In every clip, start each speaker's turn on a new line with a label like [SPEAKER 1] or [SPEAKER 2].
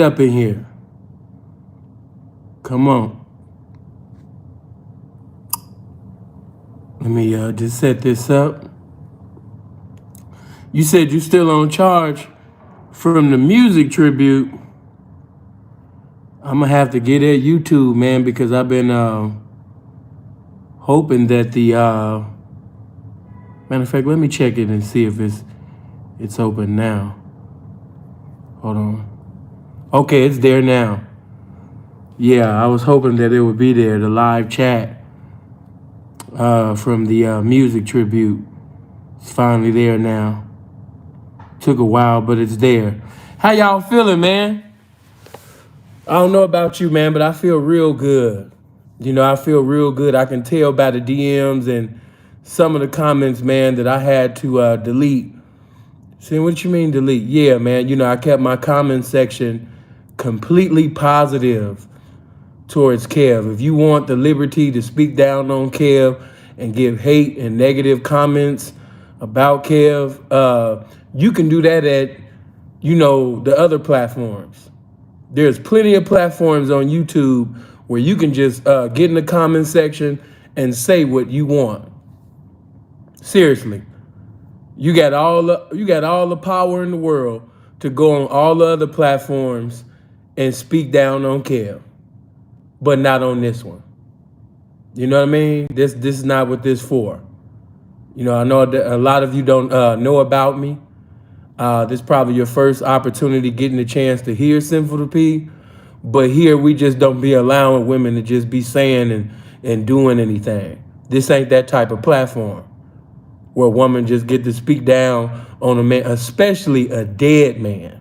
[SPEAKER 1] up in here. Come on. Let me just set this up. You said you still on charge from the music tribute. I'm gonna have to get at YouTube, man, because I've been hoping that the matter of fact, let me check it and see if it's open now. Hold on. Okay, it's there now. Yeah, I was hoping that it would be there, the live chat from the music tribute. It's finally there now. Took a while, but it's there. How y'all feeling, man? I don't know about you, man, but I feel real good. You know, I feel real good. I can tell by the DMs and some of the comments, man, that I had to delete. See, what you mean delete? Yeah, man, you know, I kept my comment section completely positive towards Kev. If you want the liberty to speak down on Kev and give hate and negative comments about Kev, you can do that at, you know, the other platforms. There's plenty of platforms on YouTube where you can just get in the comment section and say what you want. Seriously. You got all the power in the world to go on all the other platforms and speak down on Kev, but not on this one. You know what I mean? This is not what this for. You know, I know that a lot of you don't know about me. This is probably your first opportunity getting a chance to hear Sinful to P, but here we just don't be allowing women to just be saying and doing anything. This ain't that type of platform where a woman just get to speak down on a man, especially a dead man.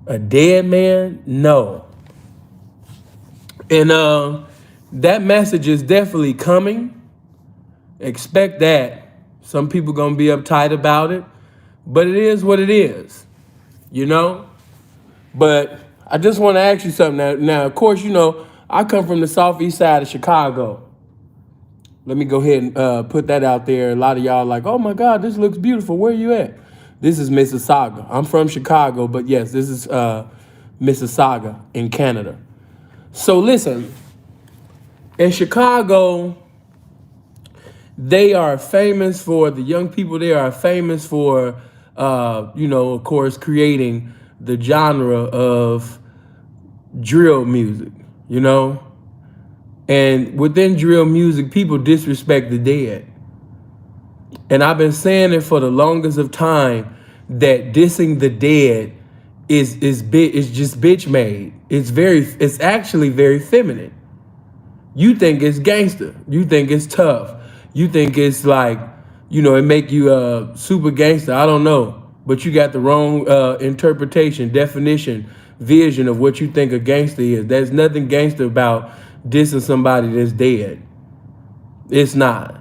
[SPEAKER 1] A dead man? No. And that message is definitely coming. Expect that. Some people gonna be uptight about it, but it is what it is, you know? But I just want to ask you something. Now, of course, you know, I come from the southeast side of Chicago. Let me go ahead and put that out there. A lot of y'all are like, oh my God, this looks beautiful. Where are you at? This is Mississauga. I'm from Chicago, but yes, this is Mississauga in Canada. So listen, in Chicago, they are famous for, the young people there are famous for, you know, of course, creating the genre of drill music, you know? And within drill music, people disrespect the dead. And I've been saying it for the longest of time that dissing the dead is just bitch made. It's actually very feminine. You think it's gangster. You think it's tough. You think it's like, you know, it make you super gangster. I don't know. But you got the wrong interpretation, definition, vision of what you think a gangster is. There's nothing gangster about dissing somebody that's dead. It's not.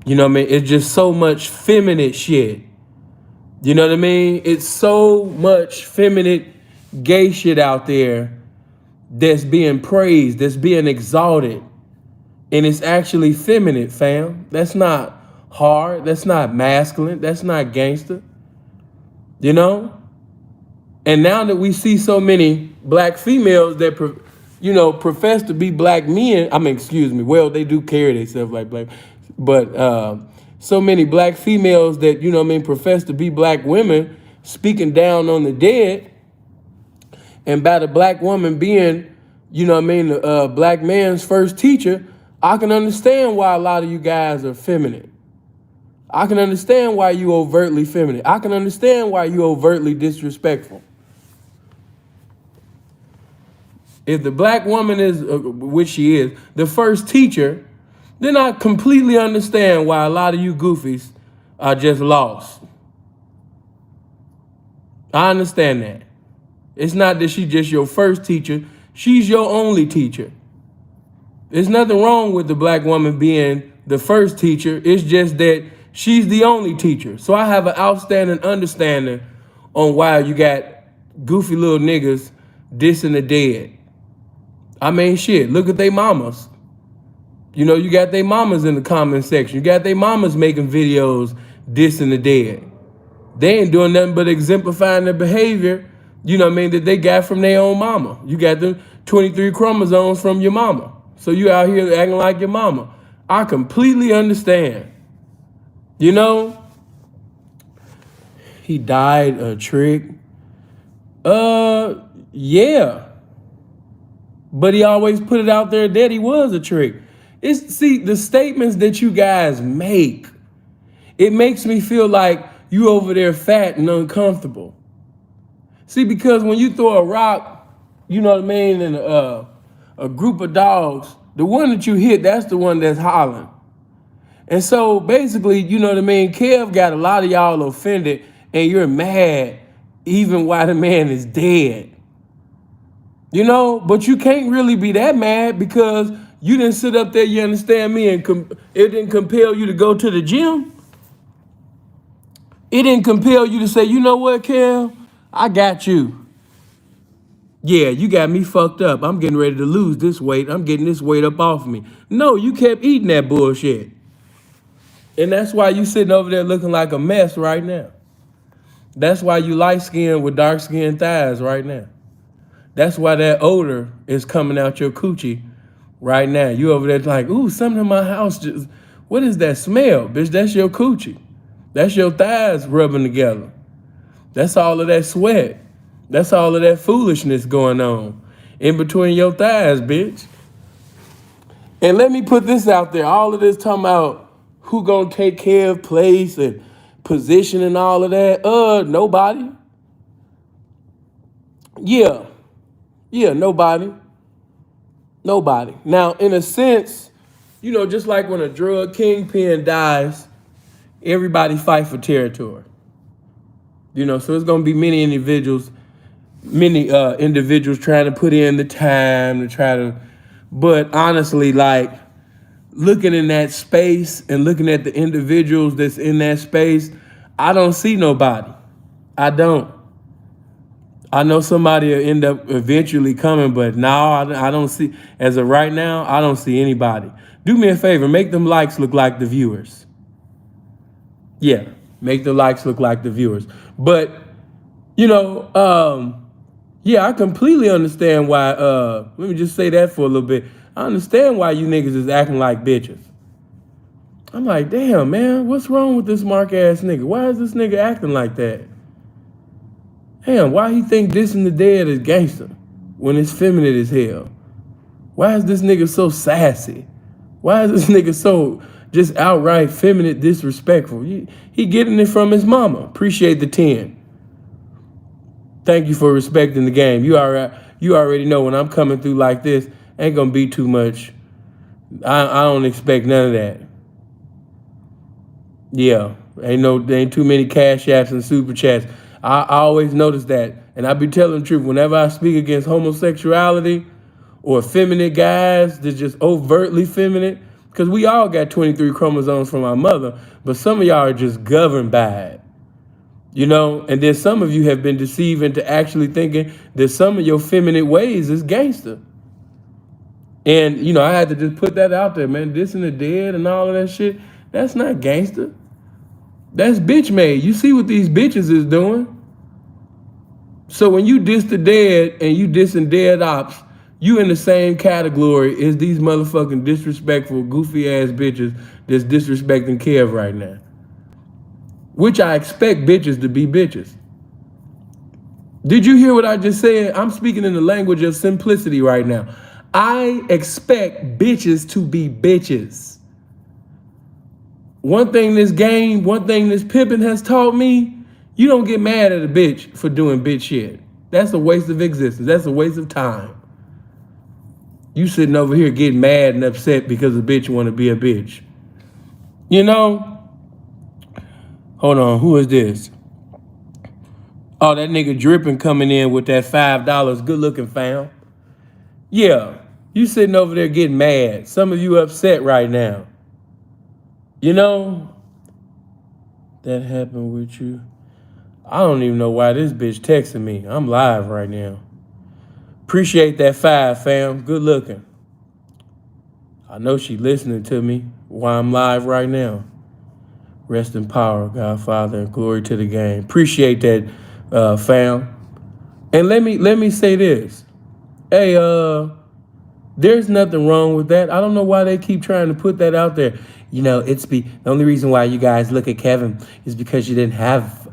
[SPEAKER 1] You know what I mean? It's just so much feminine shit. You know what I mean? It's so much feminine gay shit out there that's being praised, that's being exalted. And it's actually feminine, fam. That's not hard. That's not masculine. That's not gangster. You know? And now that we see so many black females that profess to be black men, well, they do carry themselves like black, but so many black females that, you know what I mean, profess to be black women speaking down on the dead, and by the black woman being, you know what I mean, the black man's first teacher, I can understand why a lot of you guys are feminine. I can understand why you overtly feminine. I can understand why you overtly disrespectful. If the black woman is, which she is, the first teacher, then I completely understand why a lot of you goofies are just lost. I understand that. It's not that she's just your first teacher. She's your only teacher. There's nothing wrong with the black woman being the first teacher. It's just that she's the only teacher. So I have an outstanding understanding on why you got goofy little niggas dissing the dead. I mean, shit, look at they mamas. You know, you got they mamas in the comment section. You got they mamas making videos dissing the dead. They ain't doing nothing but exemplifying their behavior you know what I mean, that they got from their own mama. You got the 23 chromosomes from your mama. So you out here acting like your mama. I completely understand. You know, he died a trick. Yeah. But he always put it out there that he was a trick. See, the statements that you guys make, it makes me feel like you over there fat and uncomfortable. See, because when you throw a rock, you know what I mean, in a group of dogs, the one that you hit, that's the one that's hollering. And so basically, you know what I mean, Kev got a lot of y'all offended and you're mad even while the man is dead. You know, but you can't really be that mad because you didn't sit up there, you understand me, and it didn't compel you to go to the gym. It didn't compel you to say, you know what, Kev, I got you. Yeah, you got me fucked up. I'm getting ready to lose this weight. I'm getting this weight up off me. No, you kept eating that bullshit. And that's why you sitting over there looking like a mess right now. That's why you light-skinned with dark-skinned thighs right now. That's why that odor is coming out your coochie right now. You over there like, ooh, something in my house just, what is that smell? Bitch, that's your coochie. That's your thighs rubbing together. That's all of that sweat. That's all of that foolishness going on in between your thighs, bitch. And let me put this out there. All of this talking about who gonna take care of place and position and all of that. Nobody. Yeah, nobody. Nobody. Now, in a sense, you know, just like when a drug kingpin dies, everybody fight for territory. You know, so it's gonna be many individuals trying to put in the time to try to, but honestly, like looking in that space and looking at the individuals that's in that space, I don't see nobody. I don't. I know somebody will end up eventually coming, but now I don't see, as of right now, I don't see anybody. Do me a favor, make them likes look like the viewers. Yeah, make the likes look like the viewers. But, you know, yeah, I completely understand why, let me just say that for a little bit. I understand why you niggas is acting like bitches. I'm like, damn, man, what's wrong with this mark ass nigga? Why is this nigga acting like that? Damn, why he think this and the dead is gangster when it's feminine as hell? Why is this nigga so sassy? Why is this nigga so just outright feminine disrespectful? He getting it from his mama. Appreciate the 10. Thank you for respecting the game. You already know when I'm coming through like this, ain't gonna be too much. I don't expect none of that. Yeah, ain't too many cash apps and super chats. I always notice that, and I be telling the truth. Whenever I speak against homosexuality or effeminate guys that's just overtly feminine, because we all got 23 chromosomes from our mother, but some of y'all are just governed by it. You know, and then some of you have been deceived into actually thinking that some of your feminine ways is gangster. And, you know, I had to just put that out there, man. This and the dead and all of that shit, that's not gangster. That's bitch made. You see what these bitches is doing? So when you diss the dead and you dissing dead ops, you in the same category as these motherfucking disrespectful, goofy ass bitches that's disrespecting Kev right now. Which I expect bitches to be bitches. Did you hear what I just said? I'm speaking in the language of simplicity right now. I expect bitches to be bitches. One thing this pimping has taught me, you don't get mad at a bitch for doing bitch shit. That's a waste of existence. That's a waste of time. You sitting over here getting mad and upset because a bitch want to be a bitch. You know? Hold on, who is this? Oh, that nigga Dripping coming in with that $5. Good looking, fam. Yeah, you sitting over there getting mad. Some of you upset right now. You know, that happened with you. I don't even know why this bitch texting me. I'm live right now. Appreciate that 5, fam. Good looking. I know she listening to me while I'm live right now. Rest in power, Godfather, and glory to the game. Appreciate that, fam. And let me say this. Hey, there's nothing wrong with that. I don't know why they keep trying to put that out there. The only reason why you guys look at Kevin is because you didn't have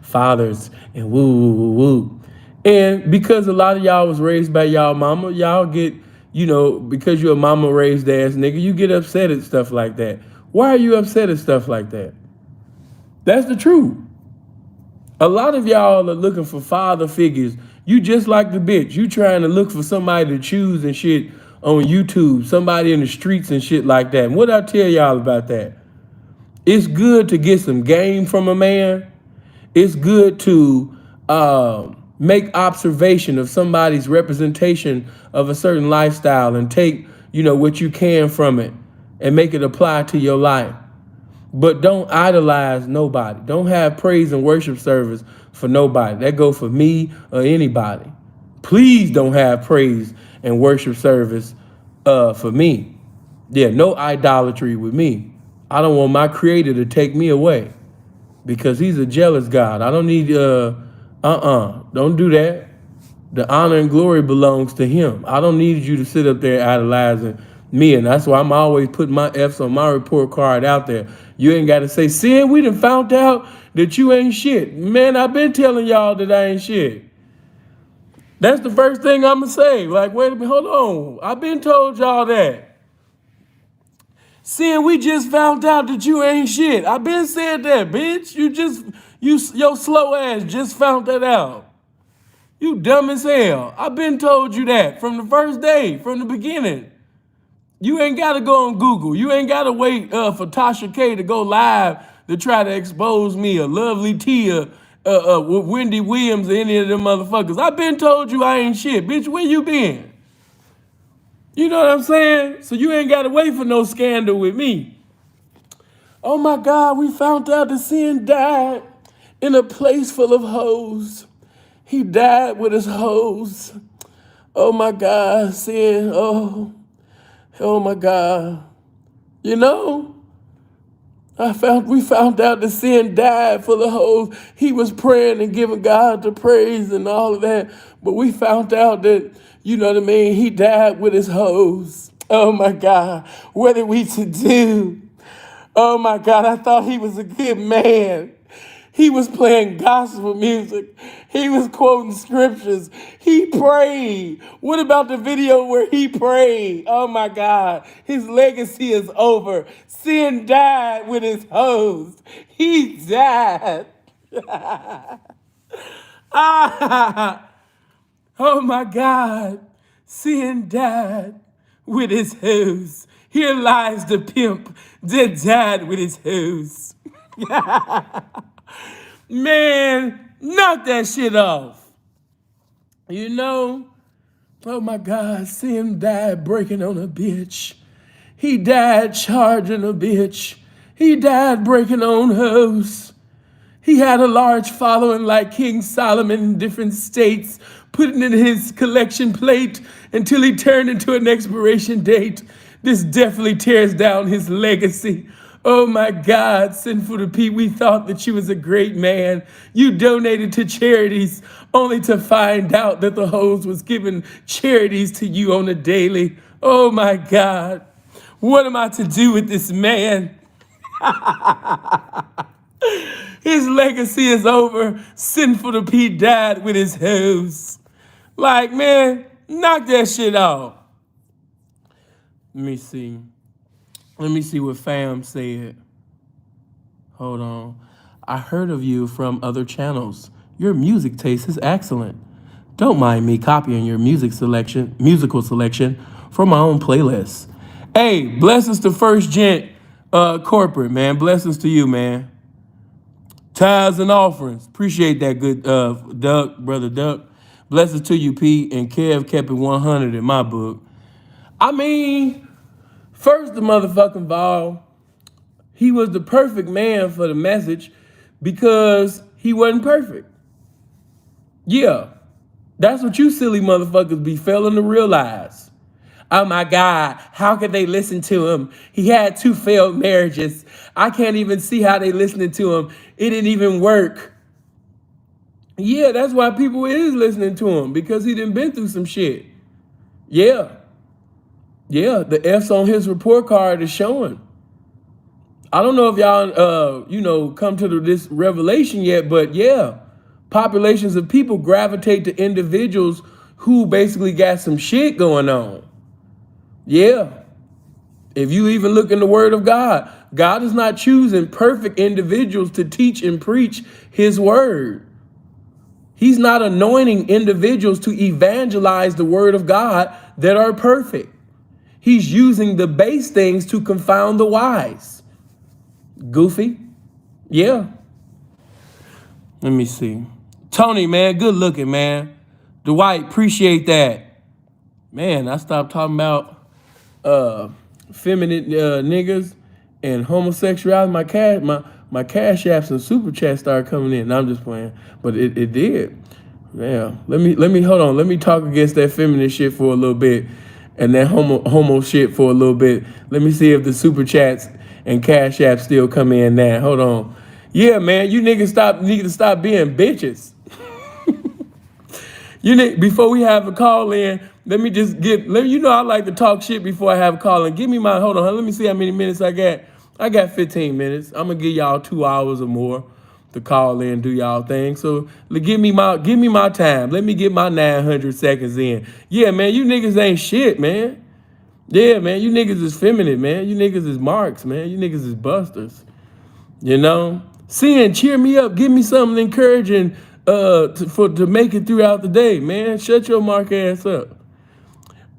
[SPEAKER 1] fathers and woo woo woo woo. And because a lot of y'all was raised by y'all mama, y'all get, because you're a mama raised ass nigga, you get upset at stuff like that. Why are you upset at stuff like that? That's the truth. A lot of y'all are looking for father figures. You just like the bitch. You trying to look for somebody to choose and shit on YouTube, somebody in the streets and shit like that. And what I tell y'all about that? It's good to get some game from a man. It's good to make observation of somebody's representation of a certain lifestyle and take, what you can from it and make it apply to your life. But don't idolize nobody. Don't have praise and worship service for nobody. That go for me or anybody. Please don't have praise and worship service for me. Yeah, no idolatry with me. I don't want my creator to take me away because he's a jealous God. I don't need, don't do that. The honor and glory belongs to him. I don't need you to sit up there idolizing me, and that's why I'm always putting my F's on my report card out there. You ain't got to say, Sin, we done found out that you ain't shit. Man, I've been telling y'all that I ain't shit. That's the first thing I'm going to say. Like, wait a minute, hold on. I've been told y'all that. Sin, we just found out that you ain't shit. I've been said that, bitch. Your slow ass just found that out. You dumb as hell. I've been told you that from the first day, from the beginning. You ain't got to go on Google. You ain't got to wait for Tasha K to go live to try to expose me or Lovely Tia, Wendy Williams, or any of them motherfuckers. I've been told you I ain't shit. Bitch, where you been? You know what I'm saying? So you ain't got to wait for no scandal with me. Oh my God, we found out that Sin died in a place full of hoes. He died with his hoes. Oh my God, Sin, oh my God. We found out that Sin died full of hoes. He was praying and giving God the praise and all of that. But we found out that, he died with his hoes. Oh my God. What did we to do? Oh my God, I thought he was a good man. He was playing gospel music. He was quoting scriptures. He prayed. What about the video where he prayed? Oh my God. His legacy is over. Sin died with his hoes. He died. Oh my God. Sin died with his hoes. Here lies the pimp that died with his hoes. Man, knock that shit off. Oh my God, Sin died breaking on a bitch. He died charging a bitch. He died breaking on hoes. He had a large following like King Solomon in different states, putting in his collection plate until he turned into an expiration date. This definitely tears down his legacy. Oh my God, Sinful to Pete, we thought that you was a great man. You donated to charities only to find out that the hoes was giving charities to you on a daily. Oh my God, what am I to do with this man? His legacy is over. Sinful to Pete died with his hoes. Like, man, knock that shit off. Let me see what fam said. Hold on. I heard of you from other channels. Your music taste is excellent. Don't mind me copying your musical selection from my own playlist. Hey, blessings to First Gent Corporate, man. Blessings to you, man. Tithes and offerings. Appreciate that, good brother Duck. Blessings to you, Pete. And Kev kept it 100 in my book. I mean, first the motherfucking ball, he was the perfect man for the message because he wasn't perfect. Yeah, that's what you silly motherfuckers be failing to realize. Oh my God, how could they listen to him? He had 2 failed marriages. I can't even see how they listening to him. It didn't even work. Yeah, that's why people is listening to him, because he done been through some shit. Yeah, yeah, the F's on his report card is showing. I don't know if y'all, come to this revelation yet, but yeah, populations of people gravitate to individuals who basically got some shit going on. Yeah. If you even look in the word of God, God is not choosing perfect individuals to teach and preach his word. He's not anointing individuals to evangelize the word of God that are perfect. He's using the base things to confound the wise. Goofy. Yeah. Let me see. Tony, man, good looking, man. Dwight, appreciate that. Man, I stopped talking about feminine niggas and homosexuality. My cash apps and super chats started coming in. No, I'm just playing, but it did. Yeah. Let me hold on. Let me talk against that feminine shit for a little bit, and that homo shit for a little bit. Let me see if the super chats and cash apps still come in now. Hold on. Yeah, man, you niggas need to stop being bitches. Before we have a call in, let me just I like to talk shit before I have a call in. Give me hold on, let me see how many minutes I got. I got 15 minutes. I'm gonna give y'all 2 hours or more to call in, do y'all thing. So give me my time. Let me get my 900 seconds in. Yeah, man, you niggas ain't shit, man. Yeah, man, you niggas is feminine, man. You niggas is marks, man. You niggas is busters. You know? Sin, cheer me up. Give me something encouraging to make it throughout the day, man. Shut your mark ass up.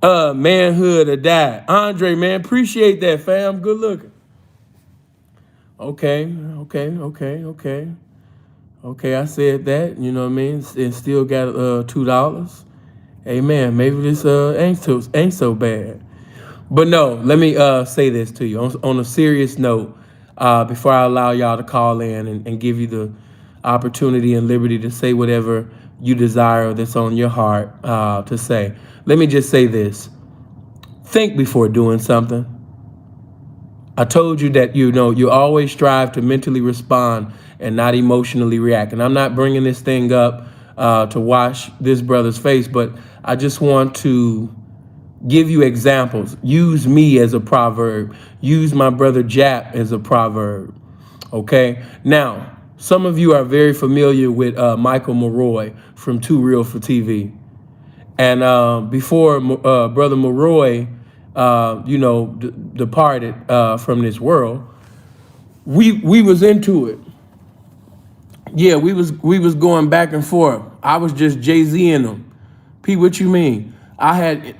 [SPEAKER 1] Manhood or die. Andre, man, appreciate that, fam. Good looking. Okay. Okay, I said that, you know what I mean? And still got $2. Hey man, maybe this ain't so bad. But no, let me say this to you on a serious note, before I allow y'all to call in and give you the opportunity and liberty to say whatever you desire that's on your heart to say. Let me just say this. Think before doing something. I told you that, you always strive to mentally respond and not emotionally react. And I'm not bringing this thing up to wash this brother's face, but I just want to give you examples. Use me as a proverb. Use my brother Jap as a proverb. Okay? Now, some of you are very familiar with Michael Mulroy from Too Real for TV. And before Brother Mulroy, departed from this world, we was into it. Yeah, we was going back and forth. I was just Jay-Z in them. P, what you mean? I had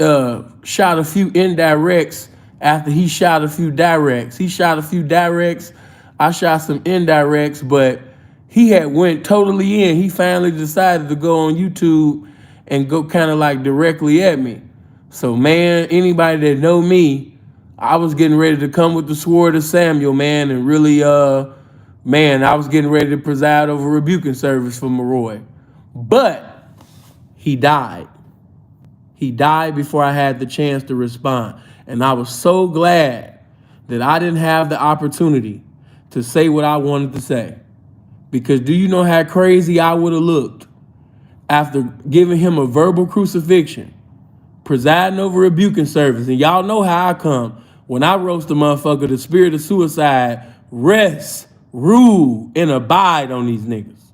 [SPEAKER 1] shot a few indirects after he shot a few directs. He shot a few directs. I shot some indirects, but he had went totally in. He finally decided to go on YouTube and go kind of like directly at me. So man, anybody that know me, I was getting ready to come with the sword of Samuel, man, and really, I was getting ready to preside over rebuking service for Mulroy. But he died. He died before I had the chance to respond. And I was so glad that I didn't have the opportunity to say what I wanted to say. Because do you know how crazy I would have looked after giving him a verbal crucifixion, presiding over rebuking service? And y'all know how I come. When I roast a motherfucker, the spirit of suicide rests, rule, and abide on these niggas.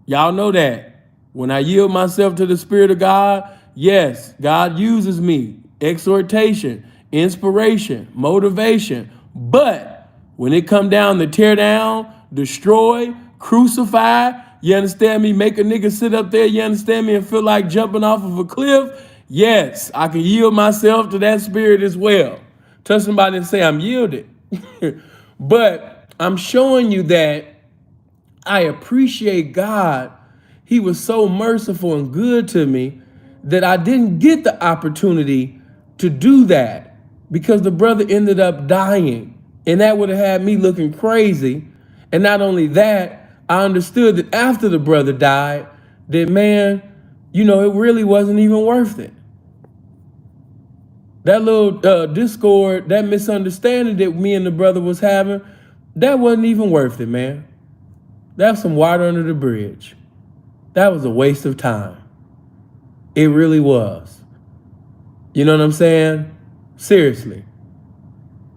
[SPEAKER 1] Y'all know that. When I yield myself to the Spirit of God, yes, God uses me. Exhortation, inspiration, motivation. But when it come down to tear down, destroy, crucify, you understand me? Make a nigga sit up there, you understand me, and feel like jumping off of a cliff. Yes, I can yield myself to that spirit as well. Touch somebody and say, I'm yielded. But I'm showing you that I appreciate God. He was so merciful and good to me that I didn't get the opportunity to do that because the brother ended up dying. And that would have had me looking crazy. And not only that, I understood that after the brother died, that man, it really wasn't even worth it. That little discord, that misunderstanding that me and the brother was having, that wasn't even worth it, man. That's some water under the bridge. That was a waste of time. It really was. You know what I'm saying? Seriously.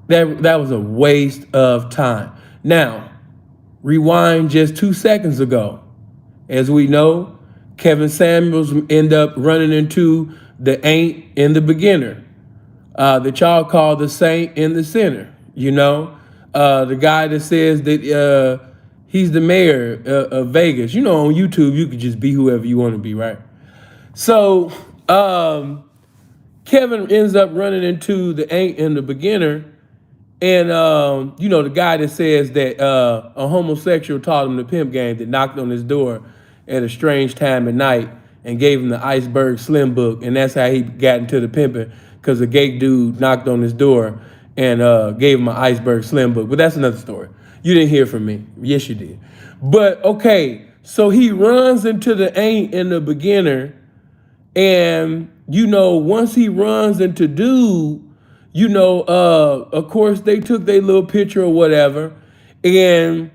[SPEAKER 1] That was a waste of time. Now, rewind just 2 seconds ago. As we know, Kevin Samuels ended up running into the ain't and the beginner. That y'all call the saint and the sinner. You know, the guy that says that he's the mayor of Vegas. You know, on YouTube, you could just be whoever you want to be, right? So Kevin ends up running into the ain't and the beginner. And, you know, the guy that says that a homosexual taught him the pimp game, that knocked on his door at a strange time at night and gave him the Iceberg Slim book. And that's how he got into the pimping, because a gay dude knocked on his door and gave him an Iceberg Slim book. But that's another story. You didn't hear from me. Yes, you did. But, okay, so he runs into the ain't and the beginner. And, you know, once he runs into dude, you know, of course, they took their little picture or whatever, and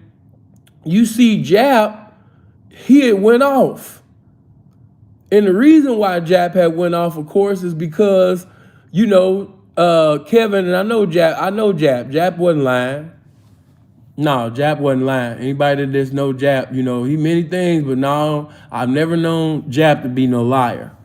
[SPEAKER 1] you see Jap, he had went off. And the reason why Jap had went off, of course, is because, you know, Kevin, and I know Jap. Jap wasn't lying. No, Jap wasn't lying. Anybody that just know Jap, you know, he many things, but no, I've never known Jap to be no liar.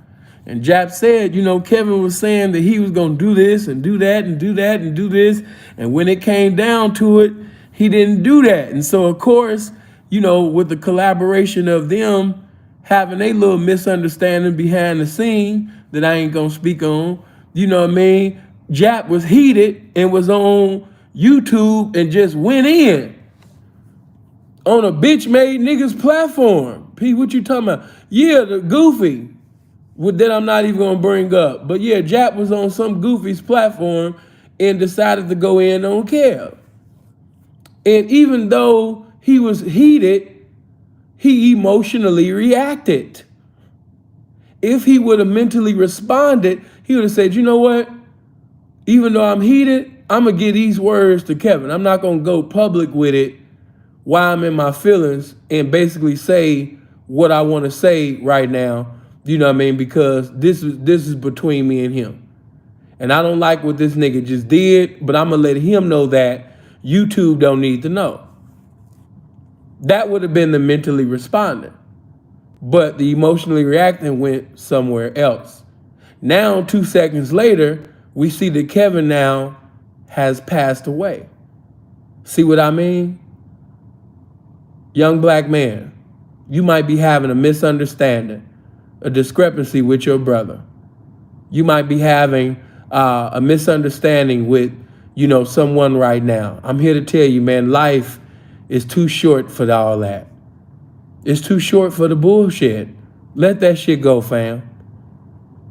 [SPEAKER 1] And Jap said, you know, Kevin was saying that he was going to do this and do that and do that and do this. And when it came down to it, he didn't do that. And so, of course, you know, with the collaboration of them having a little misunderstanding behind the scene that I ain't going to speak on, you know what I mean? Jap was heated and was on YouTube and just went in on a bitch made niggas platform. P, what you talking about? Yeah, the Goofy. That I'm not even gonna bring up. But yeah, Jap was on some Goofy's platform and decided to go in on Kev. And even though he was heated, he emotionally reacted. If he would have mentally responded, he would have said, you know what? Even though I'm heated, I'm gonna give these words to Kevin. I'm not gonna go public with it while I'm in my feelings and basically say what I wanna say right now. You know what I mean? Because this is between me and him. And I don't like what this nigga just did, but I'm going to let him know that YouTube don't need to know. That would have been the mentally responding. But the emotionally reacting went somewhere else. Now, 2 seconds later, we see that Kevin now has passed away. See what I mean? Young black man, you might be having a misunderstanding, a discrepancy with your brother. You might be having a misunderstanding with, you know, someone right now. I'm here to tell you, man, life is too short for all that. It's too short for the bullshit. Let that shit go, fam.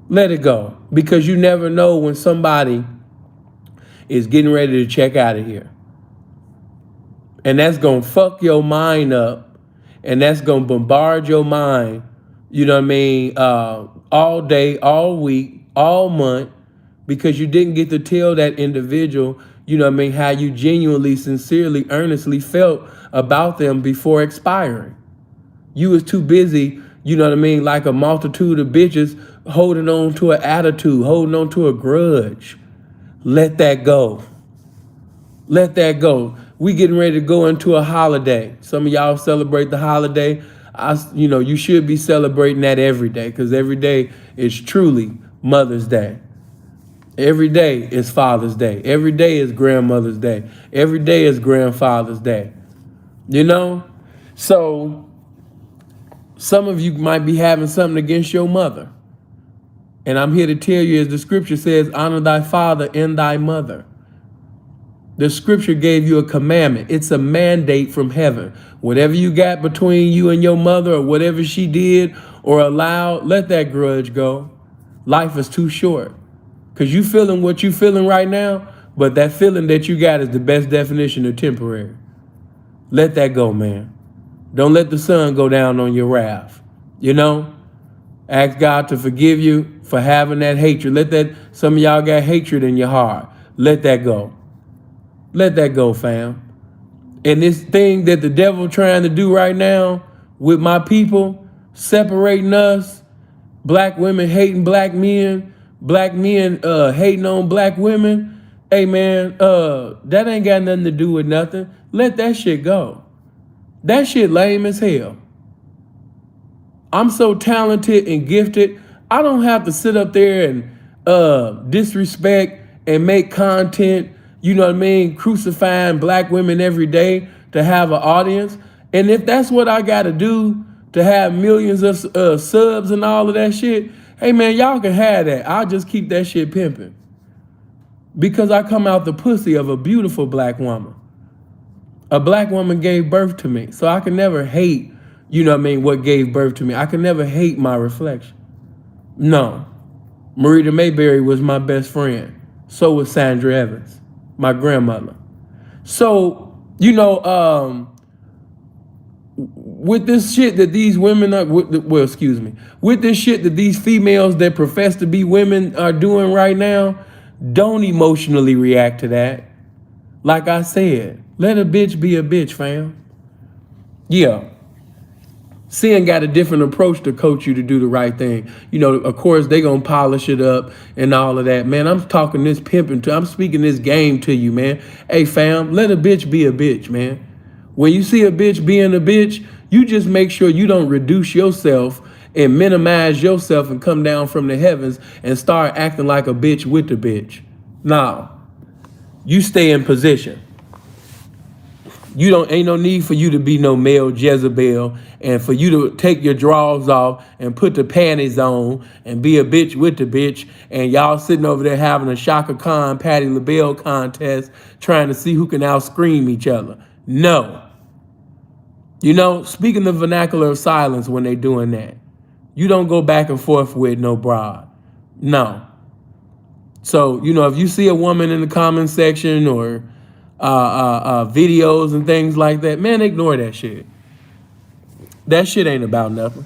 [SPEAKER 1] Let it go. Because you never know when somebody is getting ready to check out of here. And that's going to fuck your mind up. And that's going to bombard your mind, you know what I mean, all day, all week, all month, because you didn't get to tell that individual, you know what I mean, how you genuinely, sincerely, earnestly felt about them before expiring. You was too busy, you know what I mean, like a multitude of bitches holding on to an attitude, holding on to a grudge. Let that go. Let that go. We getting ready to go into a holiday. Some of y'all celebrate the holiday. You know, you should be celebrating that every day, because every day is truly Mother's Day. Every day is Father's Day. Every day is Grandmother's Day. Every day is Grandfather's Day. You know? So some of you might be having something against your mother. And I'm here to tell you, as the scripture says, honor thy father and thy mother. The scripture gave you a commandment. It's a mandate from heaven. Whatever you got between you and your mother, or whatever she did or allowed, let that grudge go. Life is too short. Because you feeling what you feeling right now, but that feeling that you got is the best definition of temporary. Let that go, man. Don't let the sun go down on your wrath. You know? Ask God to forgive you for having that hatred. Some of y'all got hatred in your heart. Let that go. Let that go, fam. And this thing that the devil trying to do right now with my people, separating us, black women hating black men hating on black women. Hey man, that ain't got nothing to do with nothing. Let that shit go. That shit lame as hell. I'm so talented and gifted. I don't have to sit up there and disrespect and make content, you know what I mean, crucifying black women every day to have an audience. And if that's what I got to do to have millions of subs and all of that shit, hey man, y'all can have that. I'll just keep that shit pimping. Because I come out the pussy of a beautiful black woman. A black woman gave birth to me. So I can never hate, you know what I mean, what gave birth to me. I can never hate my reflection. No. Marita Mayberry was my best friend. So was Sandra Evans, my grandmother. So, you know, with this shit that these women are, with this shit that these females that profess to be women are doing right now, don't emotionally react to that. Like I said, let a bitch be a bitch, fam. Yeah. Sin got a different approach to coach you to do the right thing. You know, of course, they gonna polish it up and all of that. Man, I'm talking this pimping I'm speaking this game to you, man. Hey, fam, let a bitch be a bitch, man. When you see a bitch being a bitch, you just make sure you don't reduce yourself and minimize yourself and come down from the heavens and start acting like a bitch with the bitch. Nah, you stay in position. Ain't no need for you to be no male Jezebel and for you to take your drawers off and put the panties on and be a bitch with the bitch and y'all sitting over there having a Shaka Khan, Patti LaBelle contest trying to see who can out-scream each other. No. You know, speaking the vernacular of silence when they doing that. You don't go back and forth with no broad. No. So, you know, if you see a woman in the comment section or videos and things like that, man, ignore that shit. That shit ain't about nothing.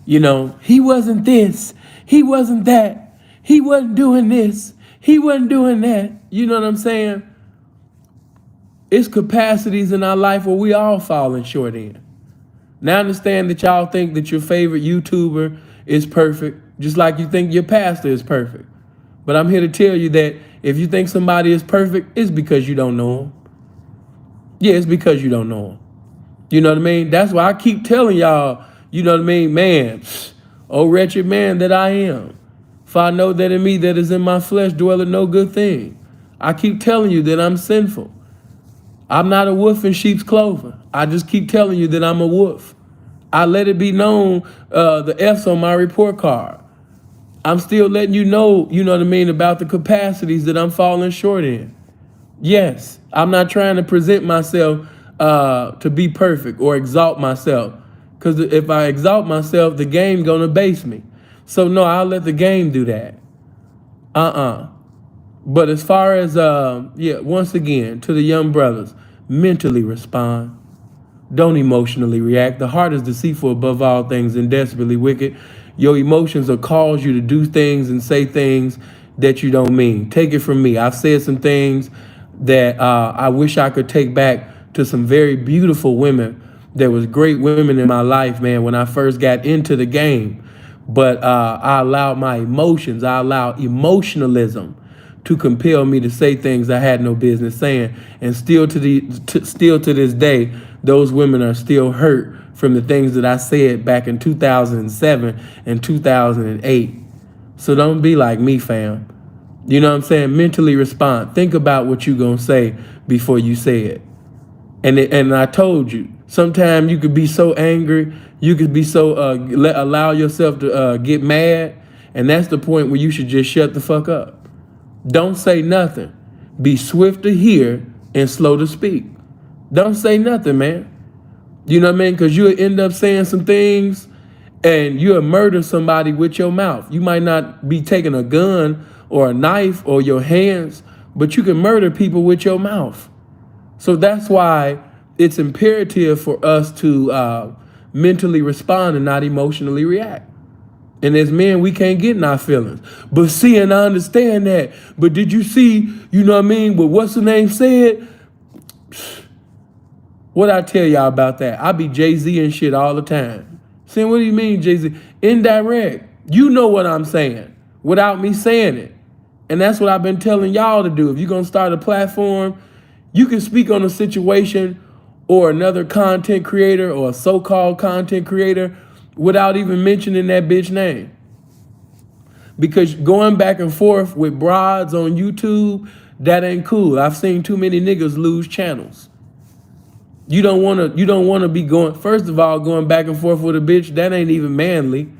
[SPEAKER 1] You know, he wasn't this, he wasn't that, he wasn't doing this, he wasn't doing that. You know what I'm saying? It's capacities in our life where we all falling short in. Now I understand that y'all think that your favorite YouTuber is perfect, just like you think your pastor is perfect. But I'm here to tell you that if you think somebody is perfect, it's because you don't know them. Yeah, it's because you don't know them. You know what I mean? That's why I keep telling y'all, you know what I mean? Man, oh wretched man that I am. For I know that in me that is in my flesh dwelleth no good thing. I keep telling you that I'm sinful. I'm not a wolf in sheep's clothing. I just keep telling you that I'm a wolf. I let it be known, the F's on my report card. I'm still letting you know what I mean, about the capacities that I'm falling short in. Yes, I'm not trying to present myself to be perfect or exalt myself. Because if I exalt myself, the game gonna base me. So no, I'll let the game do that. But as far as, once again, to the young brothers, mentally respond. Don't emotionally react. The heart is deceitful above all things and desperately wicked. Your emotions will cause you to do things and say things that you don't mean. Take it from me. I've said some things that I wish I could take back to some very beautiful women. There was great women in my life, man, when I first got into the game. But I allowed my emotions, I allowed emotionalism to compel me to say things I had no business saying. And still to this day, those women are still hurt from the things that I said back in 2007 and 2008. So don't be like me, fam. You know what I'm saying? Mentally respond. Think about what you're going to say before you say it. And I told you, sometimes you could be so angry, you could be so, allow yourself to get mad. And that's the point where you should just shut the fuck up. Don't say nothing. Be swift to hear and slow to speak. Don't say nothing, man. You know what I mean? Because you'll end up saying some things and you'll murder somebody with your mouth. You might not be taking a gun or a knife or your hands, but you can murder people with your mouth. So that's why it's imperative for us to mentally respond and not emotionally react. And as men, we can't get in our feelings. But see, and I understand that. But did you see, you know what I mean, what what's the name said? What I tell y'all about that? I be Jay-Z and shit all the time. Saying, what do you mean, Jay-Z? Indirect. You know what I'm saying without me saying it. And that's what I've been telling y'all to do. If you're going to start a platform, you can speak on a situation or another content creator or a so-called content creator without even mentioning that bitch name. Because going back and forth with broads on YouTube, that ain't cool. I've seen too many niggas lose channels. You don't wanna be going, first of all, going back and forth with a bitch, that ain't even manly.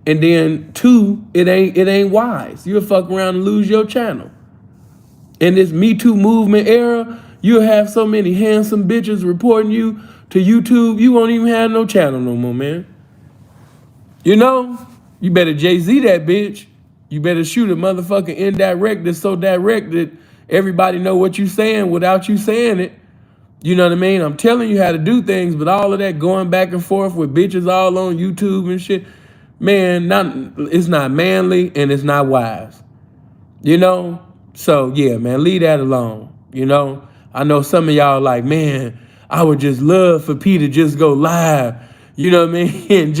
[SPEAKER 1] And then two, it ain't wise. You'll fuck around and lose your channel. In this Me Too movement era, you'll have so many handsome bitches reporting you to YouTube, you won't even have no channel no more, man. You know? You better Jay-Z that bitch. You better shoot a motherfucking indirect that's so direct that everybody know what you saying without you saying it. You know what I mean? I'm telling you how to do things, but all of that going back and forth with bitches all on YouTube and shit, man, it's not manly and it's not wise. You know? So yeah, man, leave that alone. You know? I know some of y'all like, man, I would just love for P to just go live. You know what I mean? And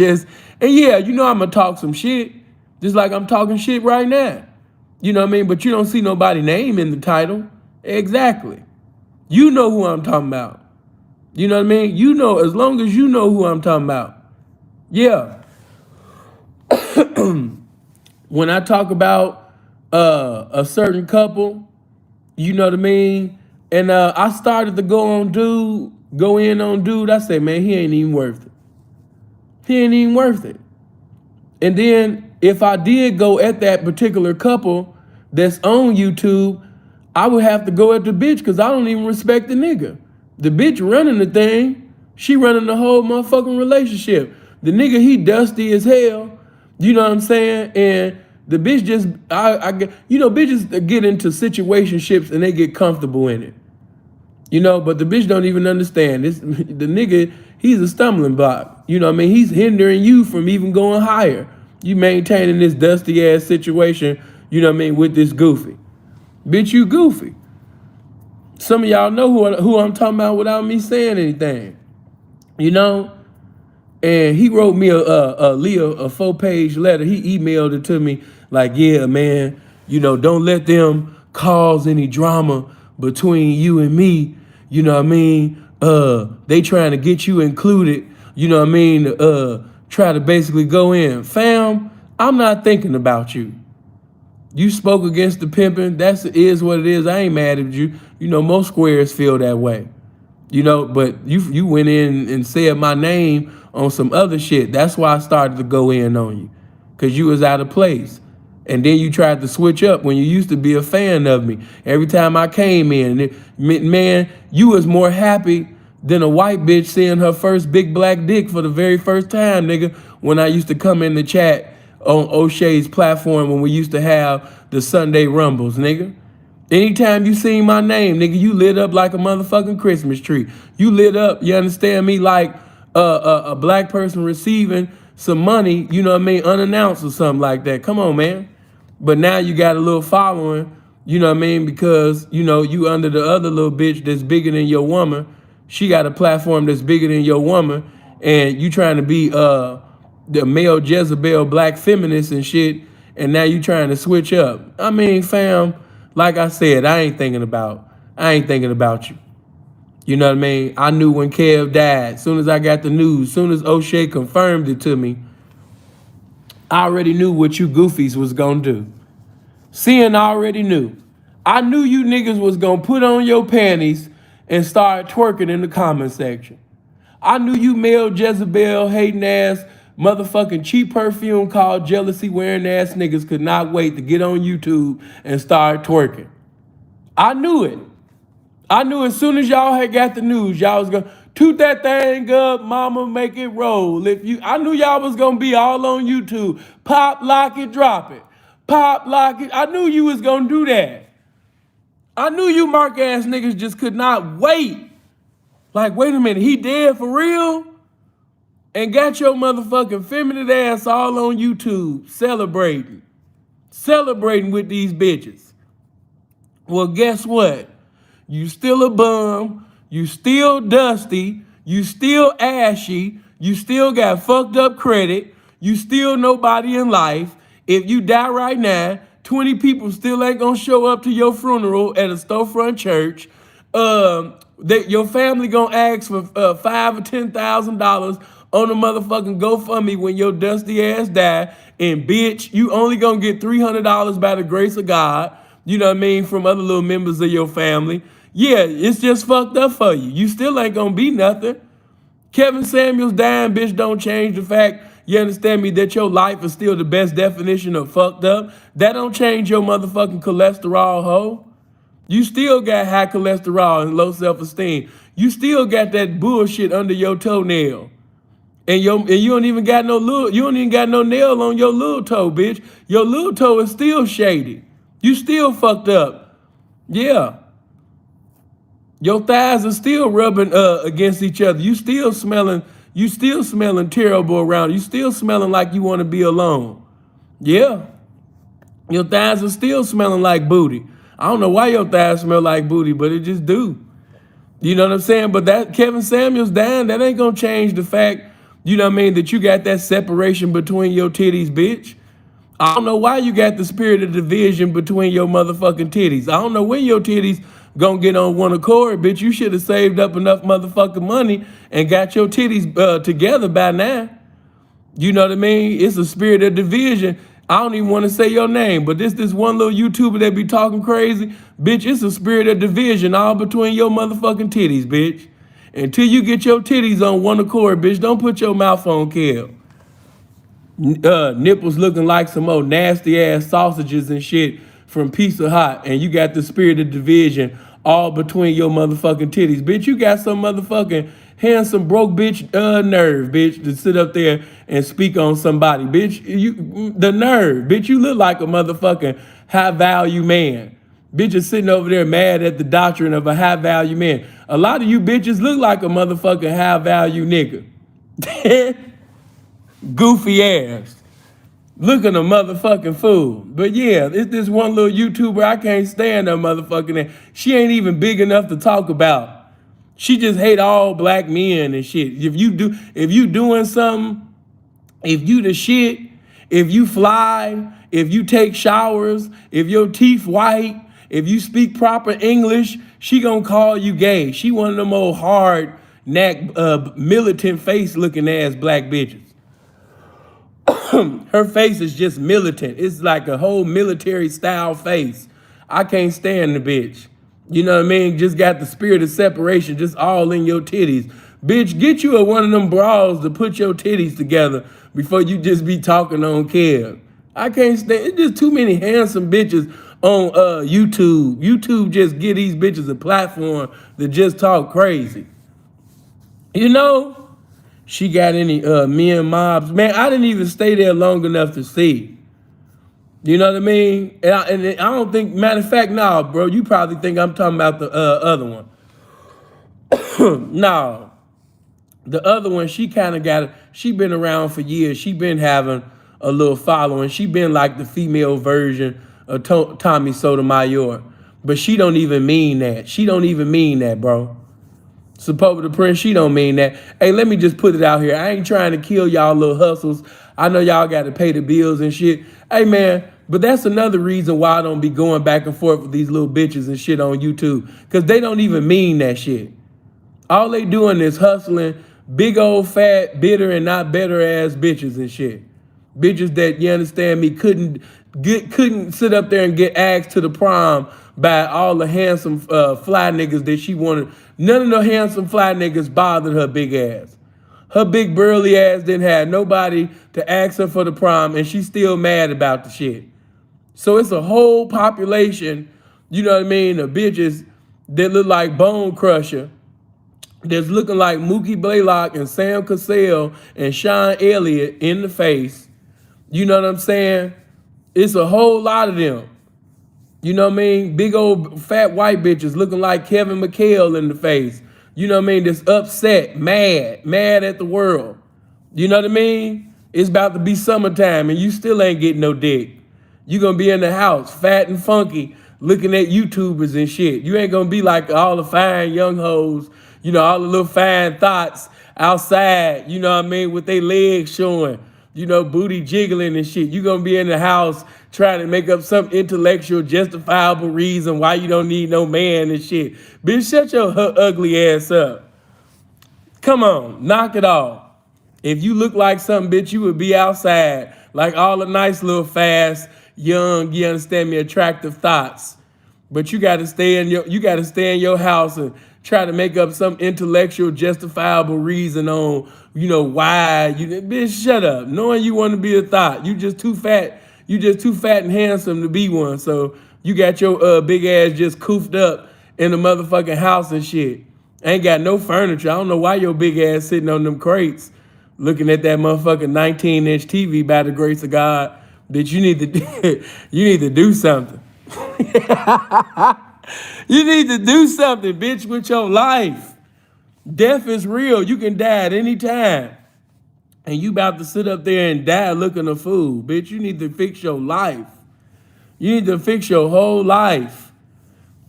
[SPEAKER 1] yeah, you know I'm gonna talk some shit. Just like I'm talking shit right now. You know what I mean? But you don't see nobody name in the title. Exactly. You know who I'm talking about. You know what I mean? You know, as long as you know who I'm talking about. Yeah. When I talk about a certain couple, you know what I mean? And I started to go in on dude. I said, man, he ain't even worth it. He ain't even worth it. And then if I did go at that particular couple that's on YouTube, I would have to go at the bitch because I don't even respect the nigga. The bitch running the thing, she running the whole motherfucking relationship. The nigga, he dusty as hell. You know what I'm saying? And the bitch just, bitches get into situationships and they get comfortable in it. You know, but the bitch don't even understand. The nigga, he's a stumbling block. You know what I mean? He's hindering you from even going higher. You maintaining this dusty ass situation, you know what I mean, with this goofy. Bitch, you goofy. Some of y'all know who I'm talking about without me saying anything. You know? And he wrote me a 4-page letter. He emailed it to me like, yeah, man, you know, don't let them cause any drama between you and me. You know what I mean? They trying to get you included. You know what I mean? Try to basically go in. Fam, I'm not thinking about you. You spoke against the pimping. That is what it is. I ain't mad at you. You know, most squares feel that way. You know, but you went in and said my name on some other shit. That's why I started to go in on you. Because you was out of place. And then you tried to switch up when you used to be a fan of me. Every time I came in, man, you was more happy than a white bitch seeing her first big black dick for the very first time, nigga, when I used to come in the chat on O'Shea's platform when we used to have the Sunday Rumbles, nigga. Anytime you seen my name, nigga, you lit up like a motherfucking Christmas tree. You lit up, you understand me, like a black person receiving some money, you know what I mean, unannounced or something like that. Come on, man. But now you got a little following, you know what I mean, because, you know, you under the other little bitch that's bigger than your woman. She got a platform that's bigger than your woman, and you trying to be the male Jezebel black feminist and shit, and now you trying to switch up. I mean, fam, like I said, I ain't thinking about you. You know what I mean? I knew when Kev died. As soon as I got the news, as soon as O'Shea confirmed it to me, I already knew what you goofies was gonna do. Seeing I already knew. I knew you niggas was gonna put on your panties and start twerking in the comment section. I knew you male Jezebel hating ass motherfucking cheap perfume called jealousy wearing ass niggas could not wait to get on YouTube and start twerking. I knew it. I knew as soon as y'all had got the news, y'all was gonna toot that thing up, mama, make it roll. I knew y'all was gonna be all on YouTube. Pop, lock it, drop it. Pop, lock it. I knew you was gonna do that. I knew you mark ass niggas just could not wait. Like, wait a minute, he dead for real? And got your motherfucking feminine ass all on YouTube celebrating with these bitches. Well, guess what? You still a bum. You still dusty. You still ashy. You still got fucked up credit. You still nobody in life. If you die right now, 20 people still ain't gonna show up to your funeral at a storefront church. That your family gonna ask for $5,000 or $10,000 on the motherfucking GoFundMe when your dusty ass die. And bitch, you only gonna get $300 by the grace of God. You know what I mean, from other little members of your family. Yeah, it's just fucked up for you. You still ain't gonna be nothing. Kevin Samuels dying, bitch, don't change the fact, you understand me, that your life is still the best definition of fucked up. That don't change your motherfucking cholesterol, hoe. You still got high cholesterol and low self-esteem. You still got that bullshit under your toenail. And you don't even got no nail on your little toe, bitch. Your little toe is still shady. You still fucked up. Yeah. Your thighs are still rubbing against each other. You still smelling terrible around. You still smelling like you want to be alone. Yeah. Your thighs are still smelling like booty. I don't know why your thighs smell like booty, but it just do. You know what I'm saying? But that Kevin Samuels dying, that ain't gonna change the fact, you know what I mean, that you got that separation between your titties, bitch. I don't know why you got the spirit of division between your motherfucking titties. I don't know when your titties gonna get on one accord, bitch. You should have saved up enough motherfucking money and got your titties together by now. You know what I mean? It's a spirit of division. I don't even want to say your name, but this one little YouTuber that be talking crazy, bitch, it's a spirit of division all between your motherfucking titties, bitch. Until you get your titties on one accord, bitch, don't put your mouth on kill. Nipples looking like some old nasty ass sausages and shit from Pizza Hut, and you got the spirit of division all between your motherfucking titties. Bitch, you got some motherfucking handsome broke bitch nerve, bitch, to sit up there and speak on somebody. Bitch, the nerve. Bitch, you look like a motherfucking high value man. Bitch is sitting over there mad at the doctrine of a high value man. A lot of you bitches look like a motherfucking high value nigga. Goofy ass. Looking a motherfucking fool. But yeah, it's this one little YouTuber, I can't stand that motherfucking name. She ain't even big enough to talk about. She just hate all black men and shit. If you doing something, if you the shit, if you fly, if you take showers, if your teeth white, if you speak proper English, she gonna call you gay. She one of them old hard neck, militant face looking ass black bitches. Her face is just militant. It's like a whole military style face. I can't stand the bitch. You know what I mean? Just got the spirit of separation just all in your titties. Bitch, get you one of them bras to put your titties together before you just be talking on Kev. I can't stand, it's just too many handsome bitches on YouTube. YouTube just give these bitches a platform to just talk crazy. You know? She got any men mobs. Man, I didn't even stay there long enough to see. You know what I mean? And I don't think, matter of fact, nah, bro, you probably think I'm talking about the other one. No. The other one, she kind of got, she been around for years. She been having a little following. She been like the female version of Tommy Sotomayor. But she don't even mean that. She don't even mean that, bro. Support the Prince, she don't mean that. Hey, let me just put it out here. I ain't trying to kill y'all little hustles. I know y'all got to pay the bills and shit. Hey, man, but that's another reason why I don't be going back and forth with these little bitches and shit on YouTube. Because they don't even mean that shit. All they doing is hustling big old fat, bitter, and not better ass bitches and shit. Bitches that, you understand me, couldn't sit up there and get asked to the prom by all the handsome fly niggas that she wanted. None of the handsome fly niggas bothered her big ass. Her big burly ass didn't have nobody to ask her for the prom, and she's still mad about the shit. So it's a whole population, you know what I mean, of bitches that look like Bone Crusher, that's looking like Mookie Blaylock and Sam Cassell and Sean Elliott in the face. You know what I'm saying? It's a whole lot of them. You know what I mean? Big old fat white bitches looking like Kevin McHale in the face. You know what I mean? That's upset, mad at the world. You know what I mean? It's about to be summertime and you still ain't getting no dick. You gonna be in the house, fat and funky, looking at YouTubers and shit. You ain't gonna be like all the fine young hoes, all the little fine thoughts outside, what I mean, with their legs showing, booty jiggling and shit. You gonna be in the house trying to make up some intellectual, justifiable reason why you don't need no man and shit. Bitch, shut your ugly ass up. Come on, knock it off. If you look like something, bitch, you would be outside like all the nice little fast, young, you understand me, attractive thoughts. But you gotta stay in your house and try to make up some intellectual, justifiable reason on, why bitch, shut up. Knowing you want to be a thought. You just too fat and handsome to be one. So you got your big ass just cooped up in the motherfucking house and shit. Ain't got no furniture. I don't know why your big ass sitting on them crates looking at that motherfucking 19-inch TV by the grace of God. Bitch, you need to do something. You need to do something, bitch, with your life. Death is real. You can die at any time. And you about to sit up there and die looking a fool. Bitch, you need to fix your life. You need to fix your whole life.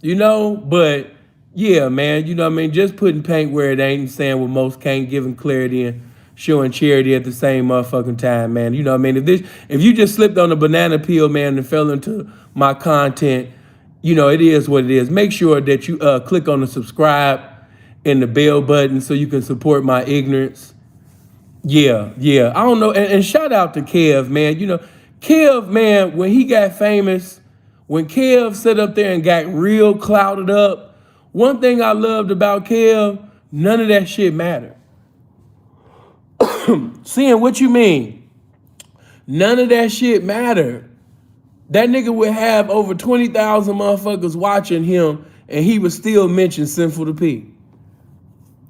[SPEAKER 1] But yeah, man, just putting paint where it ain't and saying what most can't, giving clarity and showing charity at the same motherfucking time, man. If you just slipped on a banana peel, man, and fell into my content, it is what it is. Make sure that you click on the subscribe and the bell button so you can support my ignorance. Yeah. I don't know. And shout out to Kev, man. Kev, man, when he got famous, when Kev sat up there and got real clouded up, one thing I loved about Kev, none of that shit mattered. Seeing what you mean. None of that shit mattered. That nigga would have over 20,000 motherfuckers watching him and he would still mention Sinful to P.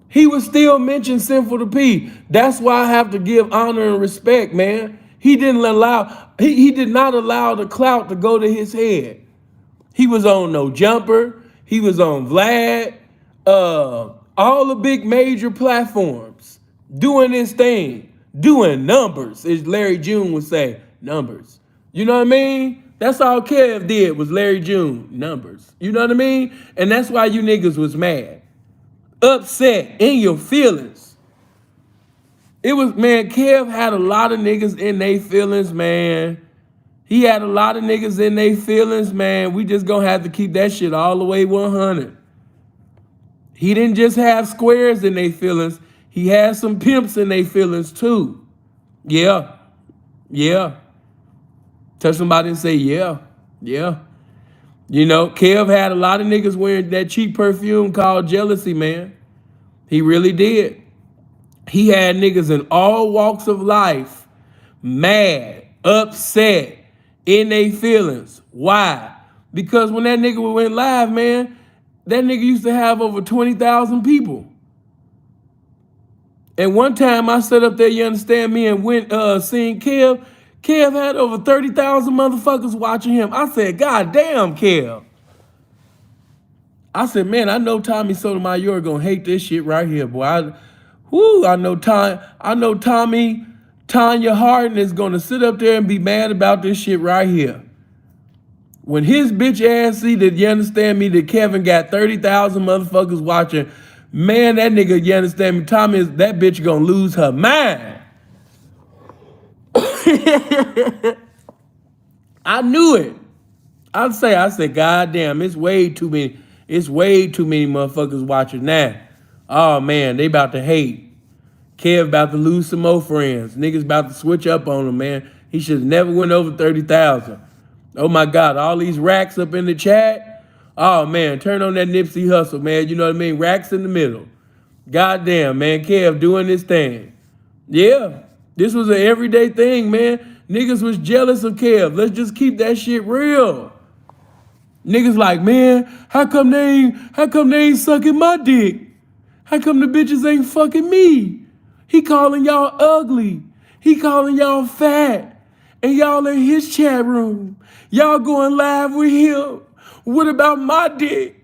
[SPEAKER 1] He would still mention Sinful to P. That's why I have to give honor and respect, man. He did not allow the clout to go to his head. He was on No Jumper. He was on Vlad. All the big major platforms. Doing his thing. Doing numbers, as Larry June would say. Numbers. You know what I mean? That's all Kev did was Larry June. Numbers. You know what I mean? And that's why you niggas was mad. Upset in your feelings. It was, man, Kev had a lot of niggas in their feelings, man. He had a lot of niggas in their feelings, man. We just gonna have to keep that shit all the way 100. He didn't just have squares in their feelings. He had some pimps in their feelings too. Yeah. Touch somebody and say, yeah. Kev had a lot of niggas wearing that cheap perfume called Jealousy, man. He really did. He had niggas in all walks of life mad, upset, in their feelings. Why? Because when that nigga went live, man, that nigga used to have over 20,000 people. And one time I sat up there, you understand me, and went seeing Kev. Kev had over 30,000 motherfuckers watching him. I said, God damn, Kev. I said, man, I know Tommy Sotomayor gonna hate this shit right here, boy. I know Tommy, Tanya Hardin is gonna sit up there and be mad about this shit right here. When his bitch ass see that, you understand me, that Kevin got 30,000 motherfuckers watching, man, that nigga, you understand me, Tommy, that bitch gonna lose her mind. I knew it. I said, God damn, it's way too many motherfuckers watching now. Oh man, they about to hate. Kev about to lose some more friends. Niggas about to switch up on him, man. He should have never went over 30,000. Oh my God, all these racks up in the chat. Oh man, turn on that Nipsey Hussle, man. You know what I mean? Racks in the middle. God damn, man, Kev doing this thing. Yeah, this was an everyday thing, man. Niggas was jealous of Kev. Let's just keep that shit real. Niggas like, man, how come they ain't sucking my dick? How come the bitches ain't fucking me? He calling y'all ugly. He calling y'all fat. And y'all in his chat room. Y'all going live with him. What about my dick?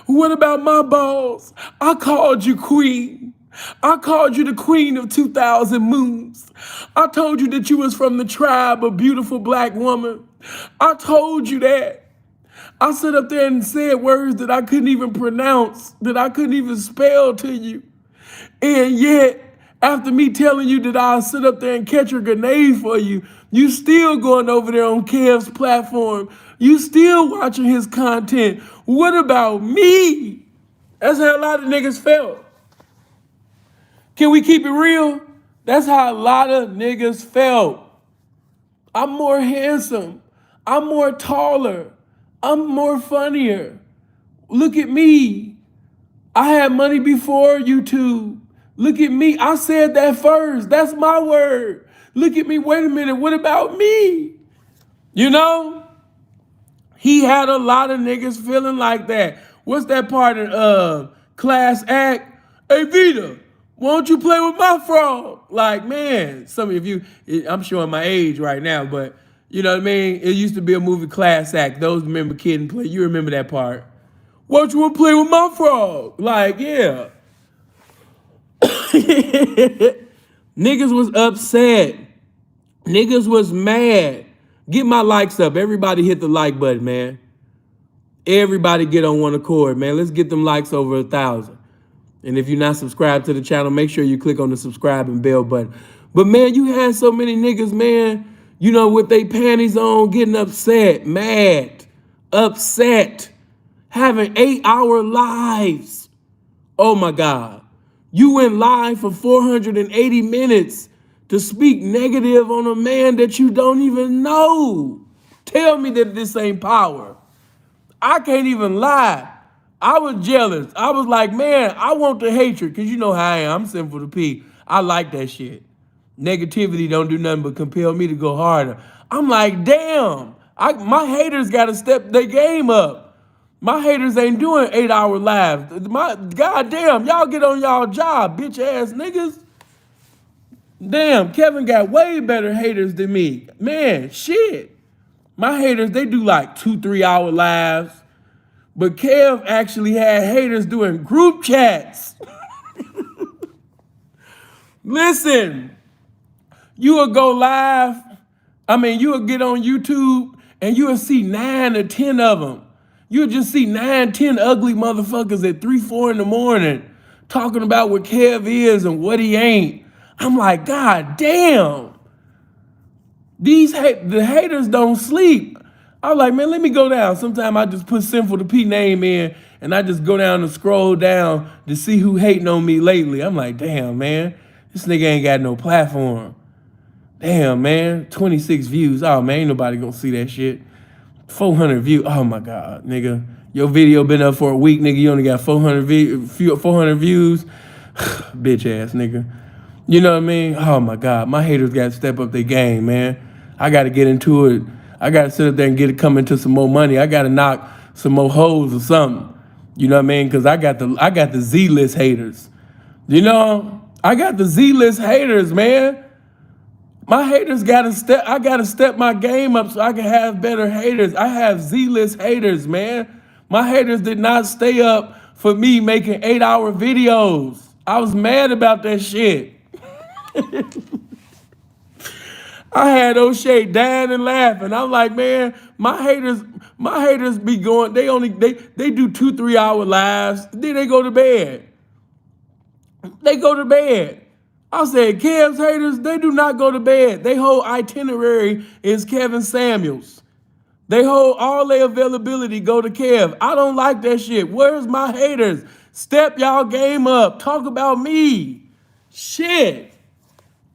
[SPEAKER 1] What about my balls? I called you queen. I called you the queen of 2,000 moons. I told you that you was from the tribe of beautiful black woman. I told you that. I sit up there and said words that I couldn't even pronounce, that I couldn't even spell to you. And yet, after me telling you that I'll sit up there and catch a grenade for you, you still going over there on Kev's platform. You still watching his content. What about me? That's how a lot of niggas felt. Can we keep it real? That's how a lot of niggas felt. I'm more handsome. I'm more taller. I'm more funnier. Look at me. I had money before YouTube. Look at me. I said that first. That's my word. Look at me. Wait a minute. What about me? You know? He had a lot of niggas feeling like that. What's that part in Class Act? Hey, Vita, why don't you play with my frog? Like, man, some of you, I'm showing my age right now, but you know what I mean? It used to be a movie, Class Act. Those remember Kid and Play. You remember that part. Why don't you want to play with my frog? Like, yeah. Niggas was upset. Niggas was mad. Get my likes up. Everybody hit the like button, man. Everybody get on one accord, man. Let's get them likes over 1,000. And if you're not subscribed to the channel, make sure you click on the subscribe and bell button. But man, you had so many niggas, man, you know, with their panties on, getting upset, mad, upset, having 8-hour lives. Oh my God. You went live for 480 minutes to speak negative on a man that you don't even know. Tell me that this ain't power. I can't even lie. I was jealous. I was like, man, I want the hatred, because you know how I am. I'm Sinful to P. I like that shit. Negativity don't do nothing but compel me to go harder. I'm like, damn, my haters got to step their game up. My haters ain't doing 8-hour lives. My goddamn, y'all get on y'all job, bitch ass niggas. Damn, Kevin got way better haters than me. Man, shit. My haters, they do like 2-3 hour lives. But Kev actually had haters doing group chats. Listen, you will go live. You will get on YouTube and you will see 9 or 10 of them. You'll just see 9, 10 ugly motherfuckers at 3, 4 in the morning talking about what Kev is and what he ain't. I'm like, God damn. The haters don't sleep. I was like, man, let me go down. Sometimes I just put Sinful to P name in and I just go down and scroll down to see who hating on me lately. I'm like, damn, man, this nigga ain't got no platform. Damn, man, 26 views. Oh, man, ain't nobody gonna see that shit. 400 views. Oh, my God, nigga. Your video been up for a week, nigga. You only got 400 views. Bitch ass, nigga. You know what I mean? Oh, my God. My haters got to step up their game, man. I got to get into it. I got to sit up there and come into some more money. I got to knock some more hoes or something. You know what I mean? Because I got the Z-list haters. You know? I got the Z-list haters, man. My haters I got to step my game up so I can have better haters. I have Z-list haters, man. My haters did not stay up for me making 8-hour videos. I was mad about that shit. I had O'Shea dying and laughing. I'm like, man, my haters be going, they do 2-3 hour lives, then they go to bed. They go to bed. I said, Kev's haters, they do not go to bed. Their whole itinerary is Kevin Samuels. They hold all their availability go to Kev. I don't like that shit. Where's my haters? Step y'all game up. Talk about me. Shit.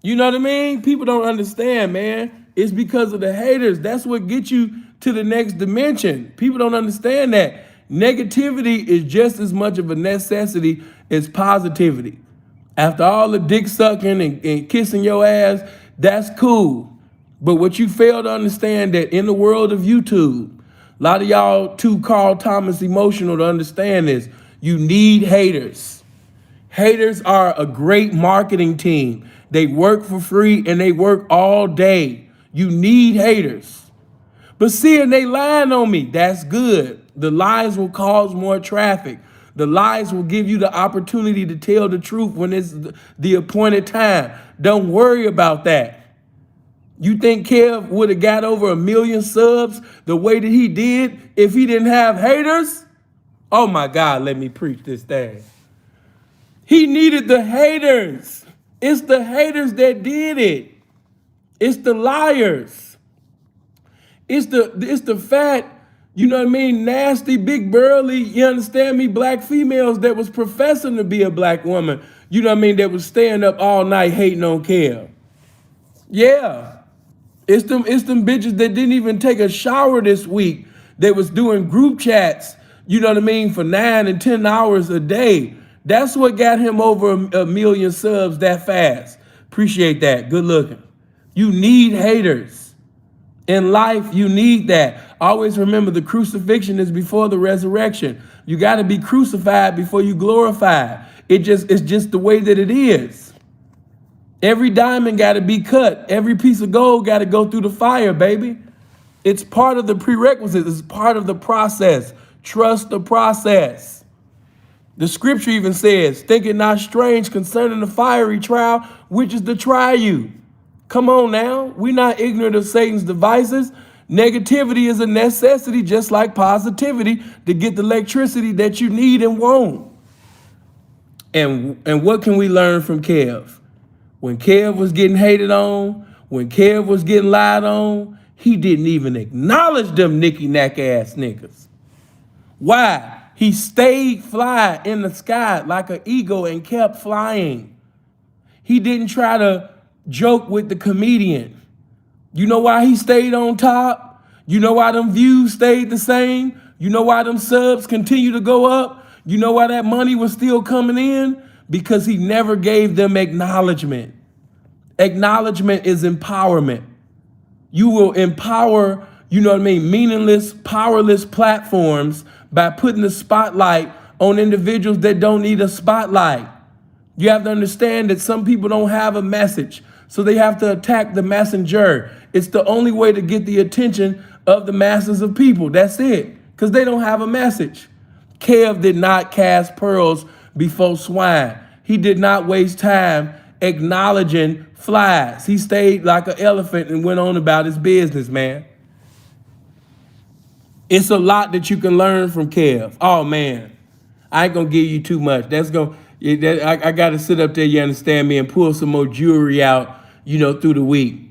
[SPEAKER 1] You know what I mean? People don't understand, man. It's because of the haters. That's what gets you to the next dimension. People don't understand that. Negativity is just as much of a necessity as positivity. After all the dick sucking and kissing your ass, that's cool. But what you fail to understand that in the world of YouTube, a lot of y'all too Carl Thomas emotional to understand this. You need haters. Haters are a great marketing team. They work for free and they work all day. You need haters. But seeing they lying on me, that's good. The lies will cause more traffic. The lies will give you the opportunity to tell the truth when it's the appointed time. Don't worry about that. You think Kev would have got over 1 million subs the way that he did if he didn't have haters? Oh my God, let me preach this thing. He needed the haters. It's the haters that did it. It's the liars. It's the fat, you know what I mean, nasty, big burly, you understand me, black females that was professing to be a black woman, you know what I mean, that was staying up all night hating on Kev. Yeah. It's them bitches that didn't even take a shower this week. They was doing group chats, you know what I mean, for 9 and 10 hours a day. That's what got him over 1 million subs that fast. Appreciate that. Good looking. You need haters. In life, you need that. Always remember the crucifixion is before the resurrection. You got to be crucified before you glorified. It's just the way that it is. Every diamond got to be cut. Every piece of gold got to go through the fire, baby. It's part of the prerequisites. It's part of the process. Trust the process. The scripture even says, think it not strange concerning the fiery trial, which is to try you. Come on now. We're not ignorant of Satan's devices. Negativity is a necessity, just like positivity, to get the electricity that you need and want. And what can we learn from Kev? When Kev was getting hated on, when Kev was getting lied on, he didn't even acknowledge them nicky knack ass niggas. Why? He stayed fly in the sky like an eagle and kept flying. He didn't try to joke with the comedian. You know why he stayed on top? You know why them views stayed the same? You know why them subs continue to go up? You know why that money was still coming in? Because he never gave them acknowledgement. Acknowledgement is empowerment. You will empower, you know what I mean, meaningless, powerless platforms by putting the spotlight on individuals that don't need a spotlight. You have to understand that some people don't have a message, so they have to attack the messenger. It's the only way to get the attention of the masses of people. That's it, because they don't have a message. Kev did not cast pearls before swine. He did not waste time acknowledging flies. He stayed like an elephant and went on about his business, man. It's a lot that you can learn from Kev. Oh man, I ain't gonna give you too much. I gotta sit up there, you understand me, and pull some more jewelry out, you know, through the week.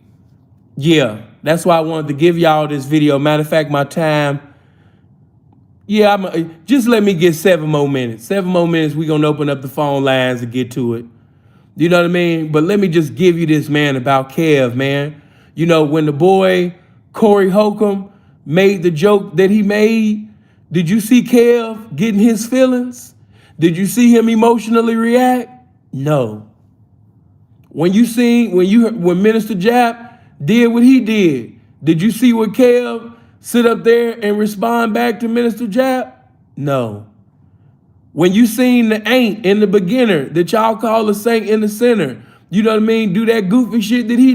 [SPEAKER 1] Yeah, that's why I wanted to give y'all this video. Matter of fact, my time, yeah, just let me get 7 more minutes. 7 more minutes, we're gonna open up the phone lines and get to it. You know what I mean? But let me just give you this, man, about Kev, man. You know, when the boy Corey Holcomb made the joke that he made, did you see Kev getting his feelings? Did you see him emotionally react? No. When Minister Jap did what he did you see what Kev sit up there and respond back to Minister Jap? No. When you seen the ain't in the beginner that y'all call the saint in the center, you know what I mean, do that goofy shit that he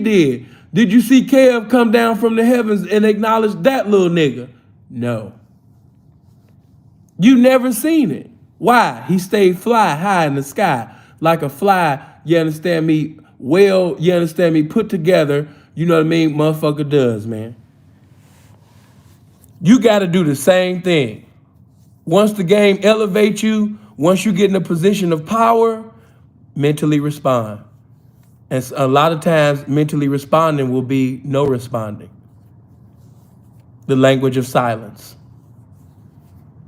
[SPEAKER 1] did you see Kev come down from the heavens and acknowledge that little nigga? No. You never seen it. Why? He stayed fly high in the sky like a fly, you understand me, well, you understand me, put together, you know what I mean, motherfucker does, man. You got to do the same thing. Once the game elevates you, once you get in a position of power, mentally respond. And a lot of times, mentally responding will be no responding. The language of silence.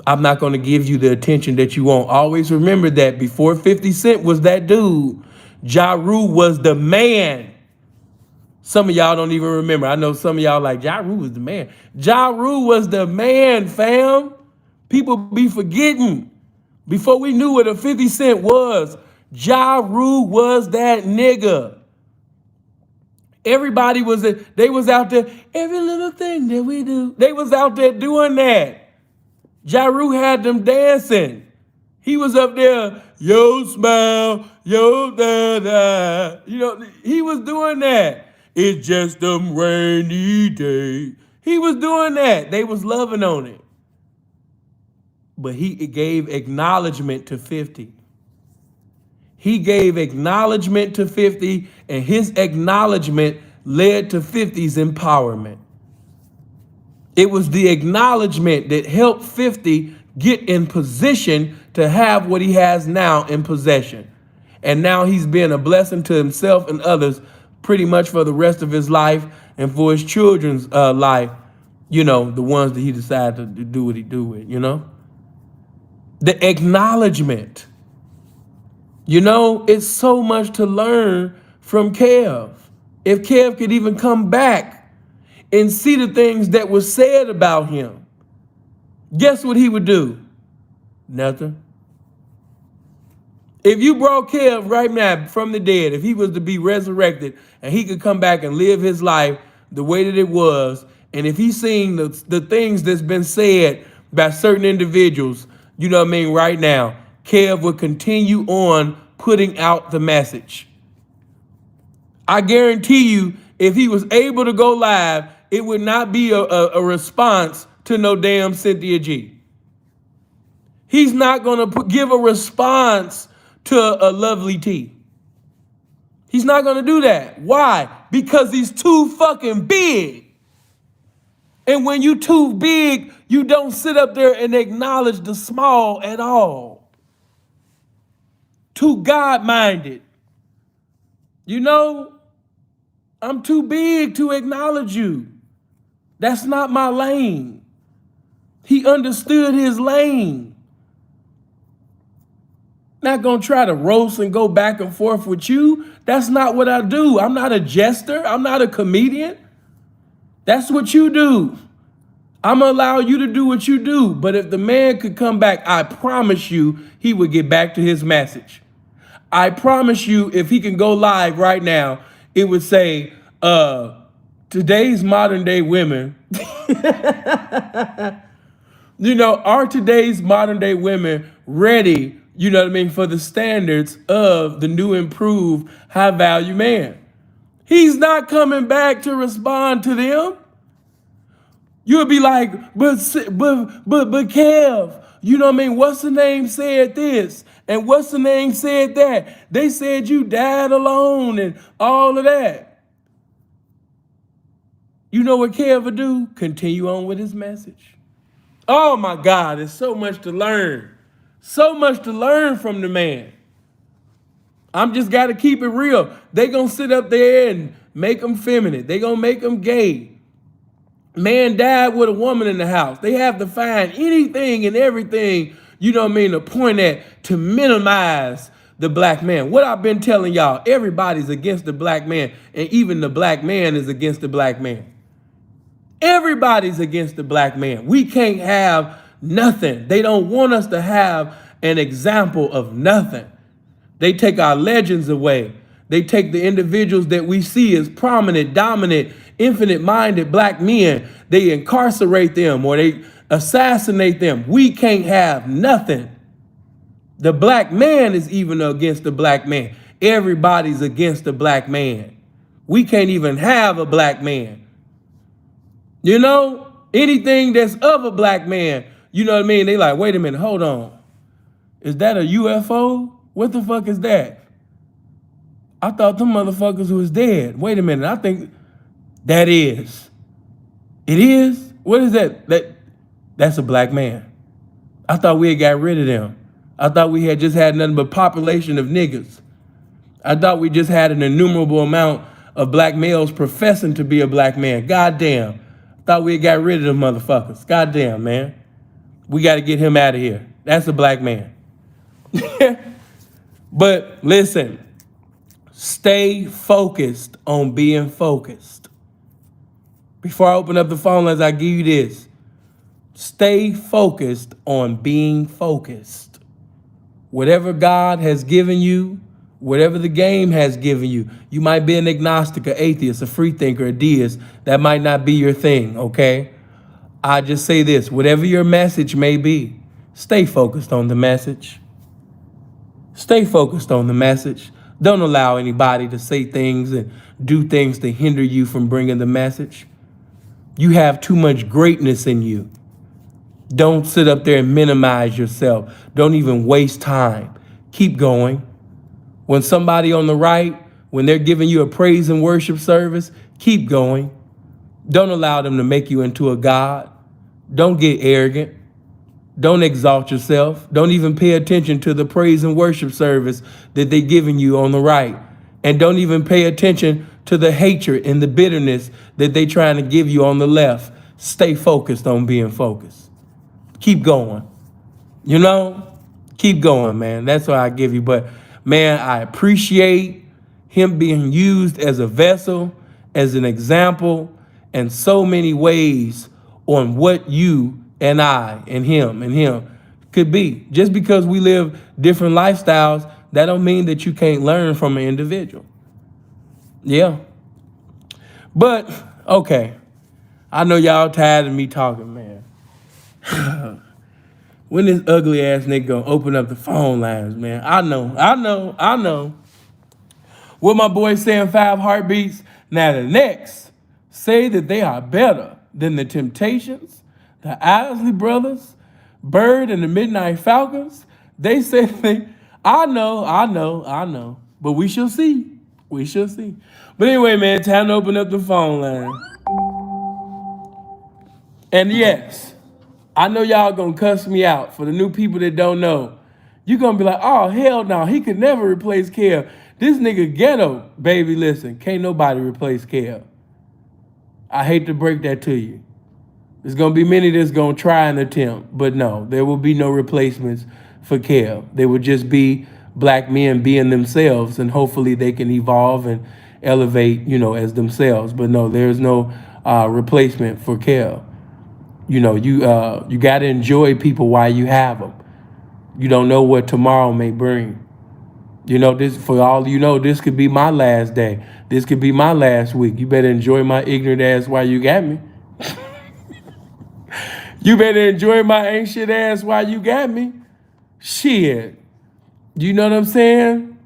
[SPEAKER 1] I'm not going to give you the attention that you want. Always remember that before 50 Cent was that dude, Ja Rule was the man. Some of y'all don't even remember. I know some of y'all like, Ja Rule was the man. Ja Rule was the man, fam. People be forgetting. Before we knew what a 50 Cent was, Ja Rule was that nigga. Everybody they was out there, every little thing that we do, they was out there doing that. Ja Rule had them dancing. He was up there, yo smile, yo da da. You know, he was doing that. It's just them rainy days. He was doing that. They was loving on it. But he gave acknowledgement to 50. He gave acknowledgement to 50, and his acknowledgement led to 50's empowerment. It was the acknowledgement that helped 50 get in position to have what he has now in possession. And now he's been a blessing to himself and others pretty much for the rest of his life and for his children's life, you know, the ones that he decided to do what he do with, you know. The acknowledgement. You know, it's so much to learn from Kev. If Kev could even come back and see the things that were said about him, guess what he would do? Nothing. If you brought Kev right now from the dead, if he was to be resurrected and he could come back and live his life the way that it was, and if he's seen the things that's been said by certain individuals, you know what I mean, right now, Kev would continue on putting out the message. I guarantee you, if he was able to go live, it would not be a response to no damn Cynthia G. He's not going to give a response to a Lovely T. He's not going to do that. Why? Because he's too fucking big. And when you too big, you don't sit up there and acknowledge the small at all. Too God-minded. You know, I'm too big to acknowledge you. That's not my lane. He understood his lane. Not gonna try to roast and go back and forth with you. That's not what I do. I'm not a jester. I'm not a comedian. That's what you do. I'm gonna allow you to do what you do. But if the man could come back, I promise you he would get back to his message. I promise you, if he can go live right now, it would say, today's modern day women, you know, are today's modern day women ready, you know what I mean, for the standards of the new improved high value man? He's not coming back to respond to them. You'll be like, but Kev, you know what I mean? What's the name said this? And what's the name said that? They said you died alone and all of that. You know what Kev would do? Continue on with his message. Oh my God, there's so much to learn. So much to learn from the man. I'm just got to keep it real. They going to sit up there and make them feminine. They going to make them gay. Man died with a woman in the house. They have to find anything and everything, you know what I mean, to point at to minimize the black man. What I've been telling y'all, everybody's against the black man, and even the black man is against the black man. Everybody's against the black man. We can't have nothing. They don't want us to have an example of nothing. They take our legends away. They take the individuals that we see as prominent, dominant, infinite-minded black men. They incarcerate them or they assassinate them. We can't have nothing. The black man is even against the black man. Everybody's against the black man. We can't even have a black man. You know, anything that's of a black man, you know what I mean? They like, wait a minute, hold on. Is that a UFO? What the fuck is that? I thought them motherfuckers was dead. Wait a minute, I think that is. It is? What is that? That's a black man. I thought we had got rid of them. I thought we had just had nothing but population of niggas. I thought we just had an innumerable amount of black males professing to be a black man. Goddamn. Thought we had got rid of them motherfuckers. Goddamn, man. We got to get him out of here. That's a black man. But listen, stay focused on being focused. Before I open up the phone lines, I give you this. Stay focused on being focused. Whatever God has given you, whatever the game has given you, you might be an agnostic, an atheist, a free thinker, a deist. That might not be your thing, okay? I just say this, whatever your message may be, stay focused on the message. Stay focused on the message. Don't allow anybody to say things and do things to hinder you from bringing the message. You have too much greatness in you. Don't sit up there and minimize yourself. Don't even waste time. Keep going. When somebody on the right, when they're giving you a praise and worship service, Keep going. Don't allow them to make you into a god. Don't get arrogant. Don't exalt yourself. Don't even pay attention to the praise and worship service that they're giving you on the right. And don't even pay attention to the hatred and the bitterness that they're trying to give you on the left. Stay focused on being focused. Keep going. You know? Keep going, man. That's what I give you. But, man, I appreciate him being used as a vessel, as an example, in so many ways on what you and I and him could be. Just because we live different lifestyles, that don't mean that you can't learn from an individual. Yeah. But, okay. I know y'all tired of me talking, man. When this ugly ass nigga gonna open up the phone lines, man? I know. What my boy saying, 5 heartbeats. Now the next say that they are better than the Temptations, the Isley Brothers, Bird and the Midnight Falcons. They say I know. But we shall see. But anyway, man, time to open up the phone line. And yes, I know y'all gonna cuss me out. For the new people that don't know, you gonna be like, oh, hell no, he could never replace Kev. This nigga ghetto. Baby, listen, can't nobody replace Kev. I hate to break that to you. There's gonna be many that's gonna try and attempt, but no, there will be no replacements for Kev. They will just be black men being themselves, and hopefully they can evolve and elevate, as themselves. But no, there's no replacement for Kev. You got to enjoy people while you have them. You don't know what tomorrow may bring. This, for all this could be my last day. This could be my last week. You better enjoy my ignorant ass while you got me. You better enjoy my ain't shit ass while you got me. Shit. You know what I'm saying?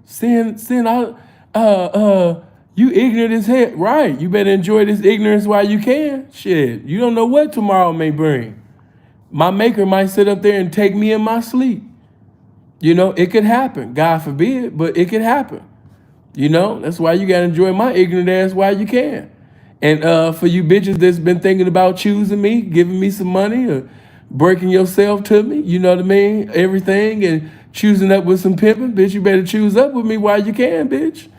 [SPEAKER 1] You ignorant as hell. Right. You better enjoy this ignorance while you can. Shit. You don't know what tomorrow may bring. My maker might sit up there and take me in my sleep. It could happen. God forbid, but it could happen. That's why you got to enjoy my ignorant ass while you can. And for you bitches that's been thinking about choosing me, giving me some money, or breaking yourself to me, you know what I mean? Everything, and choosing up with some pimping, bitch, you better choose up with me while you can, bitch.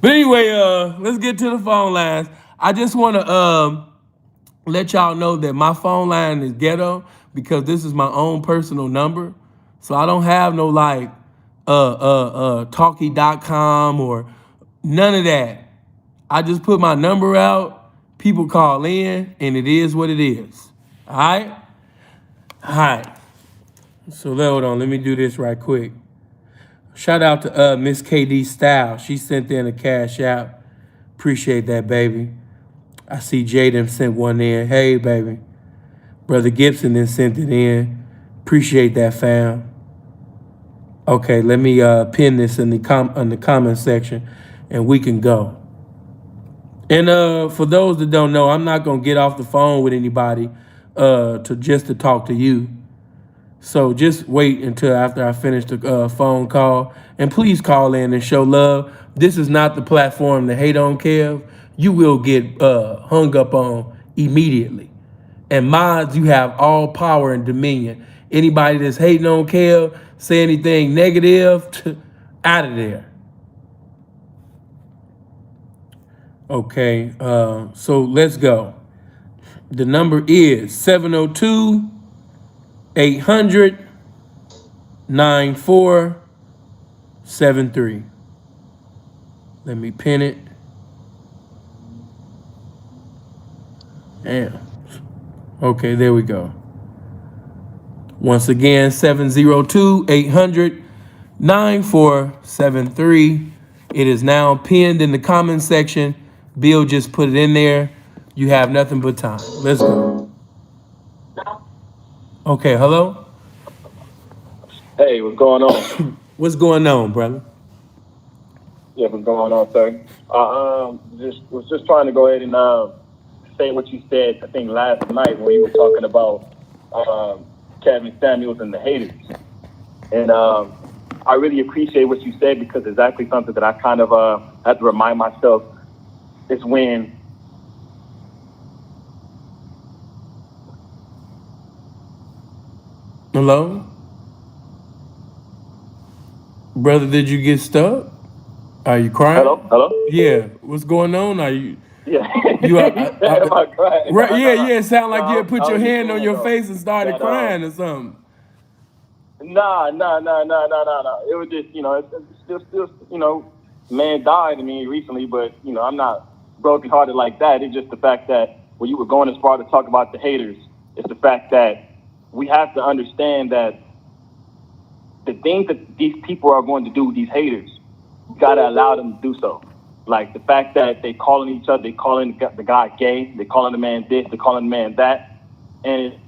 [SPEAKER 1] But anyway, let's get to the phone lines. I just want to let y'all know that my phone line is ghetto because this is my own personal number. So I don't have no talkie.com or none of that. I just put my number out, people call in, and it is what it is. All right. So hold on, let me do this right quick. Shout out to Miss KD Style. She sent in a cash out. Appreciate that, baby. I see Jaden sent one in. Hey, baby. Brother Gibson then sent it in. Appreciate that, fam. Okay, let me pin this in the comment section, and we can go. And for those that don't know, I'm not gonna get off the phone with anybody to talk to you. So just wait until after I finish the phone call, and please call in and show love. This is not the platform to hate on Kev. You will get hung up on immediately. And mods, you have all power and dominion. Anybody that's hating on Kev, say anything negative, out of there. Okay, so let's go. The number is 702-800-9473. Let me pin it. Damn. Okay, there we go. Once again, 702-800-9473. It is now pinned in the comment section. Bill just put it in there. You have nothing but time. Let's go. Okay, hello?
[SPEAKER 2] Hey, what's going on?
[SPEAKER 1] What's going on, brother?
[SPEAKER 2] Yeah, what's going on, sir? Was just trying to go ahead and say what you said, I think, last night when you were talking about Kevin Samuels and the haters. And I really appreciate what you said, because it's actually something that I kind of had to remind myself. It's when
[SPEAKER 1] Hello? Brother, did you get stuck? Are you crying?
[SPEAKER 2] Hello?
[SPEAKER 1] Yeah. What's going on? Are you
[SPEAKER 2] Yeah.
[SPEAKER 1] you are
[SPEAKER 2] Am I crying?
[SPEAKER 1] right?
[SPEAKER 2] No,
[SPEAKER 1] Yeah,
[SPEAKER 2] no, no.
[SPEAKER 1] yeah. It sounded like you
[SPEAKER 2] No,
[SPEAKER 1] had put
[SPEAKER 2] I
[SPEAKER 1] your
[SPEAKER 2] was just
[SPEAKER 1] hand on
[SPEAKER 2] saying
[SPEAKER 1] your
[SPEAKER 2] though
[SPEAKER 1] face and started
[SPEAKER 2] that
[SPEAKER 1] crying or something.
[SPEAKER 2] nah. It was just, it's still, man died. I mean, recently, but I'm not brokenhearted like that. It's just the fact that when you were going as far to talk about the haters, it's the fact that we have to understand that the things that these people are going to do, these haters, you gotta allow them to do so. Like the fact that they calling each other, they calling the guy gay, they calling the man this, they calling the man that, and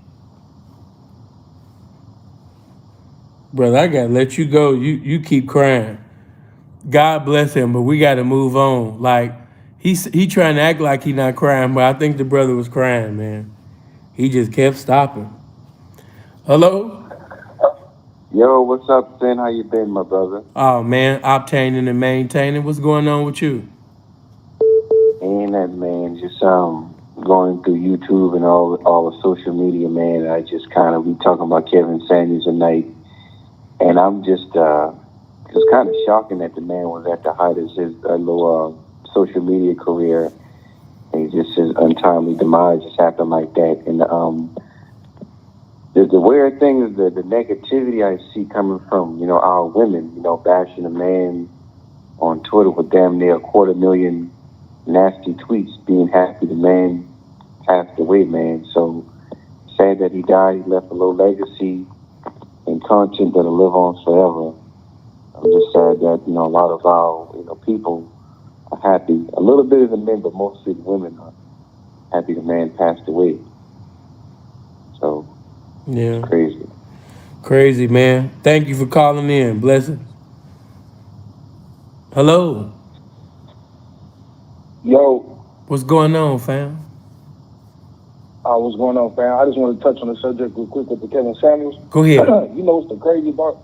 [SPEAKER 1] Brother, I gotta let you go. You keep crying. God bless him, but we gotta move on. Like he trying to act like he not crying, but I think the brother was crying, man. He just kept stopping. Hello?
[SPEAKER 3] Yo, what's up, Sin? How you been, my brother?
[SPEAKER 1] Oh man, obtaining and maintaining. What's going on with you?
[SPEAKER 3] Ain't that man? Just going through YouTube and all the social media, man. I just we talking about Kevin Samuels tonight, and I'm just kind of shocking that the man was at the height of his little social media career, and just his untimely demise just happened like that. And the weird thing is the negativity I see coming from our women, bashing a man on Twitter with damn near 250,000 nasty tweets, being happy the man passed away, man. So sad that he died. He left a little legacy and content that'll live on forever. I'm just sad that a lot of our people are happy. A little bit of the men, but mostly the women are happy the man passed away. So
[SPEAKER 1] Yeah.
[SPEAKER 3] it's crazy.
[SPEAKER 1] Crazy, man. Thank you for calling in. Blessings. Hello.
[SPEAKER 4] Yo,
[SPEAKER 1] What's going on, fam?
[SPEAKER 4] what's going on, fam? I just want to touch on the subject real quick with the Kevin Samuels.
[SPEAKER 1] Go ahead.
[SPEAKER 4] You know what's the crazy part?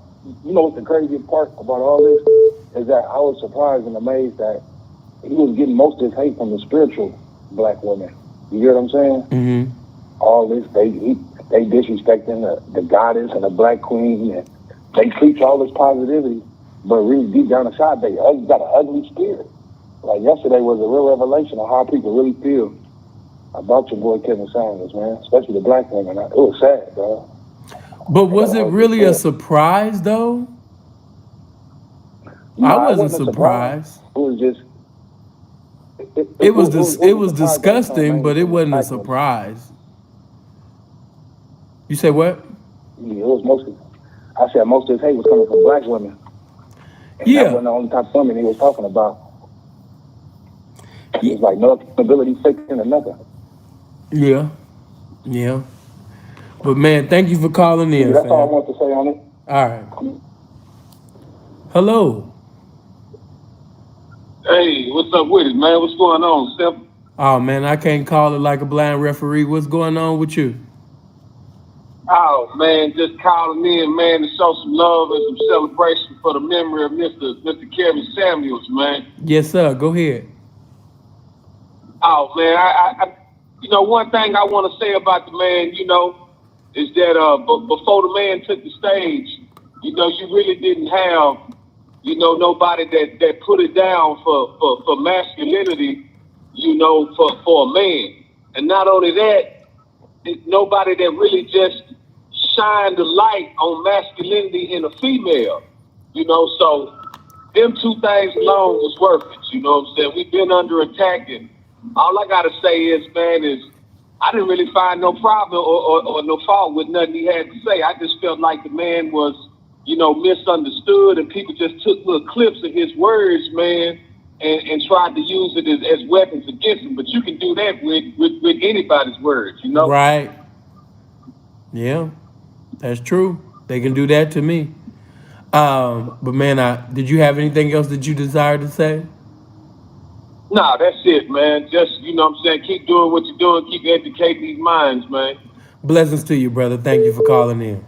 [SPEAKER 4] You know what's the crazy part about all this is that I was surprised and amazed that he was getting most of his hate from the spiritual black women. You hear what I'm saying?
[SPEAKER 1] Mm-hmm.
[SPEAKER 4] All this they disrespecting the goddess and the black queen, and they preach all this positivity, but really deep down inside they got an ugly spirit. Like yesterday was a real revelation of how people really feel about your boy Kevin Samuels, man, especially the black women. It was sad, bro.
[SPEAKER 1] But was it really a surprise, though? I wasn't surprised.
[SPEAKER 4] It was just
[SPEAKER 1] It was disgusting, but it wasn't a
[SPEAKER 4] women.
[SPEAKER 1] surprise. You say what?
[SPEAKER 4] Yeah, it was mostly. I said most of his hate was coming from black women. And
[SPEAKER 1] Yeah.
[SPEAKER 4] that wasn't the only type of women he was talking about. It was like no ability fixing or nothing.
[SPEAKER 1] Yeah. Yeah. But man, thank you for calling in,
[SPEAKER 4] That's all I
[SPEAKER 1] fam.
[SPEAKER 4] want to say on it.
[SPEAKER 1] All right. Hello.
[SPEAKER 5] Hey, what's up with it, man? What's going on, Steph?
[SPEAKER 1] Oh man, I can't call it like a blind referee. What's going on with you?
[SPEAKER 5] Oh, man, just calling in, man, to show some love and some celebration for the memory of Mr. Kevin Samuels, man.
[SPEAKER 1] Yes, sir. Go ahead.
[SPEAKER 5] Oh, man, I one thing I want to say about the man, is that before the man took the stage, you really didn't have, nobody that put it down for masculinity, for a man. And not only that, nobody that really just shined the light on masculinity in a female, so them two things alone was worth it, you know what I'm saying? We've been under attack, and all I gotta say is, man, I didn't really find no problem or no fault with nothing he had to say. I just felt like the man was, misunderstood, and people just took little clips of his words, man, and tried to use it as weapons against him. But you can do that with anybody's words,
[SPEAKER 1] Right. Yeah, that's true. They can do that to me. But man, did you have anything else that you desired to say?
[SPEAKER 5] Nah, that's it, man. Just, keep doing what you're doing. Keep educating these minds, man.
[SPEAKER 1] Blessings to you, brother. Thank you for calling in.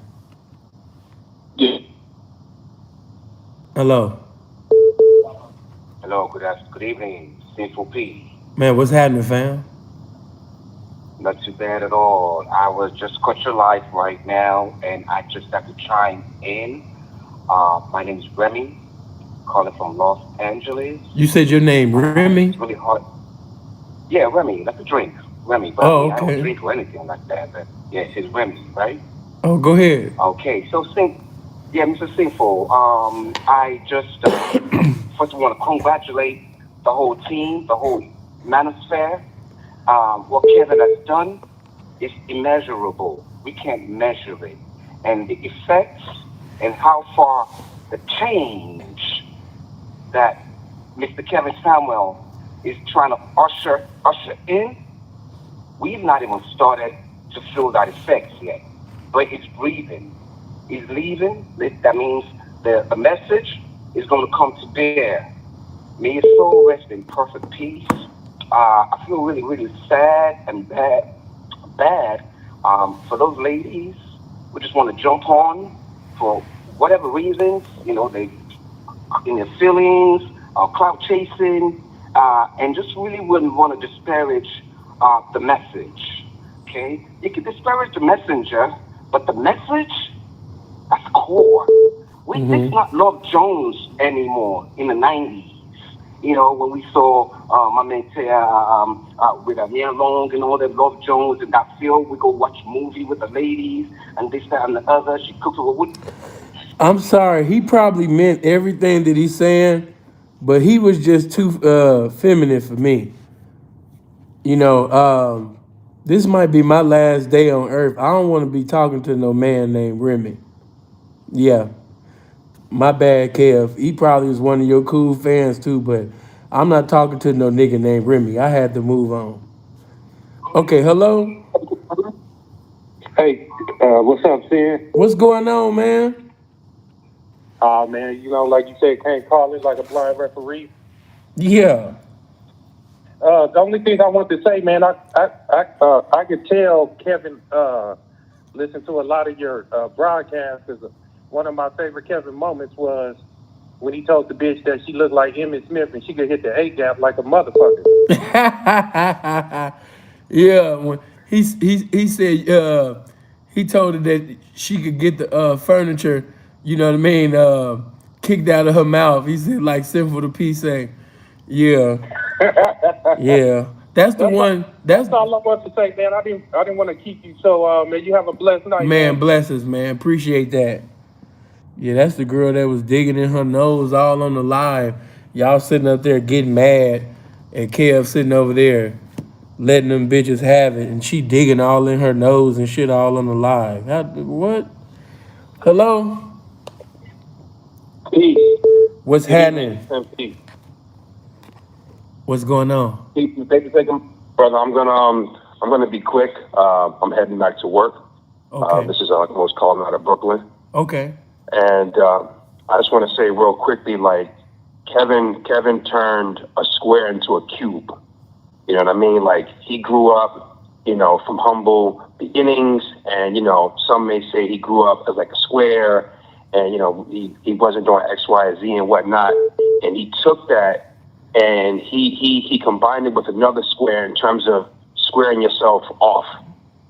[SPEAKER 5] Yeah.
[SPEAKER 1] Hello.
[SPEAKER 6] Hello, good evening, Sinful P.
[SPEAKER 1] Man, what's happening, fam?
[SPEAKER 6] Not too bad at all. I was just cut your life right now, and I just have to chime in. My name is Remy, calling from Los Angeles.
[SPEAKER 1] You said your name,
[SPEAKER 6] It's
[SPEAKER 1] Remy?
[SPEAKER 6] really hard. Yeah, Remy, that's a drink. Remy, but I
[SPEAKER 1] Oh,
[SPEAKER 6] mean, I don't
[SPEAKER 1] okay.
[SPEAKER 6] drink or anything like that. But yeah, it's Remy, right?
[SPEAKER 1] Oh, go ahead.
[SPEAKER 6] Okay, so yeah, Mr. Sinful. I just first want to congratulate the whole team, the whole Manosphere. What Kevin has done is immeasurable. We can't measure it. And the effects and how far the change that Mr. Kevin Samuel is trying to usher in, we've not even started to feel that effects yet. But it's breathing. It's leaving. That means the message is going to come to bear. May his soul rest in perfect peace. I feel really, really sad and bad for those ladies who just want to jump on for whatever reasons, they in their feelings, clout chasing, and just really wouldn't want to disparage the message. Okay, you can disparage the messenger, but the message, that's core. It's not Love Jones anymore in the 90s. When we saw my man with Neil Long and all that Love Jones and that film, we go watch movie with the ladies and this, that, and the other. She cooks with wood.
[SPEAKER 1] I'm sorry. He probably meant everything that he's saying, but he was just too feminine for me. This might be my last day on earth. I don't want to be talking to no man named Remy. Yeah, my bad, Kev. He probably was one of your cool fans too, but I'm not talking to no nigga named Remy. I had to move on. Okay, hello?
[SPEAKER 4] Hey, what's up, Sin?
[SPEAKER 1] What's going on, man?
[SPEAKER 4] Man, like you said, can't call it like a blind referee.
[SPEAKER 1] Yeah.
[SPEAKER 4] The only thing I want to say, man, I could tell Kevin listened to a lot of your broadcasts. Because one of my favorite Kevin moments was when he told the bitch that she looked like Emmitt Smith and she could hit the A gap like a motherfucker.
[SPEAKER 1] Yeah, when he said he told her that she could get the furniture, you know what I mean, kicked out of her mouth. He said like Sinful to P say, yeah, yeah. That's the one. That's
[SPEAKER 4] all I want to say, man. I didn't want to keep you. So, man, you have a blessed night,
[SPEAKER 1] man. Blessings, man. Appreciate that. Yeah, that's the girl that was digging in her nose all on the live. Y'all sitting up there getting mad, and Kev sitting over there letting them bitches have it, and she digging all in her nose and shit all on the live. What? Hello?
[SPEAKER 4] Peace.
[SPEAKER 1] What's happening?
[SPEAKER 4] Peace.
[SPEAKER 1] What's going on?
[SPEAKER 7] Brother, I'm gonna be quick. I'm heading back to work.
[SPEAKER 1] Okay.
[SPEAKER 7] This is Alex calling out of Brooklyn,
[SPEAKER 1] Okay.
[SPEAKER 7] and I just want to say real quickly, like Kevin turned a square into a cube. You know what I mean? Like he grew up, from humble beginnings, and some may say he grew up as like a square, and he wasn't doing X, Y, Z and whatnot, and he took that. And he combined it with another square in terms of squaring yourself off,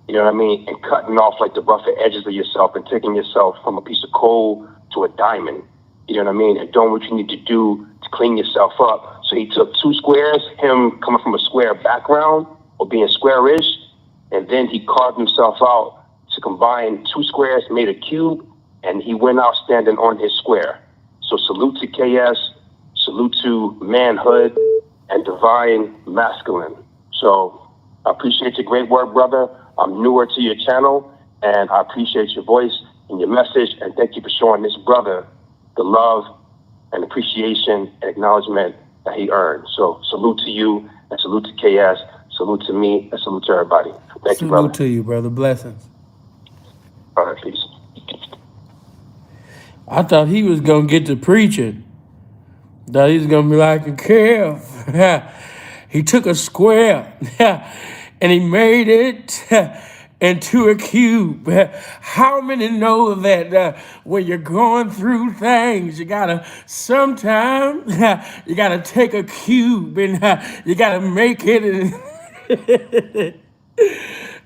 [SPEAKER 7] you know what I mean? And cutting off like the rougher edges of yourself and taking yourself from a piece of coal to a diamond, you know what I mean? And doing what you need to do to clean yourself up. So he took two squares, him coming from a square background or being squarish, and then he carved himself out to combine two squares, made a cube, and he went out standing on his square. So salute to KS. Salute to manhood and divine masculine. So I appreciate your great work, brother. I'm newer to your channel, and I appreciate your voice and your message, and thank you for showing this brother the love and appreciation and acknowledgement that he earned. So salute to you, and salute to KS, salute to me, and salute to everybody. Thank you, brother.
[SPEAKER 1] Salute to you, brother. Blessings.
[SPEAKER 7] All right, peace.
[SPEAKER 1] I thought he was going to get to preaching. That he's gonna be like a Kev. He took a square and he made it into a cube. How many know that when you're going through things, you gotta sometimes you gotta take a cube and you gotta make it.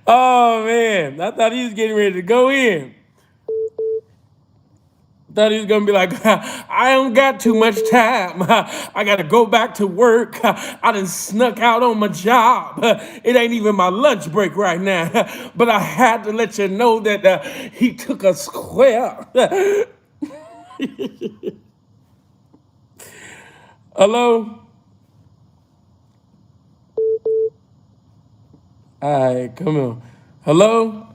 [SPEAKER 1] Oh man, I thought he was getting ready to go in. Thought he was gonna be like, I don't got too much time. I gotta go back to work. I done snuck out on my job. It ain't even my lunch break right now. But I had to let you know that he took a square. Hello? All right, come on. Hello?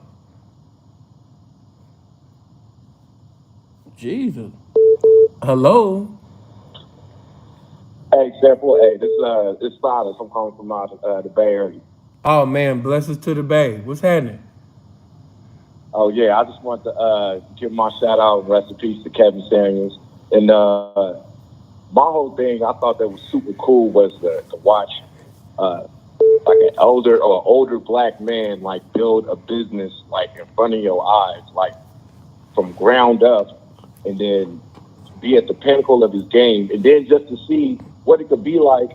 [SPEAKER 1] Jesus. Hello?
[SPEAKER 2] Hey, Simple. Hey, this is Silas. I'm calling from the Bay Area.
[SPEAKER 1] Oh man, blessings to the Bay. What's happening?
[SPEAKER 2] Oh yeah, I just want to give my shout out and rest in peace to Kevin Samuels. And my whole thing, I thought that was super cool was to watch like an older black man like build a business like in front of your eyes, like from ground up, and then be at the pinnacle of his game, and then just to see what it could be like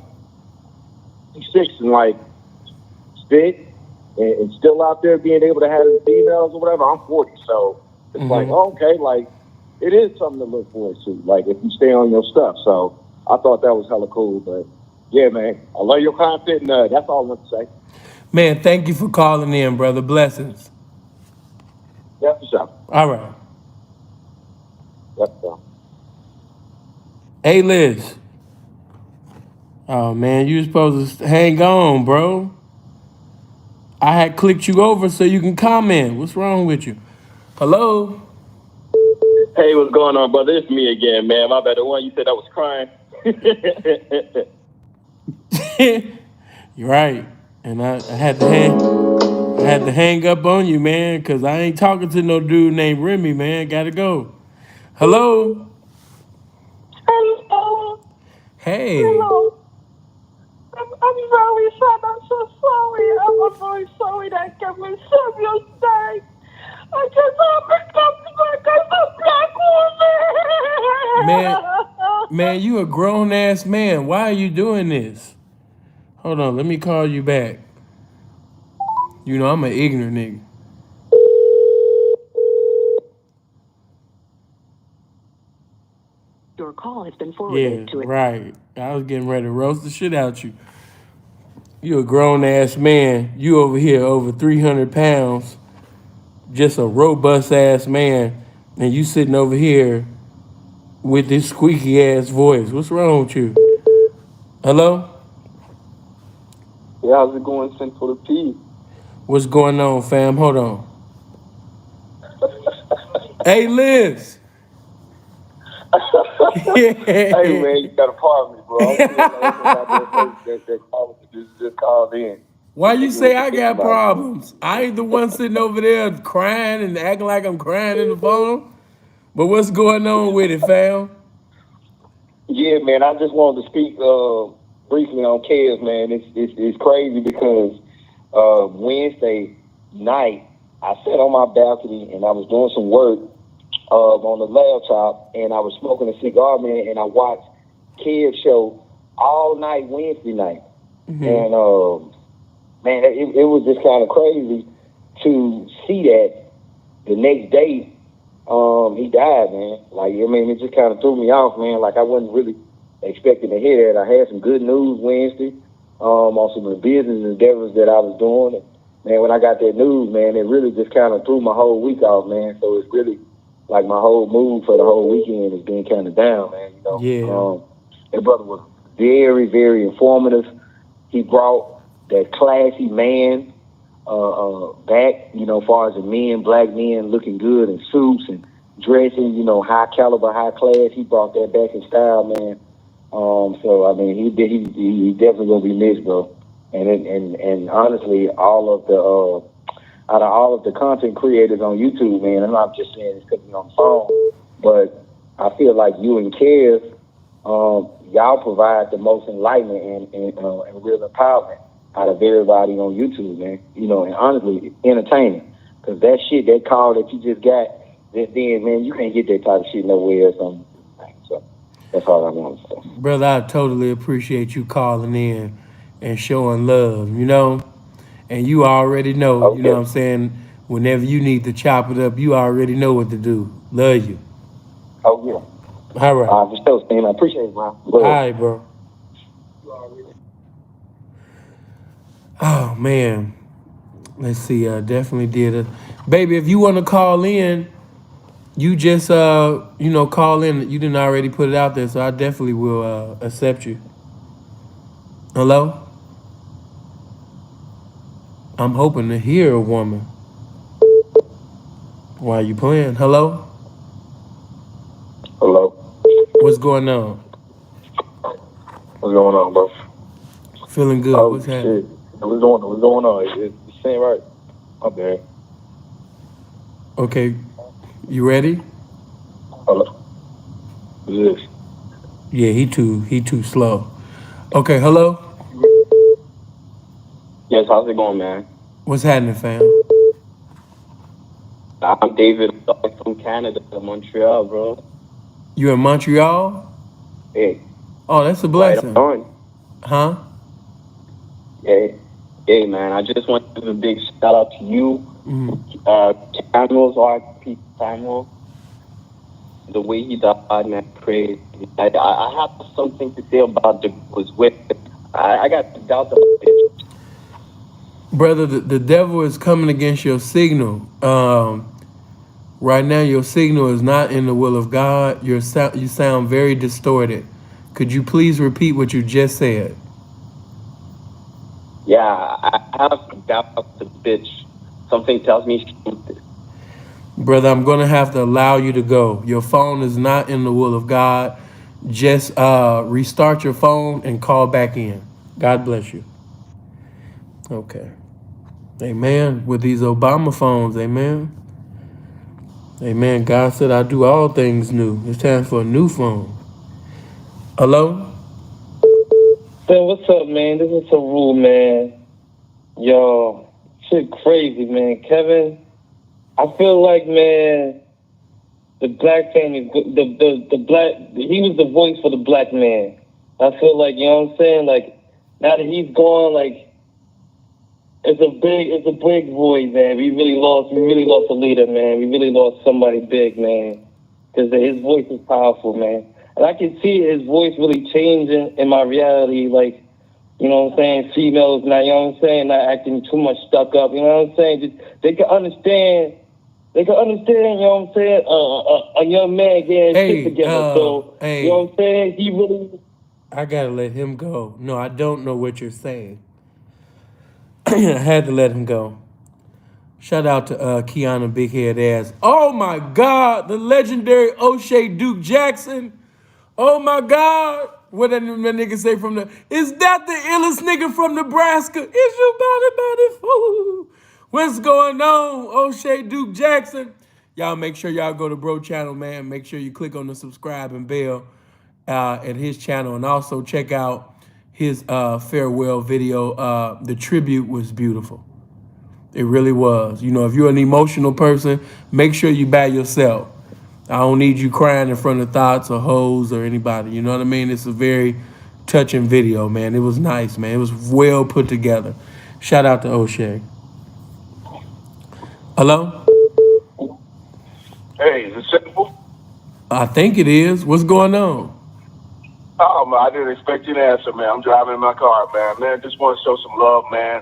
[SPEAKER 2] 6 and like spit and still out there being able to have the females or whatever. I'm 40, so it's like, okay, like it is something to look forward to, like if you stay on your stuff. So I thought that was hella cool. But yeah, man, I love your content, and that's all I want to say.
[SPEAKER 1] Man, thank you for calling in, brother. Blessings.
[SPEAKER 2] Yeah, for sure.
[SPEAKER 1] All right.
[SPEAKER 2] Yeah, for sure.
[SPEAKER 1] Hey, Liz. Oh, man, you were supposed to hang on, bro. I had clicked you over so you can comment. What's wrong with you? Hello?
[SPEAKER 2] Hey, what's going on, brother? It's me again, man. My bad. The one you said I was crying.
[SPEAKER 1] You're right. And I had to hang up on you, man, because I ain't talking to no dude named Remy, man. Gotta go. Hello?
[SPEAKER 8] Hello.
[SPEAKER 1] Hey.
[SPEAKER 8] Hello. I'm very sad. I'm so sorry. I'm very sorry that Kevin Samuels died. I just hope it comes back as a black woman.
[SPEAKER 1] Man, you a grown-ass man. Why are you doing this? Hold on, let me call you back. You know, I'm an ignorant nigga.
[SPEAKER 8] Your call has been forwarded to
[SPEAKER 1] Right. I was getting ready to roast the shit out you. You a grown-ass man. You over here over 300 pounds. Just a robust-ass man. And you sitting over here with this squeaky-ass voice. What's wrong with you? Hello?
[SPEAKER 2] Yeah, how's it going, Central to P?
[SPEAKER 1] What's going on, fam? Hold on. Hey, Liz.
[SPEAKER 2] Hey, man, you got a problem, bro. I'm just called in.
[SPEAKER 1] Why you say I got problems? I ain't the one sitting over there crying and acting like I'm crying in the phone. But what's going on with it, fam?
[SPEAKER 2] Yeah, man, I just wanted to speak briefly on Kez, man. It's crazy because Wednesday night I sat on my balcony and I was doing some work on the laptop, and I was smoking a cigar, man, and I watched Kez show all night Wednesday night. And man, it was just kind of crazy to see that the next day he died, man. Like, I mean, it just kind of threw me off, man. Like, I wasn't really expecting to hear that. I had some good news Wednesday on some of the business endeavors that I was doing. And, man, when I got that news, man, it really just kind of threw my whole week off, man. So it's really like my whole mood for the whole weekend has been kind of down, man. You know, that brother was very, very informative. He brought that classy man back, you know, as far as the men, black men looking good in suits and dressing, you know, high caliber, high class. He brought that back in style, man. So I mean, he definitely gonna be missed, bro. And honestly, out of all of the content creators on YouTube, man, I'm not just saying it's because he's on the phone, but I feel like you and Kev, y'all provide the most enlightenment and real empowerment out of everybody on YouTube, man. You know, and honestly, entertaining. Because that shit, that call that you just got, then, man, you can't get that type of shit nowhere else on YouTube. So that's all I want to say.
[SPEAKER 1] Brother, I totally appreciate you calling in and showing love, you know? And you already know, you know
[SPEAKER 4] Okay.
[SPEAKER 1] what I'm saying? Whenever you need to chop it up, you already know what to do. Love you.
[SPEAKER 4] Oh yeah.
[SPEAKER 1] All right.
[SPEAKER 4] For sure, Steen. I appreciate it, man.
[SPEAKER 1] All
[SPEAKER 4] Go ahead.
[SPEAKER 1] right, bro. Oh, man. Let's see. Definitely did it. Baby, if you want to call in, you just, call in. You didn't already put it out there, so I definitely will accept you. Hello? I'm hoping to hear a woman. Why you playing? Hello?
[SPEAKER 4] Hello.
[SPEAKER 1] What's going on?
[SPEAKER 4] What's going on, bro?
[SPEAKER 1] Feeling good.
[SPEAKER 4] Oh
[SPEAKER 1] What's
[SPEAKER 4] shit.
[SPEAKER 1] happening?
[SPEAKER 4] What's going on? It's saying right. My bad.
[SPEAKER 1] Okay. You ready?
[SPEAKER 4] Hello. Who's this?
[SPEAKER 1] Yeah, he too slow. Okay, hello?
[SPEAKER 9] Yes, how's it going, man?
[SPEAKER 1] What's happening, fam?
[SPEAKER 9] I'm David from Canada, Montreal, bro.
[SPEAKER 1] You in Montreal?
[SPEAKER 9] Hey,
[SPEAKER 1] Oh, that's a
[SPEAKER 9] right
[SPEAKER 1] blessing.
[SPEAKER 9] on.
[SPEAKER 1] Huh?
[SPEAKER 9] Hey, man, I just want to give a big shout out to you, Samuel's RP Samuel. The way he died, man, crazy. I have something to say about the was with. I got doubts about it.
[SPEAKER 1] Brother, the devil is coming against your signal. Right now, your signal is not in the will of God. You sound very distorted. Could you please repeat what you just said?
[SPEAKER 9] Yeah, I have doubts a bitch. Something tells me something.
[SPEAKER 1] Brother, I'm going to have to allow you to go. Your phone is not in the will of God. Just restart your phone and call back in. God bless you. Okay. Amen. With these Obama phones, amen. Amen. God said, I do all things new. It's time for a new phone. Hello?
[SPEAKER 10] So what's up, man? This is Saru, man. Yo, shit crazy, man. Kevin, I feel like, man, the black family, he was the voice for the black man. I feel like, you know what I'm saying? Like, now that he's gone, like, it's a big void, man. We really lost a leader, man. We really lost somebody big, man. Because his voice is powerful, man. And I can see his voice really changing in my reality, like, you know what I'm saying, females not, you know what I'm saying, not acting too much stuck up, you know what I'm saying? Just, they can understand, you know what I'm saying, a young man getting shit together. So, you know what I'm saying, he really...
[SPEAKER 1] I gotta let him go. No, I don't know what you're saying. I had to let him go. Shout out to Kiana Big Head Ass. Oh my God, the legendary O'Shea Duke Jackson. Oh my God. What that nigga say from the, is that the illest nigga from Nebraska? Is you body fool? What's going on, O'Shea Duke Jackson? Y'all make sure y'all go to Bro Channel, man. Make sure you click on the subscribe and bell at his channel. And also check out his farewell video. The tribute was beautiful. It really was. You know, if you're an emotional person, make sure you by yourself. I don't need you crying in front of thoughts or hoes or anybody. You know what I mean? It's a very touching video, man. It was nice, man. It was well put together. Shout out to O'Shea. Hello?
[SPEAKER 5] Hey, is it simple?
[SPEAKER 1] I think it is. What's going on?
[SPEAKER 5] Oh, man, I didn't expect you to answer, man. I'm driving in my car, man. Man, just want to show some love, man,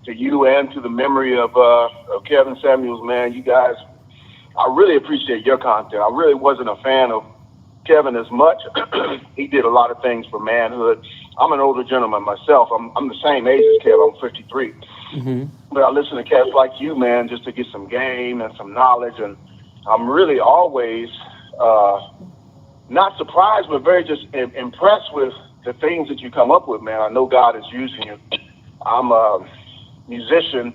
[SPEAKER 5] to you and to the memory of Kevin Samuels, man. You guys, I really appreciate your content. I really wasn't a fan of Kevin as much. He did a lot of things for manhood. I'm an older gentleman myself. I'm the same age as Kev. I'm 53. But I listen to cats like you, man, just to get some game and some knowledge. And I'm really always not surprised, but very just impressed with the things that you come up with, man. I know God is using you. I'm a musician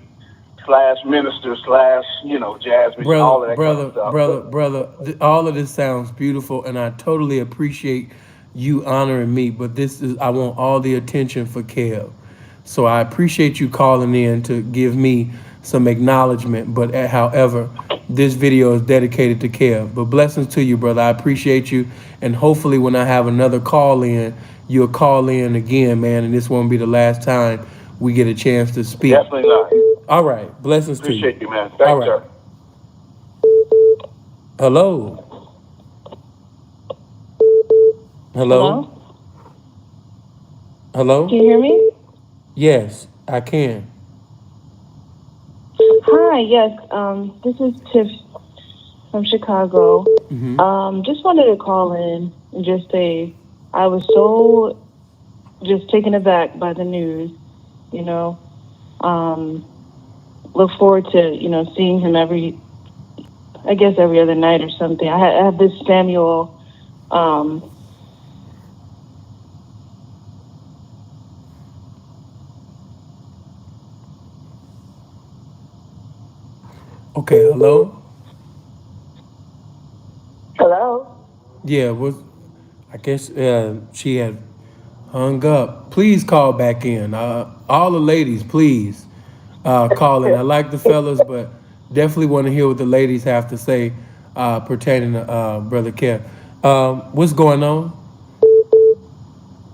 [SPEAKER 5] / minister / jazz music, all of that kind of stuff.
[SPEAKER 1] Brother, all of this sounds beautiful, and I totally appreciate you honoring me, but I want all the attention for Kev. So I appreciate you calling in to give me some acknowledgement, but however, this video is dedicated to Kev. But blessings to you, brother. I appreciate you, and hopefully when I have another call in, you'll call in again, man, and this won't be the last time we get a chance to speak.
[SPEAKER 5] Definitely not.
[SPEAKER 1] All right. Blessings to you.
[SPEAKER 5] Appreciate you, man.
[SPEAKER 1] All
[SPEAKER 5] Thanks,
[SPEAKER 1] right.
[SPEAKER 5] sir.
[SPEAKER 1] Hello. Hello. Hello.
[SPEAKER 11] Can you hear me?
[SPEAKER 1] Yes, I can.
[SPEAKER 11] Hi, yes. This is Tiff from Chicago. Just wanted to call in and just say I was so just taken aback by the news, you know. Look forward to, you know, seeing him every other night or something. I have this Samuel,
[SPEAKER 1] Okay, hello?
[SPEAKER 8] Hello?
[SPEAKER 1] Yeah, I guess she had hung up. Please call back in. All the ladies, please call in. I like the fellas, but definitely want to hear what the ladies have to say pertaining to Brother Kev. What's going on?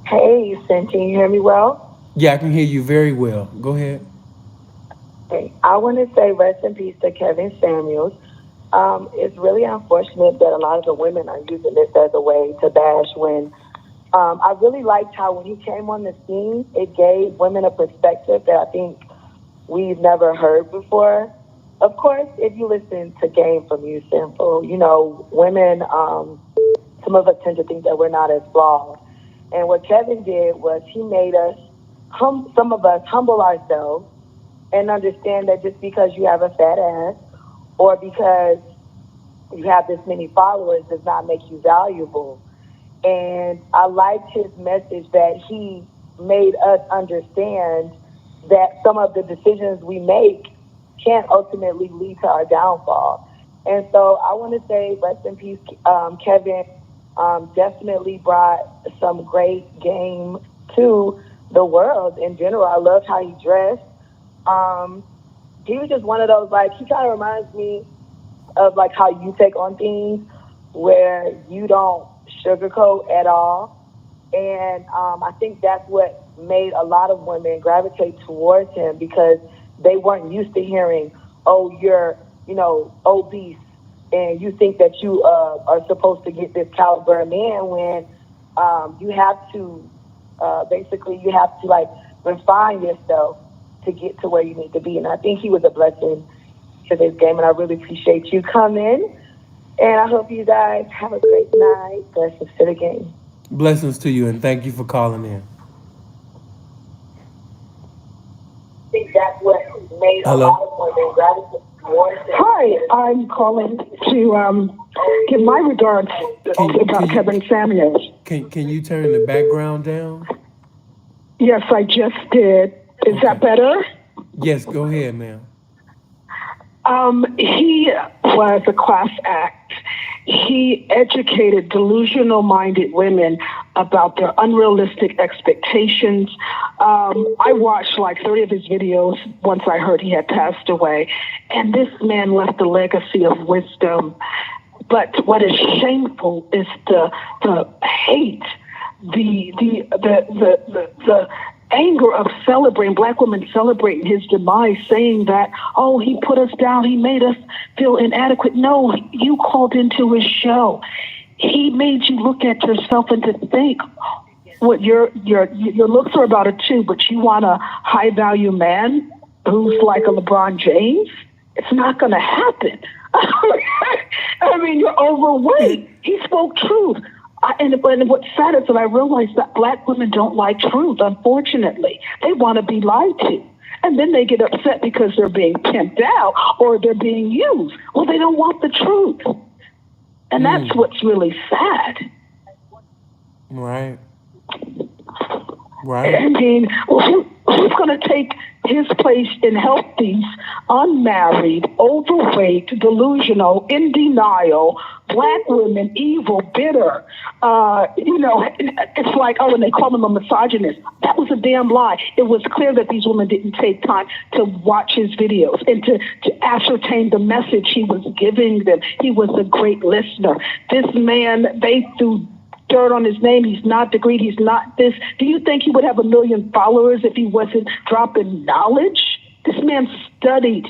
[SPEAKER 8] Hey, Sen, can you hear me well?
[SPEAKER 1] Yeah, I can hear you very well. Go ahead.
[SPEAKER 8] Okay. I want to say rest in peace to Kevin Samuels. It's really unfortunate that a lot of the women are using this as a way to bash when I really liked how when he came on the scene, it gave women a perspective that I think we've never heard before. Of course, if you listen to Game from You Simple, you know, women, some of us tend to think that we're not as flawed. And what Kevin did was he made us, some of us, humble ourselves and understand that just because you have a fat ass or because you have this many followers does not make you valuable. And I liked his message that he made us understand that some of the decisions we make can ultimately lead to our downfall. And so I want to say rest in peace, Kevin. Definitely brought some great game to the world in general. I loved how he dressed. He was just one of those, like, he kind of reminds me of like how you take on things where you don't sugarcoat at all. And I think that's what made a lot of women gravitate towards him because they weren't used to hearing, oh, you're, you know, obese and you think that you are supposed to get this caliber of man when you have to, basically you have to like refine yourself to get to where you need to be. And I think he was a blessing to this game, and I really appreciate you coming. And I hope you guys have a great night. Blessings to the game.
[SPEAKER 1] Blessings to you, and thank you for calling in.
[SPEAKER 8] I think that's what made a lot of women gravitate towards it.
[SPEAKER 12] Hi, I'm calling to give my regards about Kevin Samuels.
[SPEAKER 1] Can you turn the background down?
[SPEAKER 12] Yes, I just did. Is that better?
[SPEAKER 1] Yes, go ahead, ma'am.
[SPEAKER 12] He was a class act. He educated delusional-minded women about their unrealistic expectations. I watched like 30 of his videos once I heard he had passed away, and this man left a legacy of wisdom. But what is shameful is the hate, the anger of celebrating, black women celebrating his demise, saying that, oh, he put us down, he made us feel inadequate. No, you called into his show. He made you look at yourself and to think what your looks are about a 2, but you want a high value man who's like a LeBron James? It's not going to happen. I mean, you're overweight. He spoke truth. And what's sad is that I realize that black women don't like truth, unfortunately. They want to be lied to. And then they get upset because they're being pimped out or they're being used. Well, they don't want the truth. And that's what's really sad.
[SPEAKER 1] Right.
[SPEAKER 12] I mean, who's going to take his place and help these unmarried, overweight, delusional, in denial, black women, evil, bitter? It's like, oh, and they call him a misogynist. That was a damn lie. It was clear that these women didn't take time to watch his videos and to ascertain the message he was giving them. He was a great listener. This man, they threw dirt on his name. He's not degreed. He's not this. Do you think he would have 1 million followers if he wasn't dropping knowledge? This man studied.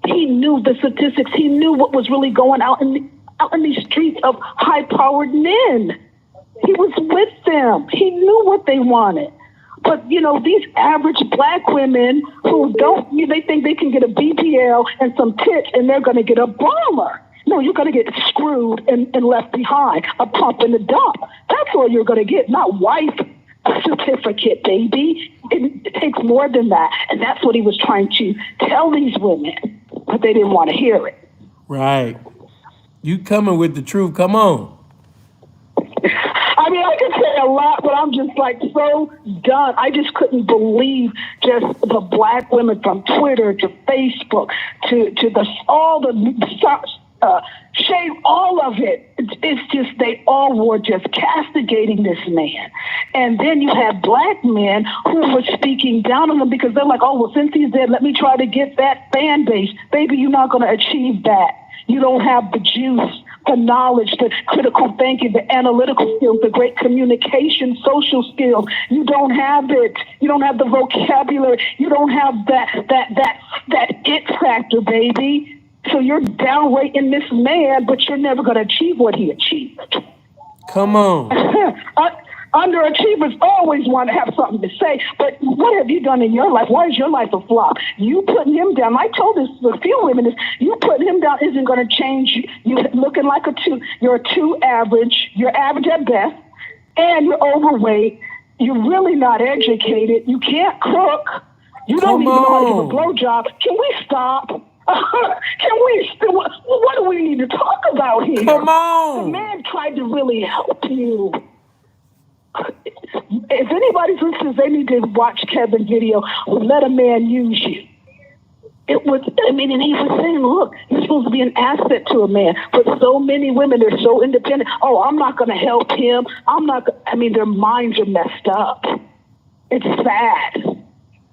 [SPEAKER 12] He knew the statistics. He knew what was really going out in these streets of high-powered men. He was with them. He knew what they wanted. But, these average black women who they think they can get a BBL and some tits and they're going to get a bomber. No, you're going to get screwed and left behind, a pump and a dump. That's all you're going to get, not wife certificate, baby. It takes more than that. And that's what he was trying to tell these women, but they didn't want to hear it.
[SPEAKER 1] Right. You coming with the truth. Come on.
[SPEAKER 12] I mean, I could say a lot, but I'm just like so done. I just couldn't believe just the black women from Twitter to Facebook to all the shade, all of it. It's just they all were just castigating this man. And then you have black men who were speaking down on him because they're like, oh, well, since he's dead, let me try to get that fan base. Baby, you're not going to achieve that. You don't have the juice, the knowledge, the critical thinking, the analytical skills, the great communication, social skills. You don't have it. You don't have the vocabulary. You don't have that it factor, baby. So you're downrating this man, but you're never going to achieve what he achieved.
[SPEAKER 1] Come on.
[SPEAKER 12] Underachievers always want to have something to say, but what have you done in your life? Why is your life a flop? You putting him down, I told this to a few women, you putting him down isn't going to change you. You're looking like a 2. You're a 2 average. You're average at best, and you're overweight. You're really not educated. You can't cook. You don't even know how to give a blowjob. Can we stop? What do we need to talk about here?
[SPEAKER 1] Come on.
[SPEAKER 12] The man tried to really help you. If anybody's listening, they need to watch Kevin's video, Let a Man Use You. And he was saying, look, you're supposed to be an asset to a man. But so many women are so independent. Oh, I'm not going to help him. Their minds are messed up. It's sad.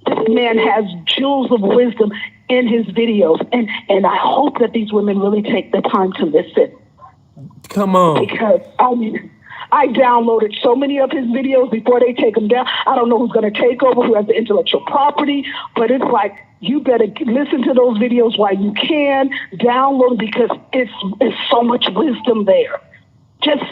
[SPEAKER 12] This man has jewels of wisdom in his videos. And I hope that these women really take the time to listen.
[SPEAKER 1] Come on.
[SPEAKER 12] Because, I downloaded so many of his videos before they take them down. I don't know who's going to take over, who has the intellectual property, but it's like, you better listen to those videos while you can, download, because it's so much wisdom there. Just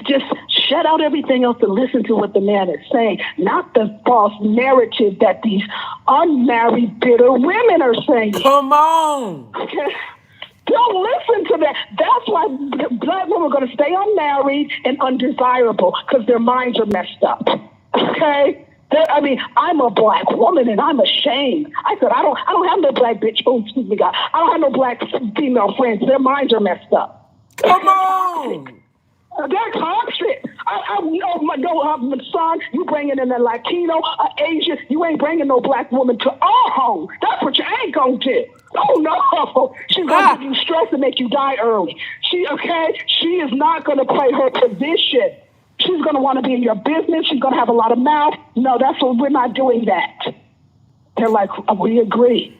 [SPEAKER 12] shut out everything else and listen to what the man is saying, not the false narrative that these unmarried, bitter women are saying.
[SPEAKER 1] Come on.
[SPEAKER 12] Okay. Don't listen to that. That's why black women are going to stay unmarried and undesirable, because their minds are messed up. Okay? I'm a black woman and I'm ashamed. I said, I don't have no black bitch. Oh, excuse me, God. I don't have no black female friends. Their minds are messed up.
[SPEAKER 1] Come on.
[SPEAKER 12] They're toxic. My son, you bringing in a Latino, an Asian. You ain't bringing no black woman to our home. That's what you ain't gonna do. Oh no, she's gonna give you stress and make you die early. She is not gonna play her position. She's gonna want to be in your business. She's gonna have a lot of mouth. No, we're not doing that. They're like, we agree.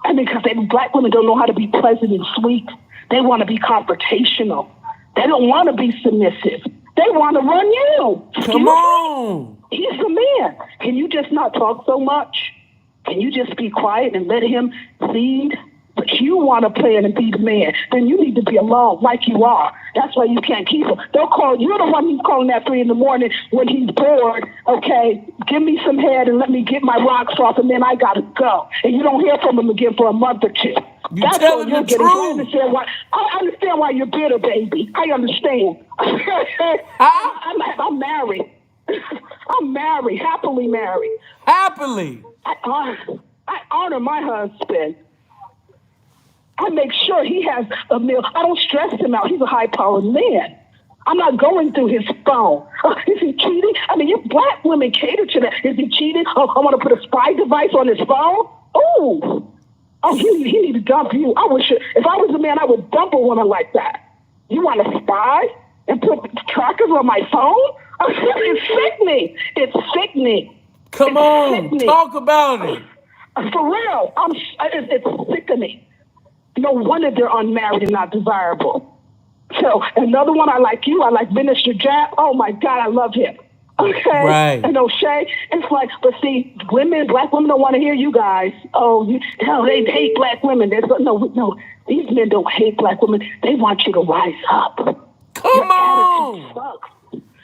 [SPEAKER 12] Because black women don't know how to be pleasant and sweet. They want to be confrontational. They don't want to be submissive. They want to run you.
[SPEAKER 1] Come on.
[SPEAKER 12] He's the man. Can you just not talk so much? Can you just be quiet and let him lead? But you want to play and be the man. Then you need to be alone like you are. That's why you can't keep him. You're the one who's calling at 3 a.m. when he's bored. Okay, give me some head and let me get my rocks off, and then I got to go. And you don't hear from him again for a month or 2.
[SPEAKER 1] That's telling the truth.
[SPEAKER 12] I understand why you're bitter, baby. I understand. I'm married. I'm married, happily married.
[SPEAKER 1] Happily.
[SPEAKER 12] I honor my husband. I make sure he has a meal. I don't stress him out. He's a high-powered man. I'm not going through his phone. Is he cheating? You black women cater to that. Is he cheating? Oh, I want to put a spy device on his phone? Oh, he need to dump you. If I was a man, I would dump a woman like that. You want to spy and put trackers on my phone? It's sickening. It's sickening.
[SPEAKER 1] Come on, talk about it.
[SPEAKER 12] For real, it's sickening. No wonder they're unmarried and not desirable. So another one, I like you. I like Minister Jack. Oh my God, I love him. Okay.
[SPEAKER 1] Right.
[SPEAKER 12] And O'Shea, it's like, but see, black women don't want to hear you guys. Oh, they hate black women. No, these men don't hate black women. They want you to rise up.
[SPEAKER 1] Come on.
[SPEAKER 12] Attitude sucks.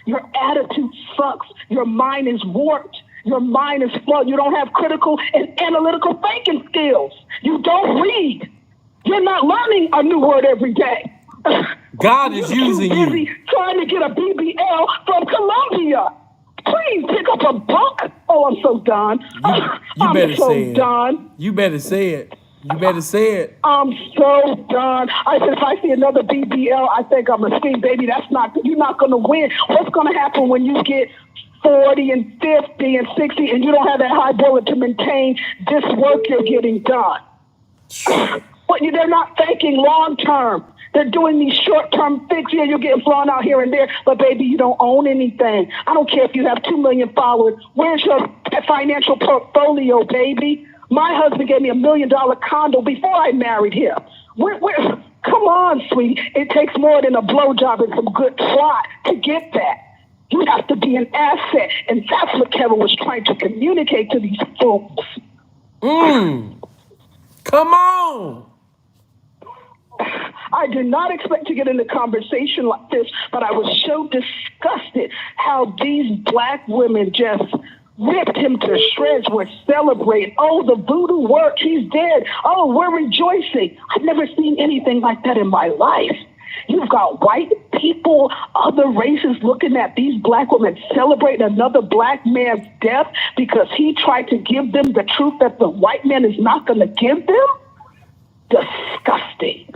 [SPEAKER 12] Your attitude sucks. Your mind is warped. Your mind is flawed. You don't have critical and analytical thinking skills. You don't read. You're not learning a new word every day.
[SPEAKER 1] God is using
[SPEAKER 12] You're too busy
[SPEAKER 1] you.
[SPEAKER 12] trying to get a BBL from Columbia. Please pick up a book. Oh, I'm so done.
[SPEAKER 1] You better
[SPEAKER 12] I'm so
[SPEAKER 1] say it.
[SPEAKER 12] done.
[SPEAKER 1] You better say it. You better say it.
[SPEAKER 12] I'm so done. I said, if I see another BBL, I think I'm a ski baby. You're not going to win. What's going to happen when you get 40 and 50 and 60 and you don't have that high bullet to maintain this work you're getting done? But they're not thinking long term. They're doing these short-term fixes. Yeah, you're getting flown out here and there, but baby, you don't own anything. I don't care if you have 2 million followers. Where's your financial portfolio, baby? My husband gave me $1 million condo before I married him. Come on, sweetie. It takes more than a blowjob and some good plot to get that. You have to be an asset, and that's what Kevin was trying to communicate to these folks.
[SPEAKER 1] Come on.
[SPEAKER 12] I did not expect to get in a conversation like this, but I was so disgusted how these black women just ripped him to shreds. We're celebrating. Oh, the voodoo worked. He's dead. Oh, we're rejoicing. I've never seen anything like that in my life. You've got white people, other races looking at these black women celebrating another black man's death because he tried to give them the truth that the white man is not going to give them? Disgusting.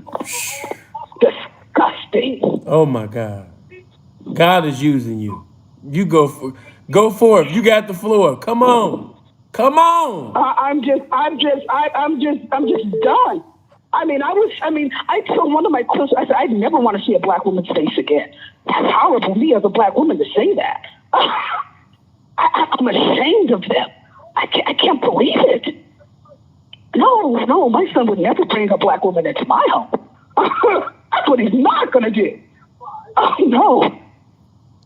[SPEAKER 12] Disgusting.
[SPEAKER 1] Oh my God. God is using you. You go for it. You got the floor. Come on. Come on.
[SPEAKER 12] I'm just done. I told one of my close, I said, I never want to see a black woman's face again. That's horrible, me as a black woman to say that. I'm ashamed of them. I can't believe it. No, my son would never bring a black woman into my home. That's what he's not going to do. Oh, no.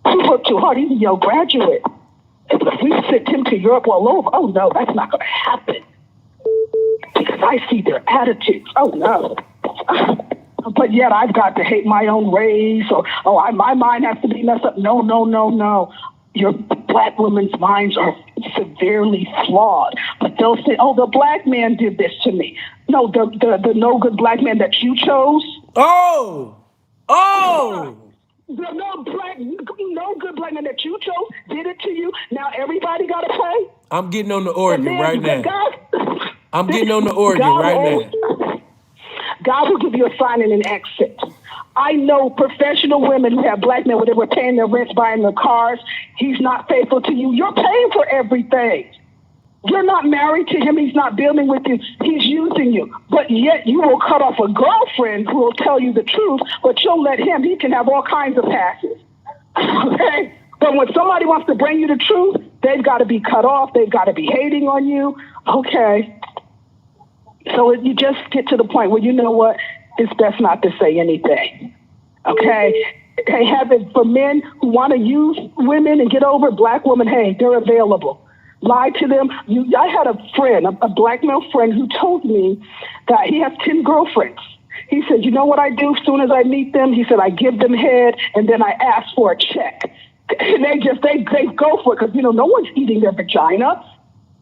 [SPEAKER 12] He worked too hard. He's a Yale graduate. If we sent him to Europe all over, oh, no, that's not going to happen. Because I see their attitudes. Oh, no. But yet I've got to hate my own race, or, my mind has to be messed up. No. Your black women's minds are severely flawed. But they'll say, oh, the black man did this to me. No, the no good black man that you chose.
[SPEAKER 1] Oh!
[SPEAKER 12] The no good black man that you chose did it to you. Now everybody got to pay.
[SPEAKER 1] I'm getting on the organ right now. I'm getting on the organ right now.
[SPEAKER 12] God will give you a sign and an exit. I know professional women who have black men where they were paying their rents, buying their cars. He's not faithful to you. You're paying for everything. You're not married to him. He's not building with you. He's using you. But yet you will cut off a girlfriend who will tell you the truth, but you'll let him. He can have all kinds of passes. Okay? But when somebody wants to bring you the truth, they've got to be cut off. They've got to be hating on you. Okay. So you just get to the point where you know what? It's best not to say anything. Okay? They have it for men who want to use women and get over black women. Hey, they're available. Lie to them. I had a friend, a black male friend, who told me that he has 10 girlfriends. He said, you know what I do as soon as I meet them? He said, I give them head and then I ask for a check. And they go for it because, no one's eating their vagina.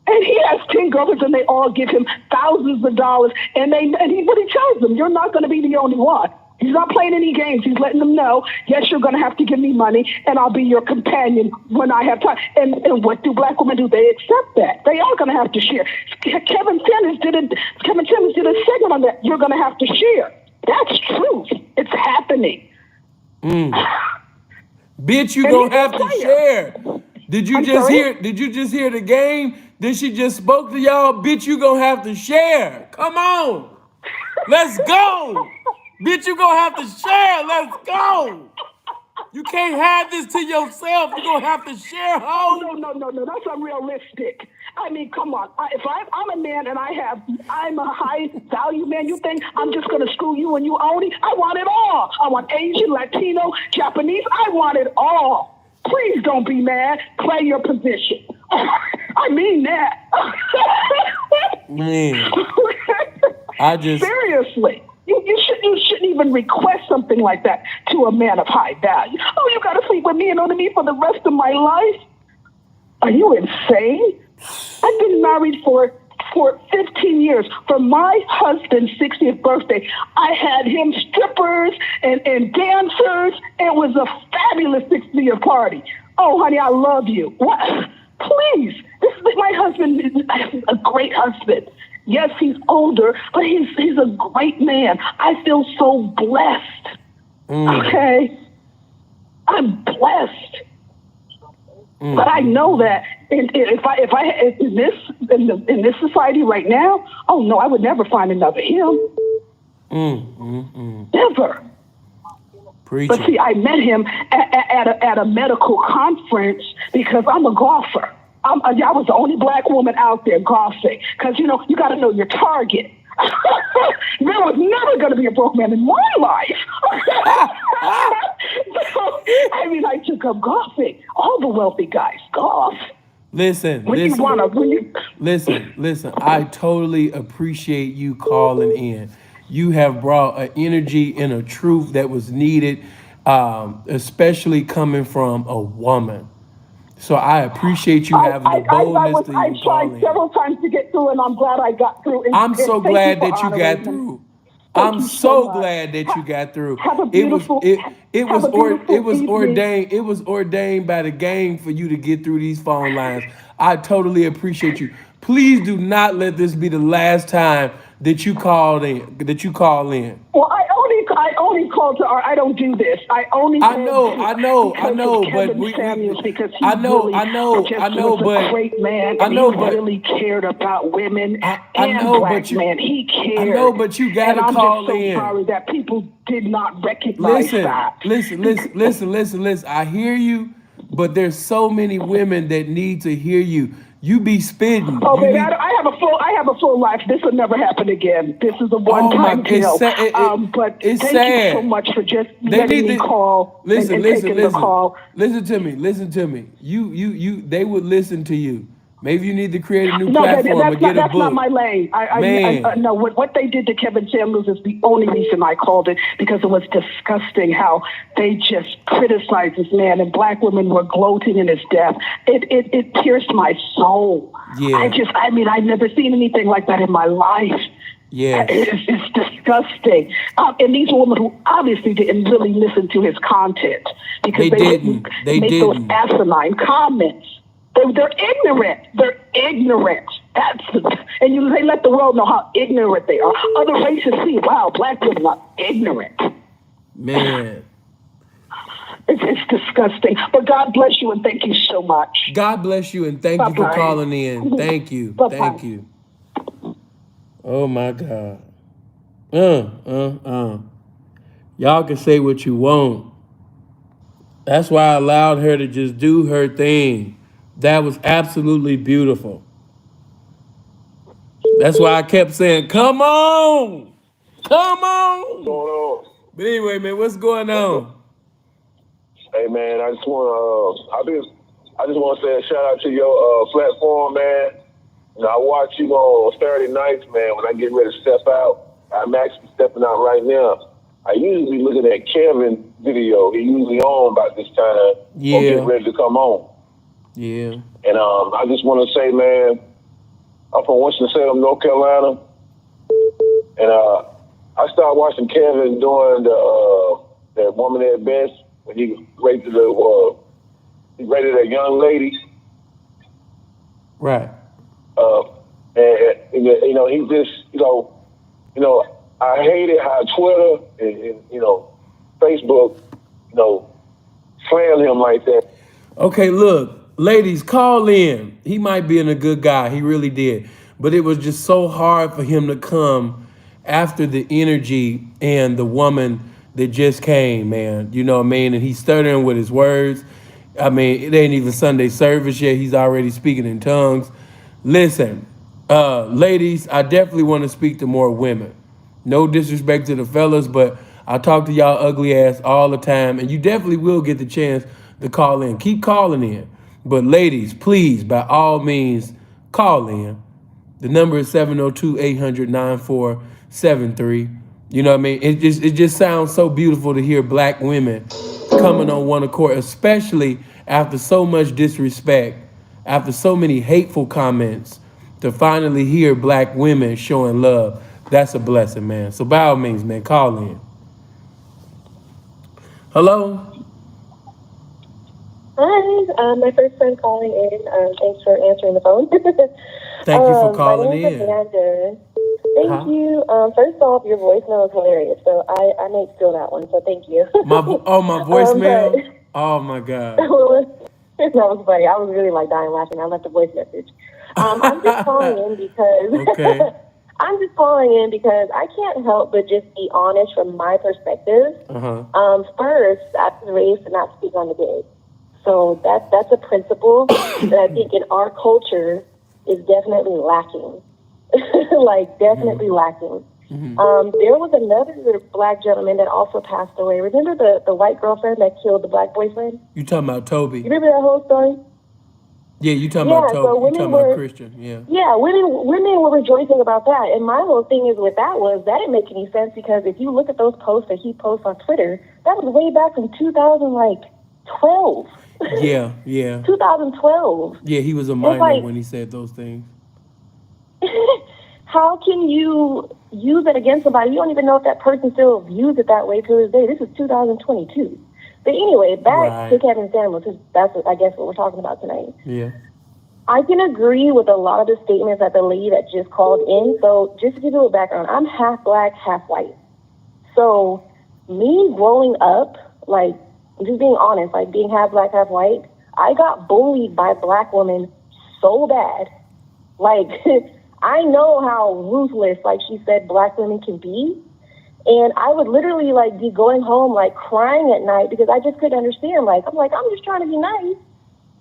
[SPEAKER 12] And he has 10 girlfriends and they all give him thousands of dollars. And he tells them, you're not going to be the only one. He's not playing any games. He's letting them know, yes, you're going to have to give me money and I'll be your companion when I have time. And what do black women do? They accept that. They are going to have to share. Kevin Simmons did a segment on that. You're going to have to share. That's truth. It's happening.
[SPEAKER 1] Bitch, you going to have to share. Did you just hear the game? Then she just spoke to y'all. Bitch, you going to have to share. Come on. Let's go. Bitch, you gonna have to share. Let's go. You can't have this to yourself. You're gonna have to share, ho.
[SPEAKER 12] No. That's unrealistic. I mean, come on. If I'm a man and I'm a high value man, you think I'm just going to screw you and you only? I want it all. I want Asian, Latino, Japanese. I want it all. Please don't be mad. Play your position. I mean that.
[SPEAKER 1] Man, I just
[SPEAKER 12] seriously. You shouldn't even request something like that to a man of high value. Oh, you got to sleep with me and only me for the rest of my life? Are you insane? I've been married for 15 years. For my husband's 60th birthday, I had him strippers and dancers. It was a fabulous 60th party. Oh, honey, I love you. What? Please. My husband is a great husband. Yes, he's older, but he's a great man. I feel so blessed. Okay? I'm blessed. But I know that in this society right now, oh no, I would never find another him. Never.
[SPEAKER 1] Preaching.
[SPEAKER 12] But see, I met him at a medical conference because I'm a golfer. I was the only black woman out there golfing because you got to know your target. There was never going to be a broke man in my life. So, I took up golfing. All the wealthy guys golf.
[SPEAKER 1] Listen. I totally appreciate you calling in. You have brought an energy and a truth that was needed, especially coming from a woman. So I appreciate you having the boldness to even call in.
[SPEAKER 12] I tried several times to get through, and I'm glad I got through.
[SPEAKER 1] I'm so glad that you got through. I'm so glad that you got through. It was ordained. It was ordained by the gang for you to get through these phone lines. I totally appreciate you. Please do not let this be the last time that you call in.
[SPEAKER 12] Well, I only called to. I don't do this. I know.
[SPEAKER 1] But
[SPEAKER 12] because he
[SPEAKER 1] I know.
[SPEAKER 12] was a great man. And he really cared about women and black men. He cared.
[SPEAKER 1] I know, but you gotta call in.
[SPEAKER 12] I'm just so sorry that people did not recognize that.
[SPEAKER 1] Listen. I hear you, but there's so many women that need to hear you. You be spitting.
[SPEAKER 12] Oh, baby, I have a full life. This will never happen again. This is a one-time deal. But thank you so much for just letting me call and taking the call.
[SPEAKER 1] Listen to me. You. They would listen to you. Maybe you need to create a new platform or get a book.
[SPEAKER 12] That's not my lane. No, what they did to Kevin Samuels is the only reason I called it, because it was disgusting how they just criticized this man and black women were gloating in his death. It pierced my soul.
[SPEAKER 1] Yeah.
[SPEAKER 12] I've never seen anything like that in my life.
[SPEAKER 1] Yeah.
[SPEAKER 12] It's disgusting. And these women who obviously didn't really listen to his content because they didn't make those asinine comments. They're ignorant. They're ignorant. And they let the world know how ignorant they are. Other races see, wow, black women are ignorant.
[SPEAKER 1] Man.
[SPEAKER 12] It's disgusting. But God bless you and thank you so much.
[SPEAKER 1] God bless you and thank you for calling in. Thank you.
[SPEAKER 12] Bye-bye.
[SPEAKER 1] Thank you. Oh my God. Y'all can say what you want. That's why I allowed her to just do her thing. That was absolutely beautiful. That's why I kept saying, come on.
[SPEAKER 13] What's going on?
[SPEAKER 1] But anyway, man, what's going on?
[SPEAKER 13] Hey, man, I just want to say a shout out to your platform, man. I watch you on Saturday nights, man, when I get ready to step out. I'm actually stepping out right now. I usually be looking at Kevin's video. He usually on about this time.
[SPEAKER 1] Yeah.
[SPEAKER 13] Or getting ready to come on.
[SPEAKER 1] Yeah.
[SPEAKER 13] And I just want to say, man, I'm from Winston-Salem, North Carolina. And I started watching Kevin doing that Woman at Best when he rated that young lady.
[SPEAKER 1] Right.
[SPEAKER 13] And he just, I hated how Twitter and Facebook, slammed him like that.
[SPEAKER 1] Okay, look, ladies, call in. He might be a good guy. He really did. But it was just so hard for him to come after the energy and the woman that just came, man. You know what I mean? And he's stuttering with his words. I mean, it ain't even Sunday service yet. He's already speaking in tongues. Listen, ladies, I definitely want to speak to more women. No disrespect to the fellas, but I talk to y'all ugly ass all the time, and you definitely will get the chance to call in. Keep calling in. But ladies, please, by all means, call in. The number is 702-800-9473. You know what I mean? It just sounds so beautiful to hear black women coming on one accord, especially after so much disrespect, after so many hateful comments, to finally hear black women showing love. That's a blessing, man. So by all means, man, call in. Hello?
[SPEAKER 14] Hi, my first time calling in. Thanks for answering the phone.
[SPEAKER 1] Thank you for calling
[SPEAKER 14] my name is
[SPEAKER 1] in.
[SPEAKER 14] Amanda. Thank you. First off, your voicemail is hilarious, so I may steal that one, so thank you.
[SPEAKER 1] My voicemail? Oh my God.
[SPEAKER 14] That was funny. I was really like dying laughing. I left a voice message. I'm just calling in because
[SPEAKER 1] Okay.
[SPEAKER 14] I'm just calling in because I can't help but just be honest from my perspective. First, I was raised to not speak on the dead. So that's a principle that I think in our culture is definitely lacking. Like, definitely lacking. There was another black gentleman that also passed away. Remember the white girlfriend that killed the black boyfriend?
[SPEAKER 1] You talking about Toby?
[SPEAKER 14] You remember that whole story?
[SPEAKER 1] Yeah, you talking about Toby.
[SPEAKER 14] So
[SPEAKER 1] You talking about Christian, yeah.
[SPEAKER 14] Yeah, women were rejoicing about that. And my whole thing is with that was that didn't make any sense because if you look at those posts that he posts on Twitter, that was way back from 2012.
[SPEAKER 1] Yeah.
[SPEAKER 14] 2012.
[SPEAKER 1] Yeah, he was a minor
[SPEAKER 14] like-
[SPEAKER 1] when he said those things.
[SPEAKER 14] How can you use it against somebody? You don't even know if that person still views it that way to this day. This is 2022. But anyway, back to Kevin Samuels. That's, I guess, what we're talking about tonight.
[SPEAKER 1] Yeah.
[SPEAKER 14] I can agree with a lot of the statements that the lady that just called in. So just to give you a background, I'm half black, half white. So me growing up, like, just being honest, like being half black, half white, I got bullied by black women so bad. Like, I know how ruthless, like she said, black women can be. And I would literally like be going home like crying at night because I just couldn't understand. Like, I'm just trying to be nice.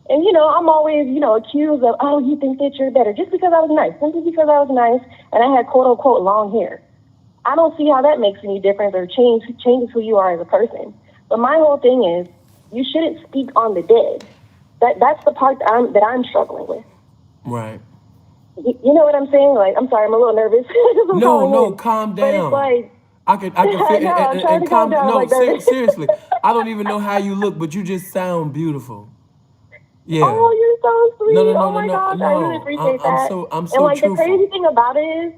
[SPEAKER 14] And, I'm always, accused of, oh, you think that you're better just because I was nice, simply because I was nice and I had quote unquote long hair. I don't see how that makes any difference or changes who you are as a person. But my whole thing is you shouldn't speak on the dead. That's the part that I'm struggling with.
[SPEAKER 1] Right.
[SPEAKER 14] You know what I'm saying? Like, I'm sorry, I'm a little nervous.
[SPEAKER 1] No, calm down.
[SPEAKER 14] But it's like,
[SPEAKER 1] I can feel and calm down. No,
[SPEAKER 14] like that.
[SPEAKER 1] Seriously. I don't even know how you look, but you just sound beautiful. Yeah.
[SPEAKER 14] Oh, you're so sweet.
[SPEAKER 1] No,
[SPEAKER 14] oh my gosh, I really appreciate that.
[SPEAKER 1] I'm so
[SPEAKER 14] and like
[SPEAKER 1] truthful.
[SPEAKER 14] the crazy thing about it is,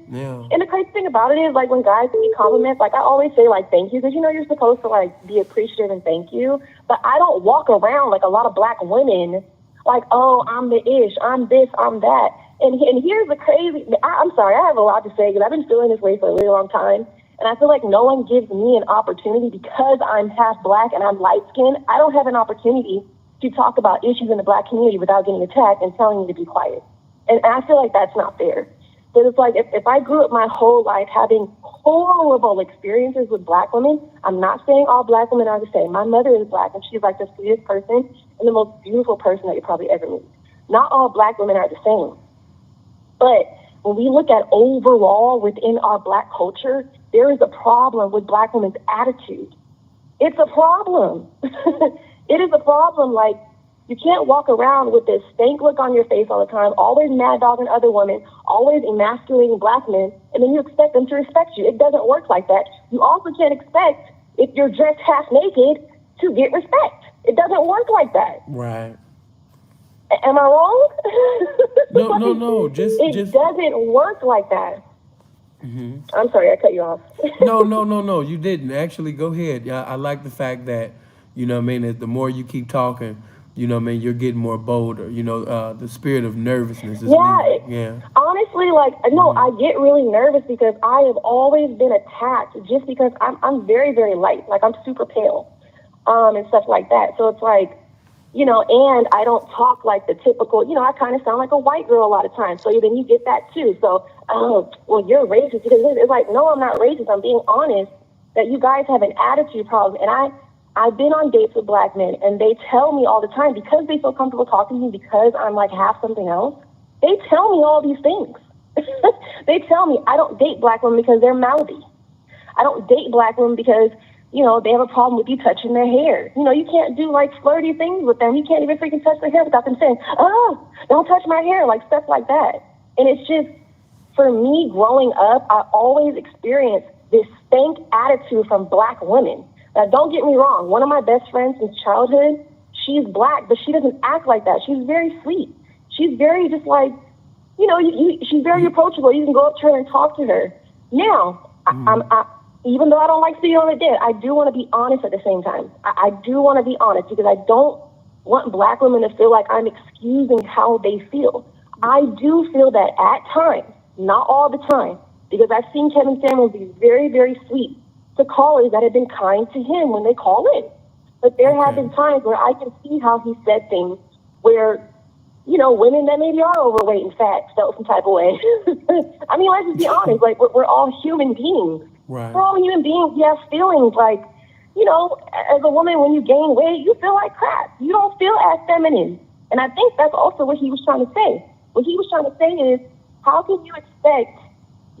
[SPEAKER 14] like when guys give me compliments, like I always say like thank you because you're supposed to like be appreciative and thank you. But I don't walk around like a lot of black women, like oh I'm the ish, I'm this, I'm that. And here's the crazy. I'm sorry, I have a lot to say because I've been feeling this way for a really long time. And I feel like no one gives me an opportunity because I'm half black and I'm light skinned. I don't have an opportunity to talk about issues in the black community without getting attacked and telling you to be quiet. And I feel like that's not fair. But it's like if I grew up my whole life having horrible experiences with black women, I'm not saying all black women are the same. My mother is black and she's like the sweetest person and the most beautiful person that you probably ever meet. Not all black women are the same. But when we look at overall within our black culture, there is a problem with black women's attitude. It's a problem. It is a problem. Like, you can't walk around with this stank look on your face all the time, always mad dogging other women, always emasculating black men, and then you expect them to respect you. It doesn't work like that. You also can't expect, if you're dressed half naked, to get respect. It doesn't work like that.
[SPEAKER 1] Right.
[SPEAKER 14] Am I wrong?
[SPEAKER 1] No.
[SPEAKER 14] It doesn't work like that.
[SPEAKER 1] Mm-hmm.
[SPEAKER 14] I'm sorry, I cut you off.
[SPEAKER 1] No, you didn't. Actually, go ahead. Yeah, I like the fact that, that the more you keep talking, you're getting more bolder. The spirit of nervousness is leaving. Yeah.
[SPEAKER 14] Honestly, I get really nervous because I have always been attacked just because I'm very, very light. Like, I'm super pale, and stuff like that. So it's like, and I don't talk like the typical, I kind of sound like a white girl a lot of times. So then you get that too. So, well, you're racist because it's like, no, I'm not racist. I'm being honest that you guys have an attitude problem. And I've been on dates with black men and they tell me all the time because they feel comfortable talking to me because I'm like half something else. they tell me all these things. They tell me I don't date black women because they're mouthy. I don't date black women because, they have a problem with you touching their hair. You can't do like flirty things with them. You can't even freaking touch their hair without them saying, oh, don't touch my hair, like stuff like that. And it's just, for me growing up, I always experienced this stank attitude from black women. Now, don't get me wrong. One of my best friends since childhood, she's black, but she doesn't act like that. She's very sweet. She's very just like, she's very approachable. You can go up to her and talk to her. Now, even though I don't like speaking on the dead, I do want to be honest at the same time. I do want to be honest because I don't want black women to feel like I'm excusing how they feel. I do feel that at times, not all the time, because I've seen Kevin Samuels be very, very sweet to callers that have been kind to him when they call in. But there have been times where I can see how he said things where, women that maybe are overweight and fat felt some type of way. I mean, let's just be honest. Like, we're all human beings.
[SPEAKER 1] Right.
[SPEAKER 14] We're all human beings. We have feelings. Like, as a woman, when you gain weight, you feel like crap. You don't feel as feminine. And I think that's also what he was trying to say. What he was trying to say is, how can you expect,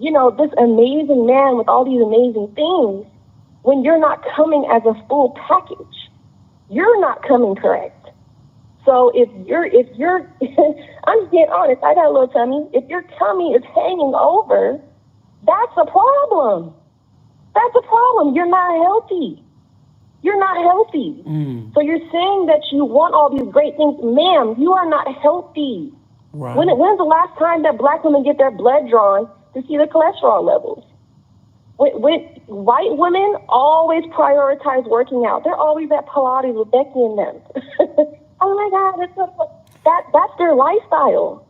[SPEAKER 14] this amazing man with all these amazing things when you're not coming as a full package? You're not coming correct. So if you're, I'm just being honest, I got a little tummy. If your tummy is hanging over, that's a problem. That's a problem. You're not healthy. You're not healthy. So you're saying that you want all these great things. Ma'am, you are not healthy.
[SPEAKER 1] Right.
[SPEAKER 14] When's the last time that black women get their blood drawn to see their cholesterol levels? When white women always prioritize working out. They're always at Pilates with Becky and them. Oh my God, that's their lifestyle.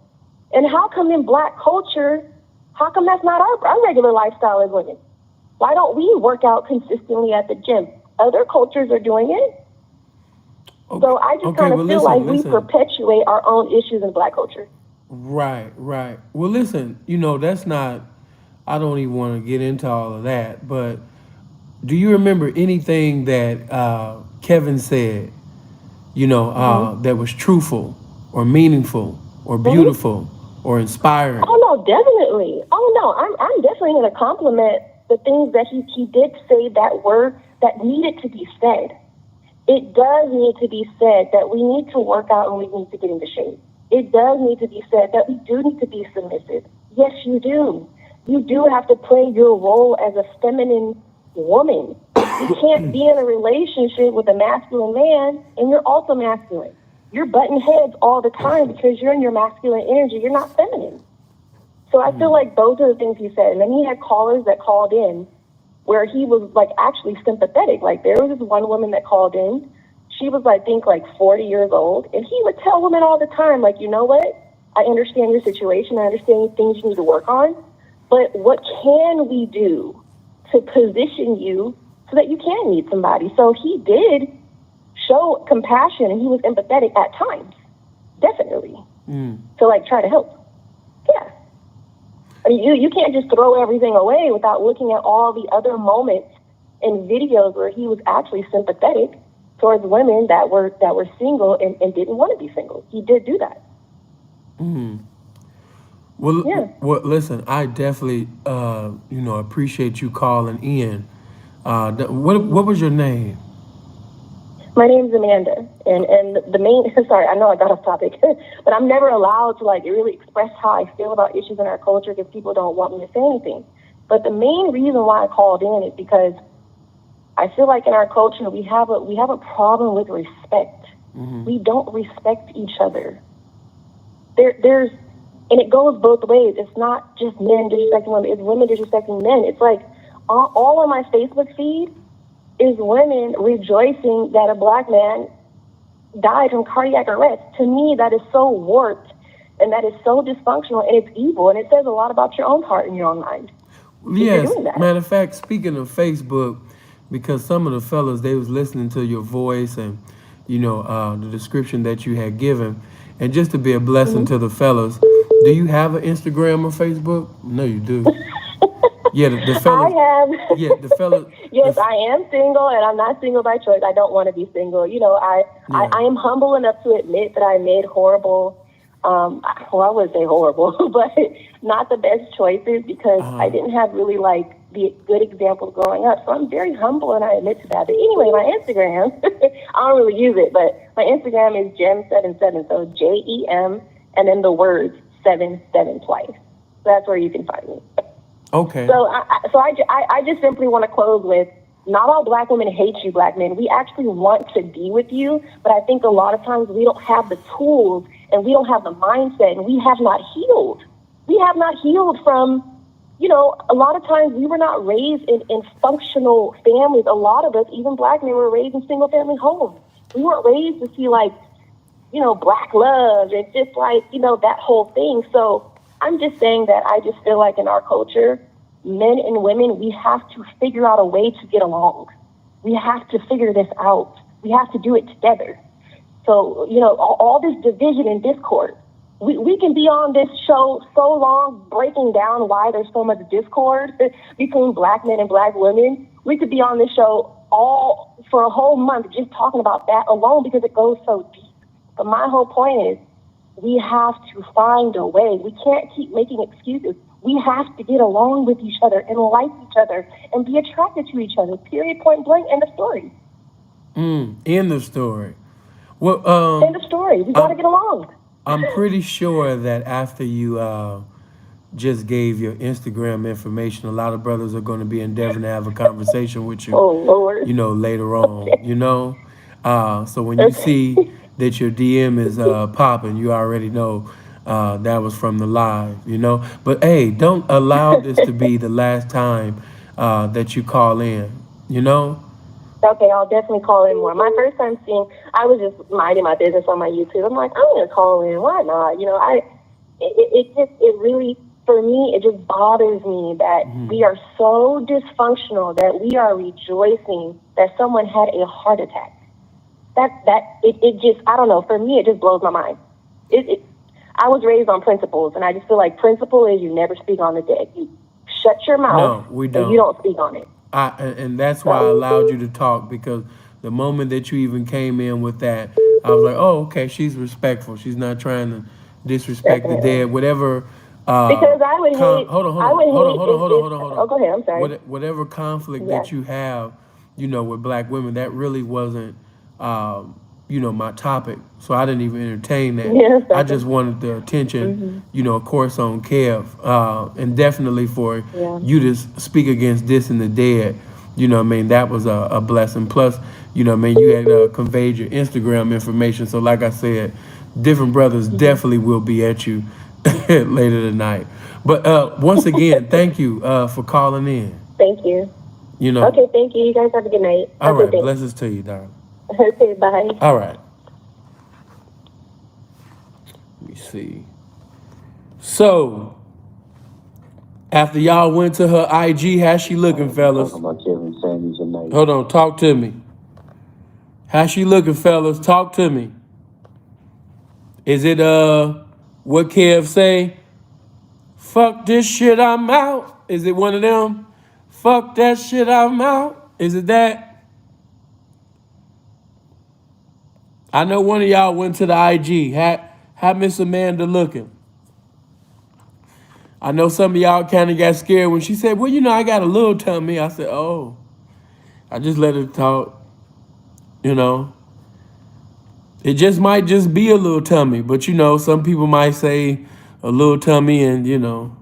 [SPEAKER 14] And how come in black culture, how come that's not our regular lifestyle as women? Why don't we work out consistently at the gym? Other cultures are doing it. Okay. So I just kind of feel like we perpetuate our own issues in black culture.
[SPEAKER 1] Right. Well, listen, that's not, I don't even want to get into all of that, but do you remember anything that Kevin said, that was truthful or meaningful or beautiful or inspiring?
[SPEAKER 14] Oh, no, definitely. Oh, no, I'm definitely going to compliment the things that he did say that needed to be said. It does need to be said that we need to work out and we need to get into shape. It does need to be said that we do need to be submissive. Yes, you do. You do have to play your role as a feminine woman. You can't be in a relationship with a masculine man and you're also masculine. You're butting heads all the time because you're in your masculine energy. You're not feminine. So I feel like those are the things he said. And then he had callers that called in where he was like actually sympathetic. Like there was this one woman that called in. She was, I think, like 40 years old. And he would tell women all the time, like, you know what? I understand your situation. I understand things you need to work on. But what can we do to position you so that you can meet somebody? So he did show compassion and he was empathetic at times. Definitely. To like try to help. Yeah. I mean, you can't just throw everything away without looking at all the other moments and videos where he was actually sympathetic towards women that were single and didn't want to be single. He did do that.
[SPEAKER 1] Well, listen, I definitely, appreciate you calling in. What was your name?
[SPEAKER 14] My name's Amanda, and the main, sorry, I know I got off topic, but I'm never allowed to like really express how I feel about issues in our culture because people don't want me to say anything. But the main reason why I called in is because I feel like in our culture we have a problem with respect. We don't respect each other. There's and it goes both ways. It's not just men disrespecting women; it's women disrespecting men. It's like all on my Facebook feed is women rejoicing that a black man died from cardiac arrest. To me, that is so warped and that is so dysfunctional and it's evil. And it says a lot about your own heart and your own mind.
[SPEAKER 1] Yes, matter of fact, speaking of Facebook, because some of the fellas, they was listening to your voice and, the description that you had given. And just to be a blessing to the fellas, do you have an Instagram or Facebook? No, you do. Yeah, the fellas.
[SPEAKER 14] I have.
[SPEAKER 1] Yeah, the fellas.
[SPEAKER 14] Yes, I am single, and I'm not single by choice. I don't want to be single. I am humble enough to admit that I made horrible well, I wouldn't say horrible, but not the best choices because I didn't have really like the good examples growing up. So I'm very humble and I admit to that. But anyway, my Instagram, I don't really use it, but my Instagram is Gem77. So JEM and then the words 77 twice. So that's where you can find me.
[SPEAKER 1] Okay.
[SPEAKER 14] So I just simply want to close with, not all black women hate you, black men. We actually want to be with you, but I think a lot of times we don't have the tools and we don't have the mindset and we have not healed. We have not healed from, you know, a lot of times we were not raised in functional families. A lot of us, even black men, were raised in single family homes. We weren't raised to see like, you know, black love and just like, you know, that whole thing. So I'm just saying that I just feel like in our culture, men and women, we have to figure out a way to get along. We have to figure this out. We have to do it together. So, you know, all this division and discord, we can be on this show so long breaking down why there's so much discord between black men and black women. We could be on this show all for a whole month just talking about that alone because it goes so deep. But my whole point is we have to find a way. We can't keep making excuses. We have to get along with each other and like each other and be attracted to each other. Period, point blank, end of story.
[SPEAKER 1] End of story. Well,
[SPEAKER 14] end of story. We got to get along.
[SPEAKER 1] I'm pretty sure that after you just gave your Instagram information, a lot of brothers are going to be endeavoring to have a conversation with you.
[SPEAKER 14] Oh, Lord.
[SPEAKER 1] You know, later on. Okay. You know, so when you see that your DM is popping, you already know that was from the live, you know. But hey, don't allow this to be the last time that you call in, you know.
[SPEAKER 14] Okay, I'll definitely call in more. My first time seeing, I was just minding my business on my YouTube. I'm like, I'm gonna call in. Why not? You know, it really, for me, it just bothers me that we are so dysfunctional that we are rejoicing that someone had a heart attack. It just, I don't know. For me, it just blows my mind. I was raised on principles, and I just feel like principle is you never speak on the dead. You shut your mouth.
[SPEAKER 1] No, we don't.
[SPEAKER 14] And you don't speak on it.
[SPEAKER 1] And that's why I allowed you to talk, because the moment that you even came in with that, I was like, oh, okay, she's respectful. She's not trying to disrespect the dead, whatever.
[SPEAKER 14] Because I would hate.
[SPEAKER 1] Hold on.
[SPEAKER 14] Oh, go ahead. I'm sorry.
[SPEAKER 1] Whatever conflict that you have, you know, with black women, that really wasn't, you know, my topic. So I didn't even entertain that.
[SPEAKER 14] Yes,
[SPEAKER 1] I just wanted the attention, you know, of course, on Kev, and definitely for you to speak against this and the dead. You know what I mean? That was a blessing. Plus, you know what I mean, you had conveyed your Instagram information. So like I said, different brothers definitely will be at you later tonight. But once again, thank you for calling in.
[SPEAKER 14] Thank you.
[SPEAKER 1] You know.
[SPEAKER 14] Okay, thank you. You guys have a good night.
[SPEAKER 1] All right. Blessings to you, darling.
[SPEAKER 14] Okay, bye.
[SPEAKER 1] All right. Let me see. So, after y'all went to her IG, how's she looking, fellas? Hold on, talk to me. How's she looking, fellas? Talk to me. Is it what Kev say? Fuck this shit, I'm out. Is it one of them? Fuck that shit, I'm out. Is it that? I know one of y'all went to the IG. How Miss Amanda looking? I know some of y'all kind of got scared when she said, well, you know, I got a little tummy. I said, oh. I just let her talk, you know. It just might just be a little tummy. But, you know, some people might say a little tummy and, you know,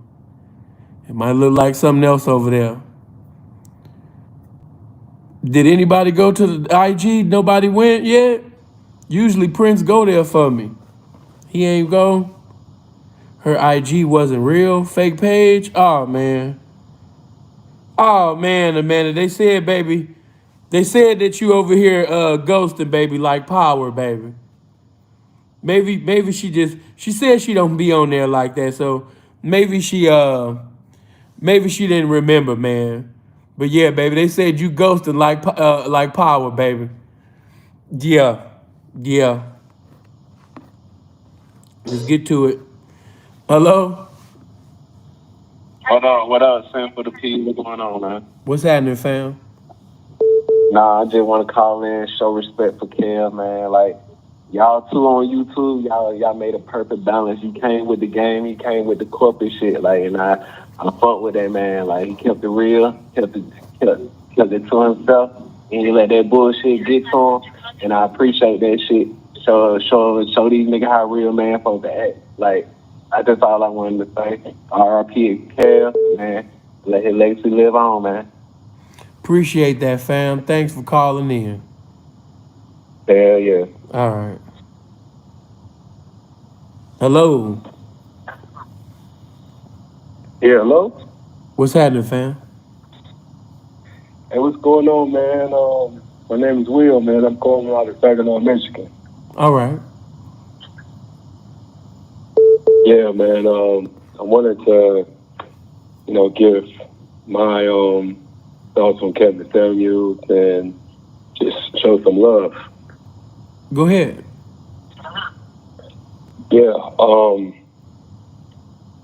[SPEAKER 1] it might look like something else over there. Did anybody go to the IG? Nobody went yet? Usually Prince go there for me. He ain't go. Her IG wasn't real. Fake page. Oh, man. Oh, man, Amanda. They said, baby. They said that you over here ghosting, baby, like Power, baby. Maybe she said she don't be on there like that. So maybe she didn't remember, man. But yeah, baby, they said you ghosting like Power, baby. Yeah. Yeah. Let's get to it. Hello?
[SPEAKER 15] What up, Sam for the P? What's going on, man?
[SPEAKER 1] What's happening, fam?
[SPEAKER 9] Nah, I just want to call in, show respect for Kev, man. Like, y'all two on YouTube, y'all made a perfect balance. You came with the game, he came with the corporate shit. Like, and I fuck with that man. Like, he kept it real, kept it to himself, and he let that bullshit get to him. And I appreciate that shit. Show these niggas how real man supposed to act. Like, that's all I wanted to say. R.I.P. Kev, man. Let his legacy live on, man.
[SPEAKER 1] Appreciate that, fam. Thanks for calling in.
[SPEAKER 9] Hell yeah.
[SPEAKER 1] All right. Hello.
[SPEAKER 4] Yeah, hello?
[SPEAKER 1] What's happening, fam?
[SPEAKER 4] Hey, what's going on, man? My name is Will, man. I'm calling out of Saginaw, Michigan.
[SPEAKER 1] All right.
[SPEAKER 4] Yeah, man. I wanted to, give my thoughts on Kevin Samuels and just show some love.
[SPEAKER 1] Go ahead.
[SPEAKER 4] Yeah.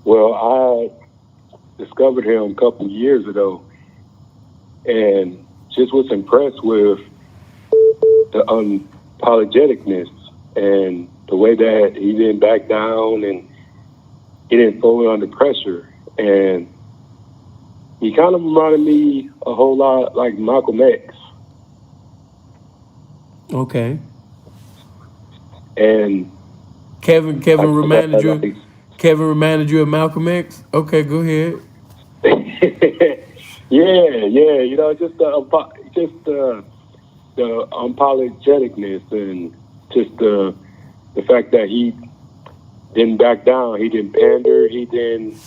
[SPEAKER 4] Well, I discovered him a couple of years ago, and just was impressed with the unapologeticness and the way that he didn't back down and he didn't fold under pressure. And he kind of reminded me a whole lot like Malcolm X.
[SPEAKER 1] Okay.
[SPEAKER 4] And
[SPEAKER 1] Kevin reminded you of Malcolm X? Okay, go ahead.
[SPEAKER 4] yeah, just the unapologeticness and just the fact that he didn't back down, he didn't pander, he didn't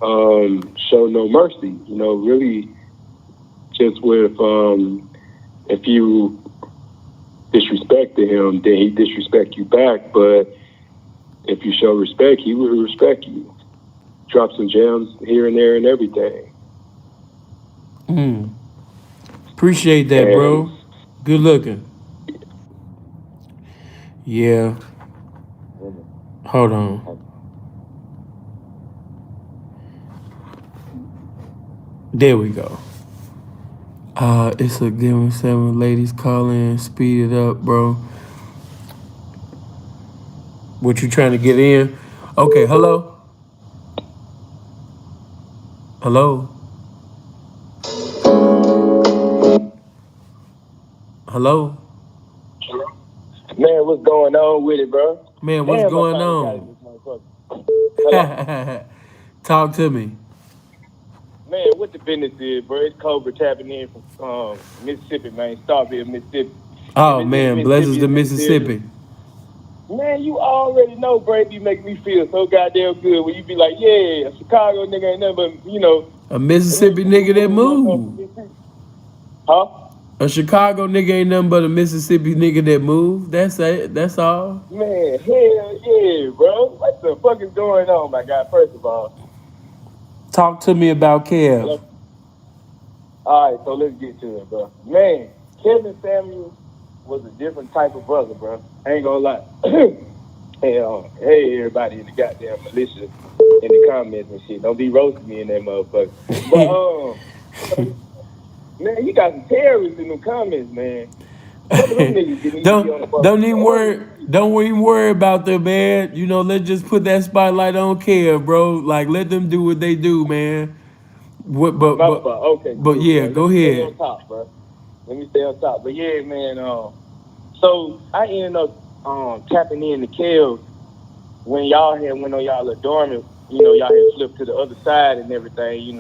[SPEAKER 4] show no mercy. Really, just with if you disrespected him, then he disrespect you back. But if you show respect, he will respect you. Drop some gems here and there and everything.
[SPEAKER 1] Appreciate that, bro. Good looking. Yeah. Hold on. There we go. It's a Game 7 ladies calling. Speed it up, bro. What you trying to get in? Okay, hello? Hello? Hello?
[SPEAKER 2] Man, what's going on with it, bro?
[SPEAKER 1] Man, what's going on? Talk to me.
[SPEAKER 2] Man, what the business is, bro? It's Cobra tapping in from Mississippi, man. Starville, Mississippi.
[SPEAKER 1] Oh, man, blesses the Mississippi.
[SPEAKER 2] Man, you already know, bro. You make me feel so goddamn good when you be like, yeah, a Chicago nigga ain't never,
[SPEAKER 1] A Mississippi nigga that moved.
[SPEAKER 2] Huh?
[SPEAKER 1] A Chicago nigga ain't nothing but a Mississippi nigga that moved. That's it. That's all.
[SPEAKER 2] Man, hell yeah, bro. What the fuck is going on, my guy? First of all.
[SPEAKER 1] Talk to me about Kev.
[SPEAKER 2] Hello? All right, so let's get to it, bro. Man, Kevin Samuels was a different type of brother, bro. I ain't gonna lie. Hey, everybody in the goddamn militia in the comments and shit. Don't be roasting me in that motherfucker. But, man, you got some terrorists in the comments, man.
[SPEAKER 1] Don't even worry about them, man. Let's just put that spotlight on Kev, bro. Like, let them do what they do, man.
[SPEAKER 2] Okay.
[SPEAKER 1] But yeah, go ahead.
[SPEAKER 2] Let me stay on top, bro. Let me stay on top. But yeah, man. So I ended up tapping in to Kev when y'all had went on y'all adornment. Y'all had flipped to the other side and everything. You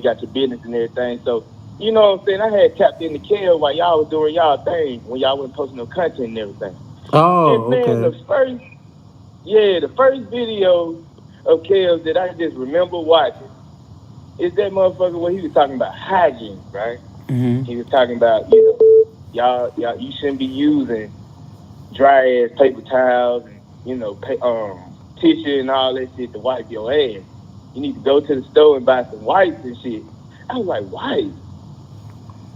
[SPEAKER 2] got your business and everything. So. You know what I'm saying? I had tapped in the Kev while y'all was doing y'all thing when y'all wasn't posting no content and everything.
[SPEAKER 1] Oh,
[SPEAKER 2] and man,
[SPEAKER 1] okay.
[SPEAKER 2] the first video of Kev that I just remember watching is that motherfucker where he was talking about hygiene, right?
[SPEAKER 1] Mm-hmm.
[SPEAKER 2] He was talking about, y'all, you shouldn't be using dry ass paper towels and, tissue and all that shit to wipe your ass. You need to go to the store and buy some wipes and shit. I was like, wipes?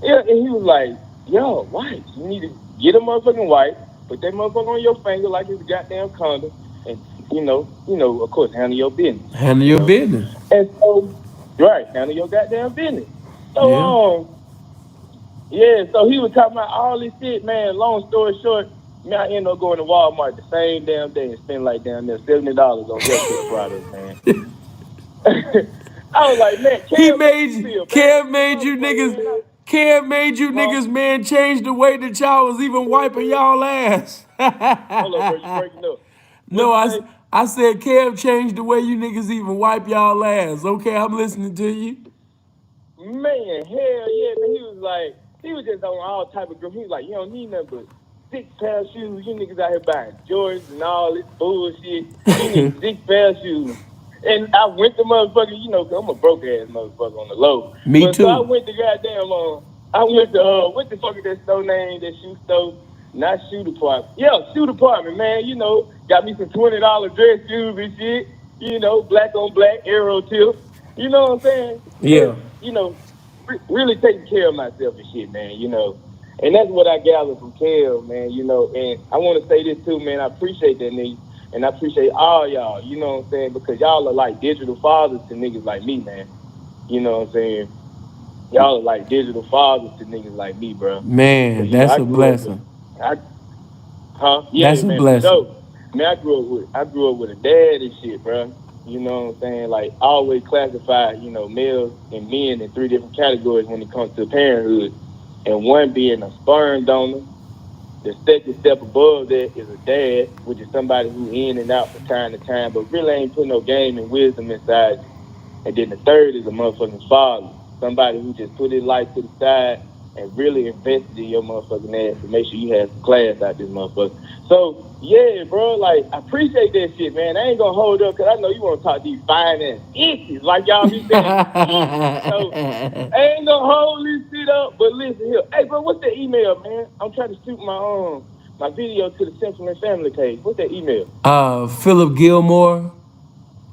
[SPEAKER 2] Yeah, and he was like, yo, wipes. You need to get a motherfucking wipe, put that motherfucker on your finger like it's a goddamn condom, and, of course, handle your business.
[SPEAKER 1] Handle your business.
[SPEAKER 2] And so, right, handle your goddamn business. So, so he was talking about all this shit, man. Long story short, Man, I end up going to Walmart the same damn day and spend like down there $70 on haircut products, man. I was like, man, Kev
[SPEAKER 1] made you niggas, man, change the way that y'all was even wiping y'all ass.
[SPEAKER 2] Hold up, bro, you breaking up.
[SPEAKER 1] No, I said Kev changed the way you niggas even wipe y'all ass. Okay, I'm listening to you.
[SPEAKER 2] Man, hell yeah, man. He was just on all type of group. He was like, you don't need nothing but 6 pair of shoes. You niggas out here buying Jordans and all this bullshit. You need 6 pair of shoes. And I went to motherfucker, you know, 'cause I'm a broke ass motherfucker on the low.
[SPEAKER 1] Me too.
[SPEAKER 2] So I went to goddamn, what the fuck is that store name, that shoe store? Not Shoe Department. Yeah, Shoe Department, man. You know, got me some $20 dress shoes and shit. You know, black on black, arrow tip. You know what I'm saying?
[SPEAKER 1] Yeah.
[SPEAKER 2] You know, really taking care of myself and shit, man, you know. And that's what I gathered from Kel, man, you know. And I want to say this too, man. I appreciate that nigga. And I appreciate all y'all, you know what I'm saying? Because y'all are like digital fathers to niggas like me, man. You know what I'm saying? Y'all are like digital fathers to niggas like me, bro.
[SPEAKER 1] Man, that's a blessing.
[SPEAKER 2] Yeah,
[SPEAKER 1] that's a
[SPEAKER 2] man,
[SPEAKER 1] blessing.
[SPEAKER 2] So, man, I grew up with a dad and shit, bro. You know what I'm saying? Like, I always classify, you know, males and men in 3 different categories when it comes to parenthood. And one being a sperm donor. The second step above that is a dad, which is somebody who in and out from time to time, but really ain't put no game and wisdom inside you. And then the third is a motherfucking father. Somebody who just put his life to the side and really invested in your motherfucking ass to make sure you have some class out this motherfucker. So, yeah, bro, like, I appreciate that shit, man. I ain't gonna hold up, because I know you want to talk these finance issues, like y'all be saying. So, I ain't gonna hold this shit up, but listen here. Hey, bro, what's that email, man? I'm trying to shoot my video to the Simpleman family page. What's that email?
[SPEAKER 1] Philip Gilmore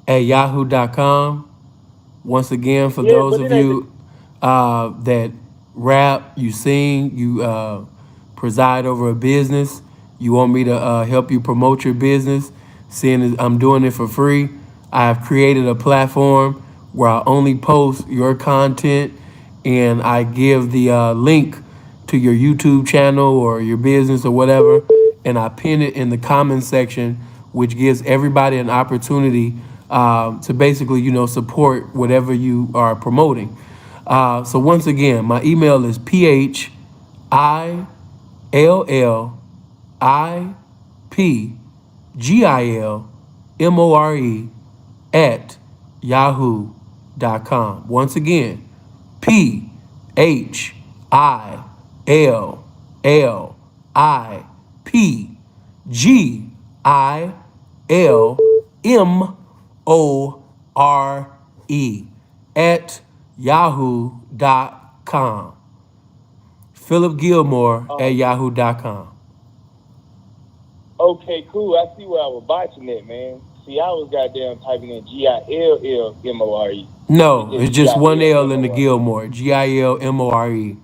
[SPEAKER 1] at yahoo.com. Once again, for those of you that rap, you sing, you preside over a business, you want me to help you promote your business, seeing as I'm doing it for free, I have created a platform where I only post your content, and I give the link to your YouTube channel or your business or whatever, and I pin it in the comment section, which gives everybody an opportunity to basically, you know, support whatever you are promoting. So once again, my email is PHILLIPGILMORE@yahoo.com. Once again, PHILLIPGILMORE@yahoo.com. Philip Gilmore at yahoo.com.
[SPEAKER 2] Okay, cool. I see where I was botching it, man. See, I was goddamn typing in GILLMORE.
[SPEAKER 1] No, it's just one L in the Gilmore. GILMORE.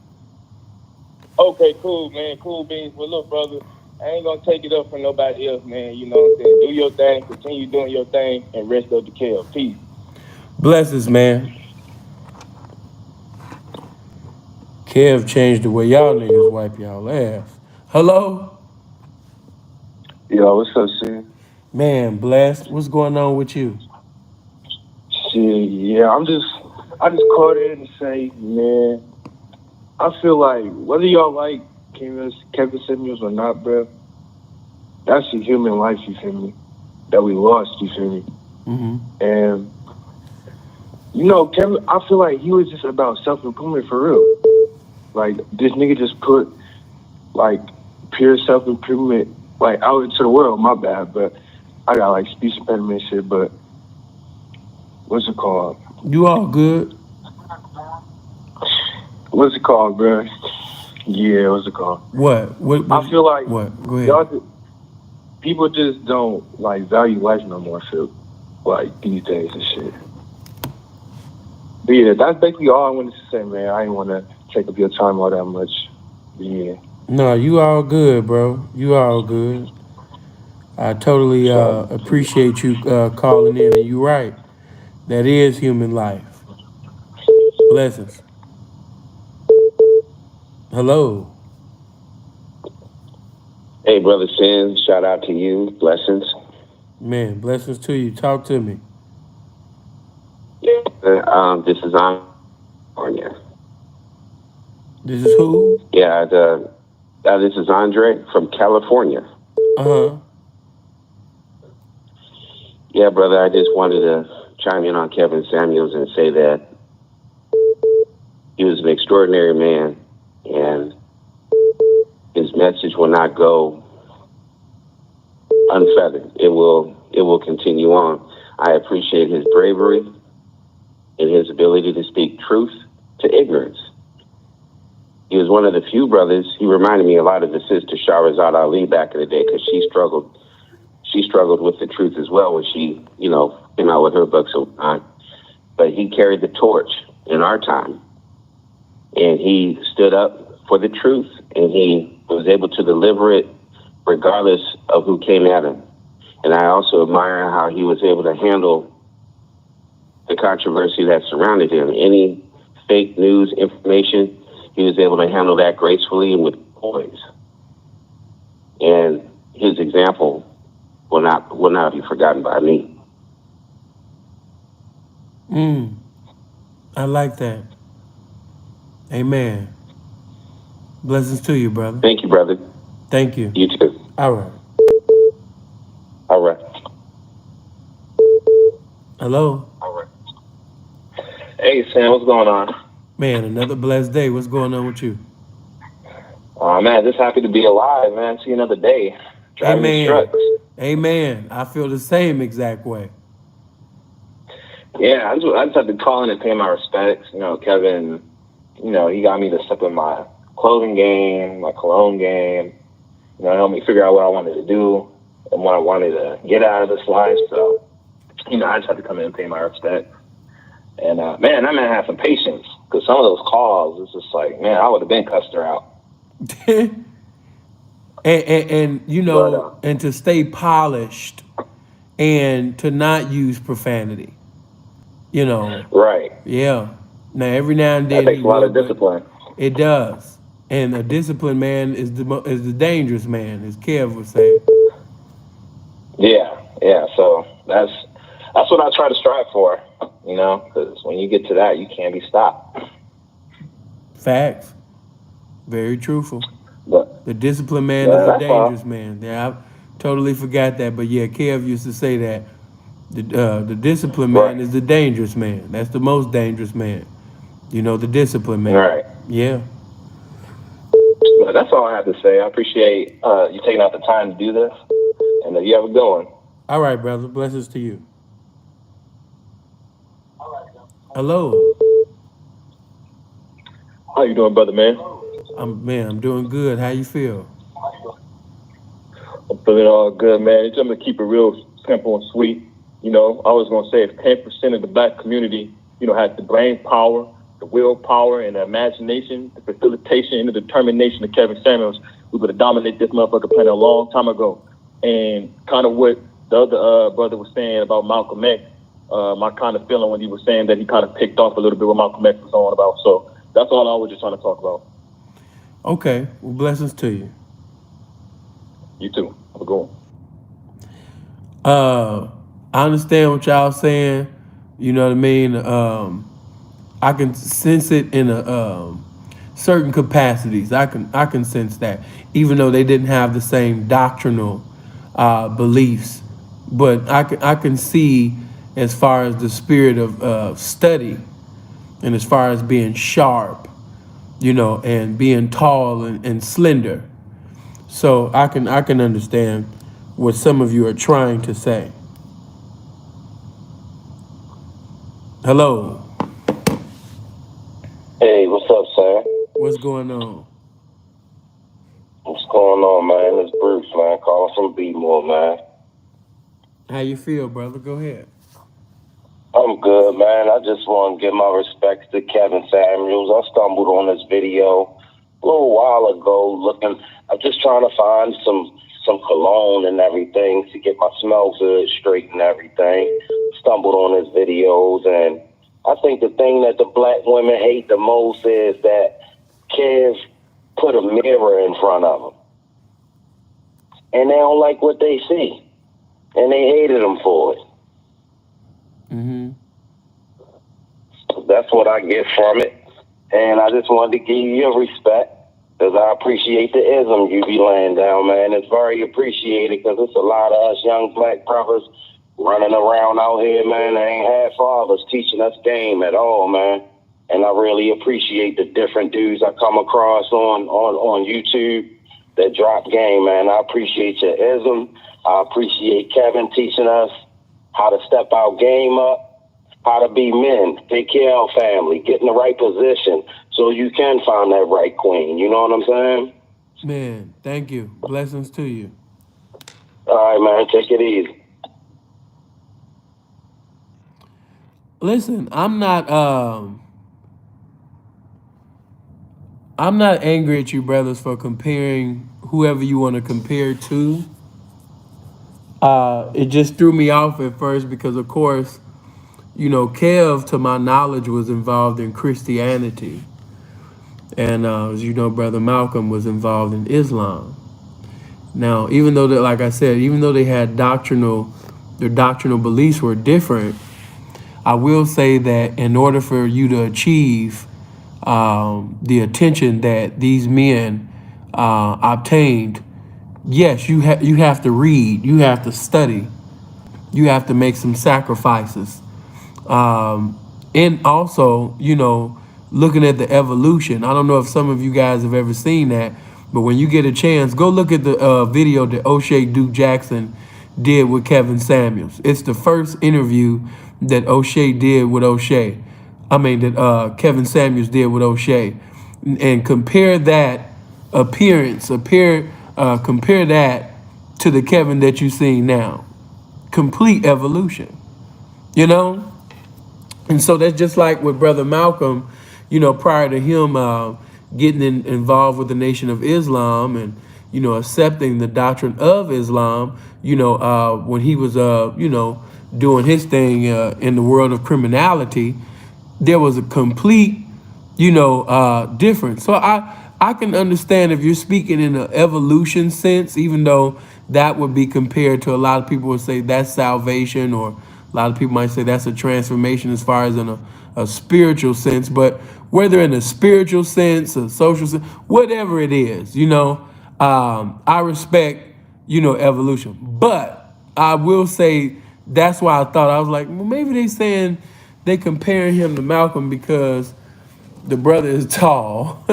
[SPEAKER 2] Okay, cool, man. Cool beans. Well, look, brother, I ain't gonna take it up for nobody else, man. You know what I'm saying? Do your thing, continue doing your thing, and rest up the Kel. Peace.
[SPEAKER 1] Blessings, man. Kev changed the way y'all niggas wipe y'all ass. Hello?
[SPEAKER 3] Yo, what's up, Sid?
[SPEAKER 1] Man, blessed. What's going on with you?
[SPEAKER 4] Shit, yeah, I just called in to say, man, I feel like whether y'all like Kevin Samuels or not, bro, that's a human life, you feel me, that we lost, you feel me?
[SPEAKER 1] Mm-hmm.
[SPEAKER 4] And, you know, Kevin, I feel like he was just about self-improvement for real. Like, this nigga just put, like, pure self-improvement, like, out into the world. My bad, but I got, like, speech impediment shit, but what's it called?
[SPEAKER 1] You all good?
[SPEAKER 4] What's it called, bro? Yeah, what's it called?
[SPEAKER 1] What?
[SPEAKER 4] I feel like
[SPEAKER 1] what? Go ahead.
[SPEAKER 4] People just don't, like, value life no more, I feel like, these days and shit. But yeah, that's basically all I wanted to say, man. I didn't want to take up your time all that much. Yeah.
[SPEAKER 1] No, you all good, bro. You all good. I totally appreciate you calling in, and you're right. That is human life. Blessings. Hello.
[SPEAKER 16] Hey, bro.
[SPEAKER 7] Brother Sin, shout out to you. Blessings.
[SPEAKER 1] Man, blessings to you. Talk to me.
[SPEAKER 7] This is California.
[SPEAKER 1] This is who?
[SPEAKER 7] Yeah, this is Andre from California.
[SPEAKER 1] Uh-huh.
[SPEAKER 7] Yeah, brother, I just wanted to chime in on Kevin Samuels and say that he was an extraordinary man, and his message will not go unfeathered. It will continue on. I appreciate his bravery and his ability to speak truth to ignorance. He was one of the few brothers. He reminded me a lot of the sister Shahrazad Ali back in the day, because she struggled with the truth as well when she, came out with her books and whatnot. But he carried the torch in our time, and he stood up for the truth, and he was able to deliver it regardless of who came at him. And I also admire how he was able to handle the controversy that surrounded him. Any fake news information, he was able to handle that gracefully and with poise. And his example will not be forgotten by me.
[SPEAKER 1] I like that. Amen. Blessings to you, brother.
[SPEAKER 7] Thank you, brother.
[SPEAKER 1] Thank you.
[SPEAKER 7] You too.
[SPEAKER 1] All right.
[SPEAKER 7] All right.
[SPEAKER 1] Hello?
[SPEAKER 9] All right. Hey, Sam, what's going on?
[SPEAKER 1] Man, another blessed day. What's going on with you?
[SPEAKER 9] Man, just happy to be alive, man. See another day. Driving these trucks.
[SPEAKER 1] Amen. I feel the same exact way.
[SPEAKER 9] Yeah, I just had to call in and pay my respects. Kevin, he got me to step in my clothing game, my cologne game. Helped me figure out what I wanted to do and what I wanted to get out of this life. So, I just had to come in and pay my respect. And, man, that man had some patience, because some of those calls, it's just like, man, I would have been cussed her out.
[SPEAKER 1] and to stay polished and to not use profanity.
[SPEAKER 9] Right.
[SPEAKER 1] Yeah. Now, every now and then.
[SPEAKER 9] That takes a lot of discipline.
[SPEAKER 1] It does. And a disciplined man is the dangerous man, as Kev would say.
[SPEAKER 9] Yeah. So that's what I try to strive for, because when you get to that, you can't be stopped.
[SPEAKER 1] Facts. Very truthful.
[SPEAKER 9] But
[SPEAKER 1] the disciplined man is a dangerous man. Yeah, I totally forgot that. But yeah, Kev used to say that. The disciplined man is the dangerous man. That's the most dangerous man. The disciplined man.
[SPEAKER 9] Right.
[SPEAKER 1] Yeah.
[SPEAKER 9] But that's all I have to say. I appreciate you taking out the time to do this, and you have a good one.
[SPEAKER 1] All right, brother. Blessings to you. Hello.
[SPEAKER 16] How you doing, brother, man?
[SPEAKER 1] I'm doing good. How you feel?
[SPEAKER 16] I'm feeling all good, man. I'm gonna keep it real simple and sweet. I was gonna say if 10% of the black community, had the brain power, the willpower, and the imagination, the facilitation, and the determination of Kevin Samuels, we would have dominated this motherfucker planet a long time ago. And kind of what the other brother was saying about Malcolm X, my kind of feeling when he was saying that he kind of picked off a little bit what Malcolm X was on about. So that's all I was just trying to talk about.
[SPEAKER 1] Okay. Well, blessings to you.
[SPEAKER 16] You too. Have a good one.
[SPEAKER 1] I understand what y'all saying. You know what I mean? I can sense it in certain capacities. I can sense that, even though they didn't have the same doctrinal beliefs. But I can see, as far as the spirit of study, and as far as being sharp, and being tall and slender. So I can understand what some of you are trying to say. Hello.
[SPEAKER 17] Hey, what's up, Sam?
[SPEAKER 1] What's going on?
[SPEAKER 17] What's going on, man? It's Bruce, man. Calling from B-More, man.
[SPEAKER 1] How you feel, brother? Go ahead.
[SPEAKER 17] I'm good, man. I just want to give my respects to Kevin Samuels. I stumbled on this video a little while ago I'm just trying to find some cologne and everything to get my smell good straight and everything. Stumbled on his videos, and I think the thing that the black women hate the most is that Kev put a mirror in front of him. and they don't like what they see, and they hated him for it.
[SPEAKER 1] Mm-hmm.
[SPEAKER 17] That's what I get from it, and I just wanted to give you your respect, because I appreciate the ism you be laying down, man. It's very appreciated, because it's a lot of us young black brothers running around out here, man. They ain't had fathers teaching us game at all, man. And I really appreciate the different dudes I come across on YouTube that drop game, man. I appreciate your ism. I appreciate Kevin teaching us how to step our game up, how to be men, take care of our family, get in the right position so you can find that right queen. You know what I'm saying?
[SPEAKER 1] Man, thank you. Blessings to you.
[SPEAKER 17] All right, man. Take it easy.
[SPEAKER 1] Listen, I'm not angry at you, brothers, for comparing whoever you want to compare to. It just threw me off at first because, of course, you know, Kev, to my knowledge, was involved in Christianity. And as you know, Brother Malcolm was involved in Islam. Now, even though, like I said, even though they had their doctrinal beliefs were different, I will say that in order for you to achieve the attention that these men obtained, yes, you have to read, you have to study, you have to make some sacrifices, and also, you know, looking at the evolution. I don't know if some of you guys have ever seen that, but when you get a chance, go look at the video that O'Shea Duke Jackson did with Kevin Samuels. It's the first interview that O'Shea did with O'Shea. That Kevin Samuels did with O'Shea. And compare that appearance, compare that to the Kevin that you see now. Complete evolution, you know? And so that's just like with Brother Malcolm, you know, prior to him getting involved with the Nation of Islam and, you know, accepting the doctrine of Islam, you know, when he was, you know, doing his thing in the world of criminality, there was a complete, you know, difference. So I can understand if you're speaking in an evolution sense, even though that would be compared to a lot of people would say that's salvation, or a lot of people might say that's a transformation as far as in a spiritual sense. But whether in a spiritual sense, a social sense, whatever it is, you know, I respect, you know, evolution. But I will say that's why I thought, I was like, well, maybe they comparing him to Malcolm because the brother is tall,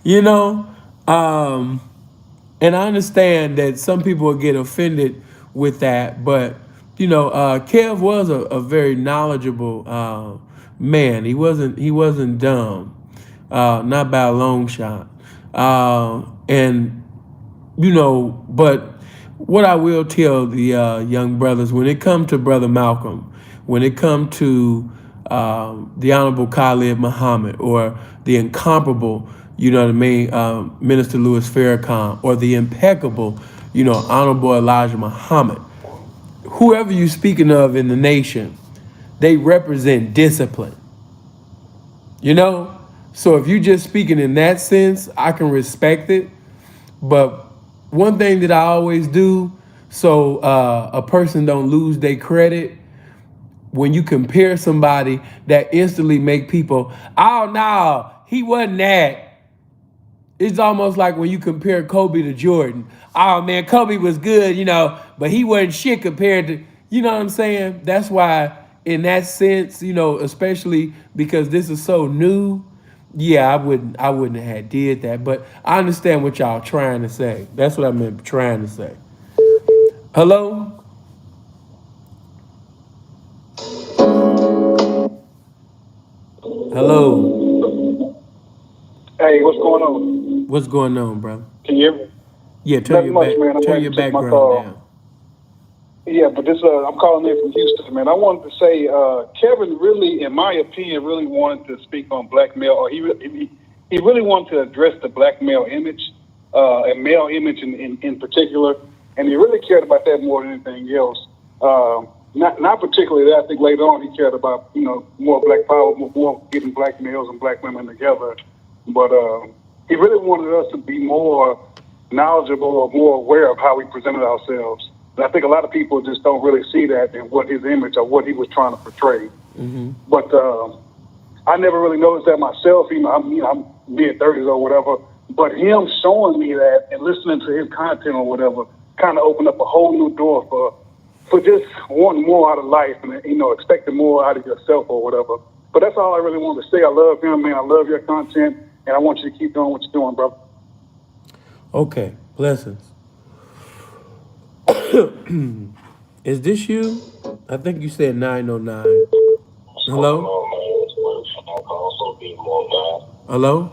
[SPEAKER 1] you know? And I understand that some people will get offended with that, but, you know, Kev was a very knowledgeable man. He wasn't dumb, not by a long shot. And, you know, but what I will tell the young brothers, when it comes to Brother Malcolm, when it comes to the Honorable Khalid Muhammad, or the incomparable, you know what I mean, Minister Louis Farrakhan, or the impeccable, you know, Honorable Elijah Muhammad, whoever you're speaking of in the nation, they represent discipline, you know? So if you're just speaking in that sense, I can respect it. But one thing that I always do, so a person don't lose their credit, when you compare somebody, that instantly make people, oh no, he wasn't that. It's almost like when you compare Kobe to Jordan. Oh man, Kobe was good, you know, but he wasn't shit compared to, you know what I'm saying? That's why in that sense, you know, especially because this is so new, yeah, I wouldn't have had did that. But I understand what y'all trying to say. That's what I meant trying to say. Hello? Hello.
[SPEAKER 18] Hey, what's going on?
[SPEAKER 1] What's going on, bro?
[SPEAKER 18] Can you hear me?
[SPEAKER 1] Yeah, turn your background down.
[SPEAKER 18] Yeah, but this I'm calling in from Houston, man. I wanted to say Kevin really, in my opinion, really wanted to speak on black male, or he really wanted to address the black male image, and male image in particular, and he really cared about that more than anything else. Not particularly that. I think later on he cared about, you know, more black power, more getting black males and black women together. But he really wanted us to be more knowledgeable or more aware of how we presented ourselves. And I think a lot of people just don't really see that in what his image or what he was trying to portray.
[SPEAKER 1] Mm-hmm.
[SPEAKER 18] But I never really noticed that myself. I'm mid-30s or whatever. But him showing me that and listening to his content or whatever kind of opened up a whole new door for just wanting more out of life and, expecting more out of yourself or whatever. But that's all I really wanted to say. I love him, man. I love your content, and I want you to keep doing what you're doing, bro.
[SPEAKER 1] Okay, blessings. Is this you? I think you said 909. Hello? Hello?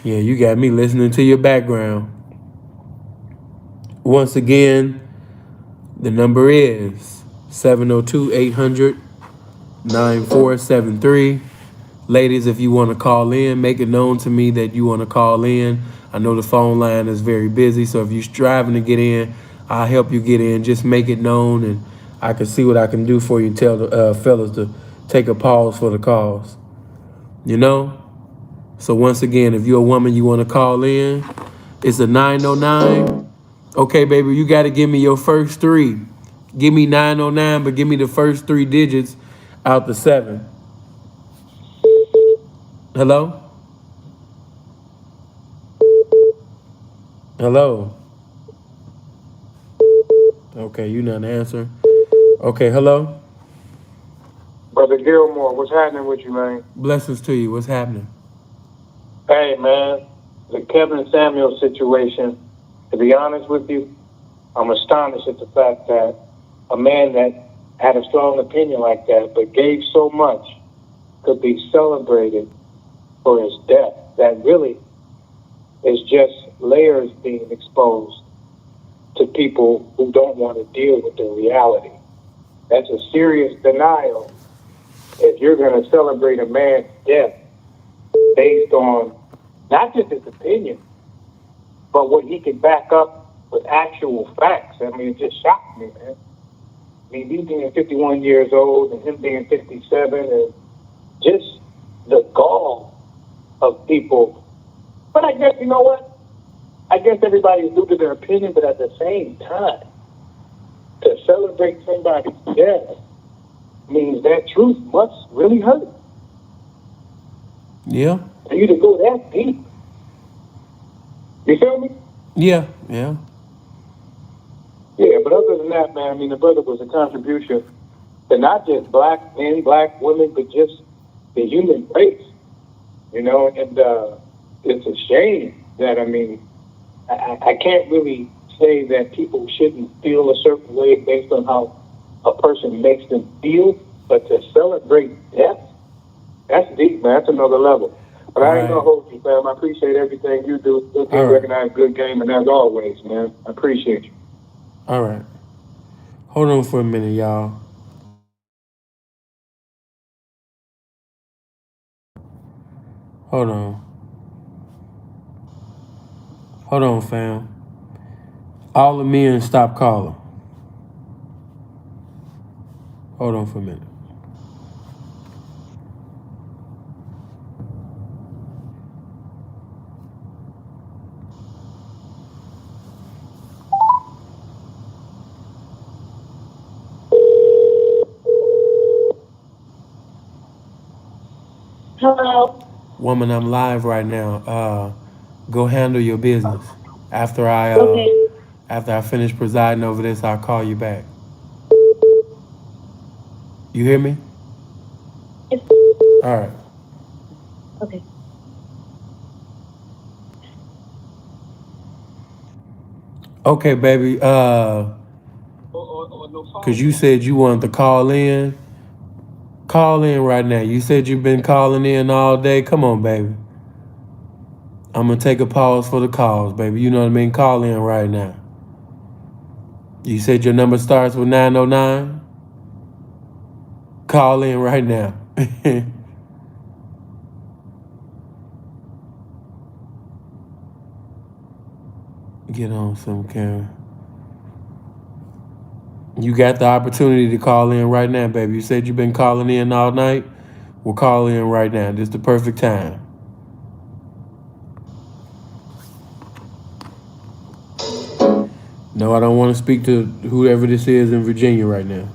[SPEAKER 1] Yeah, you got me listening to your background. Once again, the number is 702-800-9473. Ladies, if you want to call in, make it known to me that you want to call in. I know the phone line is very busy, so if you're striving to get in, I'll help you get in. Just make it known, and I can see what I can do for you and tell the fellas to take a pause for the calls. You know? So once again, if you're a woman, you want to call in, it's a 909. Okay, baby, you got to give me your first three. Give me 909, but give me the first three digits out the 7. Hello? Hello? Okay, you not answering. Okay, hello?
[SPEAKER 19] Brother Gilmore, what's happening with you, man?
[SPEAKER 1] Blessings to you. What's happening?
[SPEAKER 19] Hey, man, the Kevin Samuels situation, to be honest with you, I'm astonished at the fact that a man that had a strong opinion like that but gave so much could be celebrated for his death. That really is just layers being exposed to people who don't want to deal with the reality. That's a serious denial if you're going to celebrate a man's death based on not just his opinion, but what he can back up with actual facts. I mean, it just shocked me, man. I mean, me being 51 years old and him being 57, and just the gall of people. But I guess, you know what? I guess everybody's due to their opinion, but at the same time, to celebrate somebody's death means that truth must really hurt.
[SPEAKER 1] Yeah.
[SPEAKER 19] For you to go that deep. You feel me?
[SPEAKER 1] Yeah.
[SPEAKER 19] Yeah, but other than that, man, I mean, the brother was a contribution to not just black men, black women, but just the human race. You know, and it's a shame that, I mean, I can't really say that people shouldn't feel a certain way based on how a person makes them feel, but to celebrate death, that's deep, man. That's another level. But I ain't gonna hold you, fam. I appreciate everything you do. Good game, recognize good game, and as always, man, I appreciate you.
[SPEAKER 1] All right. Hold on for a minute, y'all. Hold on. Hold on, fam. All the men stop calling. Hold on for a minute.
[SPEAKER 14] Hello.
[SPEAKER 1] Woman, I'm live right now. Go handle your business. After I finish presiding over this, I'll call you back. You hear me?
[SPEAKER 14] Yes.
[SPEAKER 1] All right.
[SPEAKER 14] Okay.
[SPEAKER 1] Okay, baby. Cause you said you wanted to call in. Call in right now. You said you've been calling in all day. Come on, baby. I'm gonna take a pause for the calls, baby. You know what I mean? Call in right now. You said your number starts with 909? Call in right now. Get on some camera. You got the opportunity to call in right now, baby. You said you've been calling in all night. will call in right now. This is the perfect time. No, I don't want to speak to whoever this is in Virginia right now.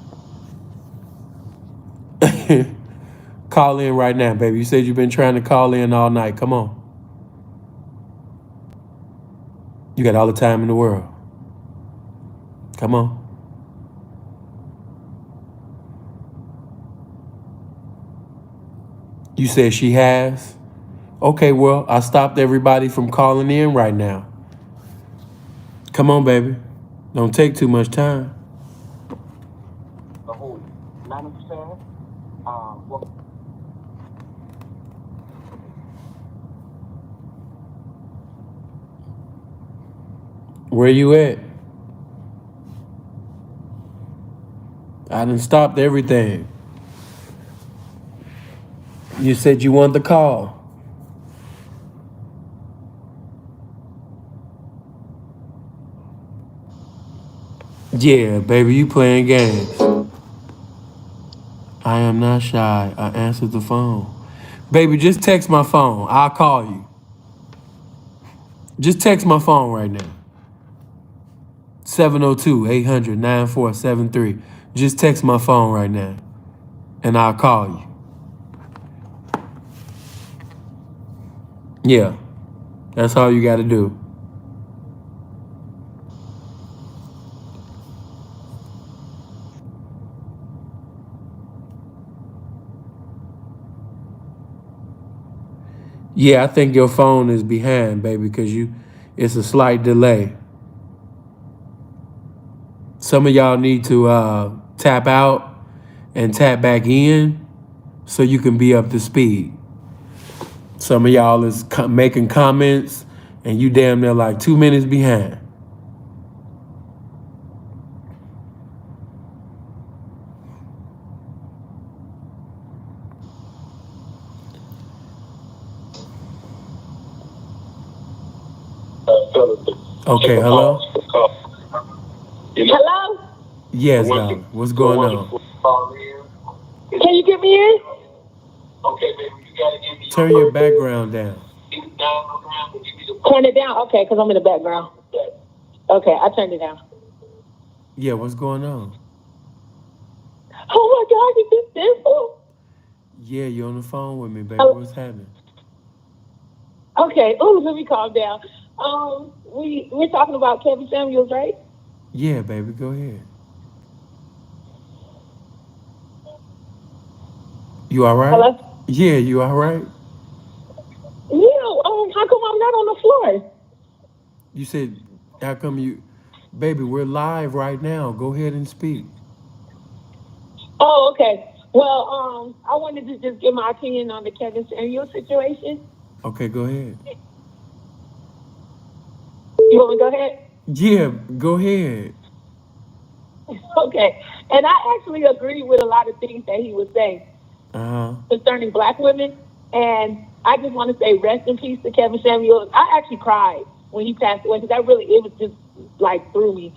[SPEAKER 1] Call in right now, baby. You said you've been trying to call in all night. Come on. You got all the time in the world. Come on. You said she has? Okay, well, I stopped everybody from calling in right now. Come on, baby. Don't take too much time.
[SPEAKER 6] The whole manosphere,
[SPEAKER 1] Where you at? I done stopped everything. You said you want the call. Yeah, baby, you playing games. I am not shy. I answered the phone. Baby, just text my phone. I'll call you. Just text my phone right now. 702-800-9473. Just text my phone right now, and I'll call you. Yeah, that's all you got to do. Yeah, I think your phone is behind, baby, because it's a slight delay. Some of y'all need to tap out and tap back in so you can be up to speed. Some of y'all is making comments and you damn near like 2 minutes behind. Okay, hello?
[SPEAKER 14] Hello?
[SPEAKER 1] Yes, darling. What's going on?
[SPEAKER 14] Can you get me in?
[SPEAKER 1] Turn your background down.
[SPEAKER 14] Turn it down? Okay, because I'm in the background. Okay, I turned it down.
[SPEAKER 1] Yeah, what's going on?
[SPEAKER 14] Oh my God, is this simple?
[SPEAKER 1] Yeah, you're on the phone with me, baby.
[SPEAKER 14] Oh.
[SPEAKER 1] What's happening?
[SPEAKER 14] Okay, let me calm down. We're talking about Kevin Samuels, right?
[SPEAKER 1] Yeah, baby, go ahead. You all right?
[SPEAKER 14] Hello?
[SPEAKER 1] Yeah, you all right?
[SPEAKER 14] Yeah, how come I'm not on the floor?
[SPEAKER 1] You said, how come you... Baby, we're live right now. Go ahead and speak.
[SPEAKER 14] Oh, okay. Well, I wanted to just give my opinion on the Kevin Samuels situation.
[SPEAKER 1] Okay, go ahead.
[SPEAKER 14] You want me to go ahead?
[SPEAKER 1] Yeah, go ahead.
[SPEAKER 14] Okay. And I actually agree with a lot of things that he was saying concerning black women. And I just want to say rest in peace to Kevin Samuels. I actually cried when he passed away because it was just like through me.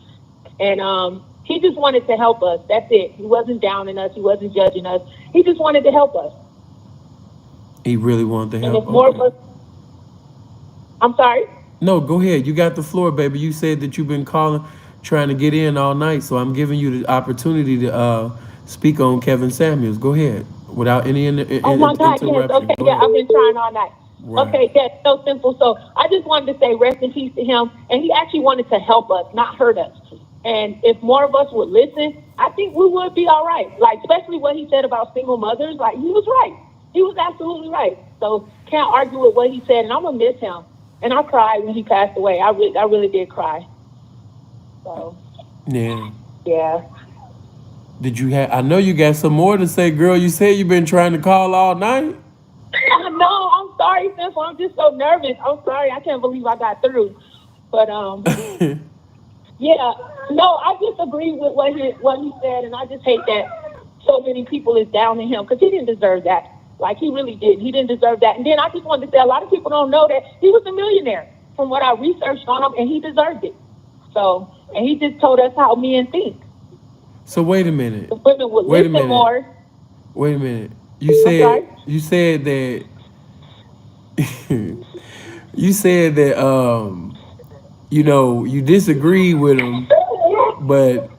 [SPEAKER 14] And he just wanted to help us. That's it. He wasn't downing us. He wasn't judging us. He just wanted to help us.
[SPEAKER 1] He really wanted to help.
[SPEAKER 14] And if more of us... I'm sorry?
[SPEAKER 1] No, go ahead. You got the floor, baby. You said that you've been calling, trying to get in all night. So I'm giving you the opportunity to speak on Kevin Samuels. Go ahead. Without any
[SPEAKER 14] oh my God, yes. Okay, yeah, I've been trying all night.
[SPEAKER 1] Right.
[SPEAKER 14] Okay, that's so simple. So I just wanted to say rest in peace to him. And he actually wanted to help us, not hurt us. And if more of us would listen, I think we would be all right. Like, especially what he said about single mothers. Like, he was right. He was absolutely right. So can't argue with what he said. And I'm going to miss him. And I cried when he passed away. I really did cry. So.
[SPEAKER 1] Yeah.
[SPEAKER 14] Yeah.
[SPEAKER 1] Did you have... I know you got some more to say, girl. You said you've been trying to call all night.
[SPEAKER 14] No, I'm sorry, Simple. I'm just so nervous. I'm sorry. I can't believe I got through. But, yeah. No, I just agree with what he said. And I just hate that so many people is down on him because he didn't deserve that. Like, he really did. He didn't deserve that. And then I just wanted to say, a lot of people don't know that he was a millionaire from what I researched on him, and he deserved it. So, and he just told us how men think.
[SPEAKER 1] So wait a minute.
[SPEAKER 14] The women would listen more.
[SPEAKER 1] Wait a minute. You said that you said that you know, you disagree with him, but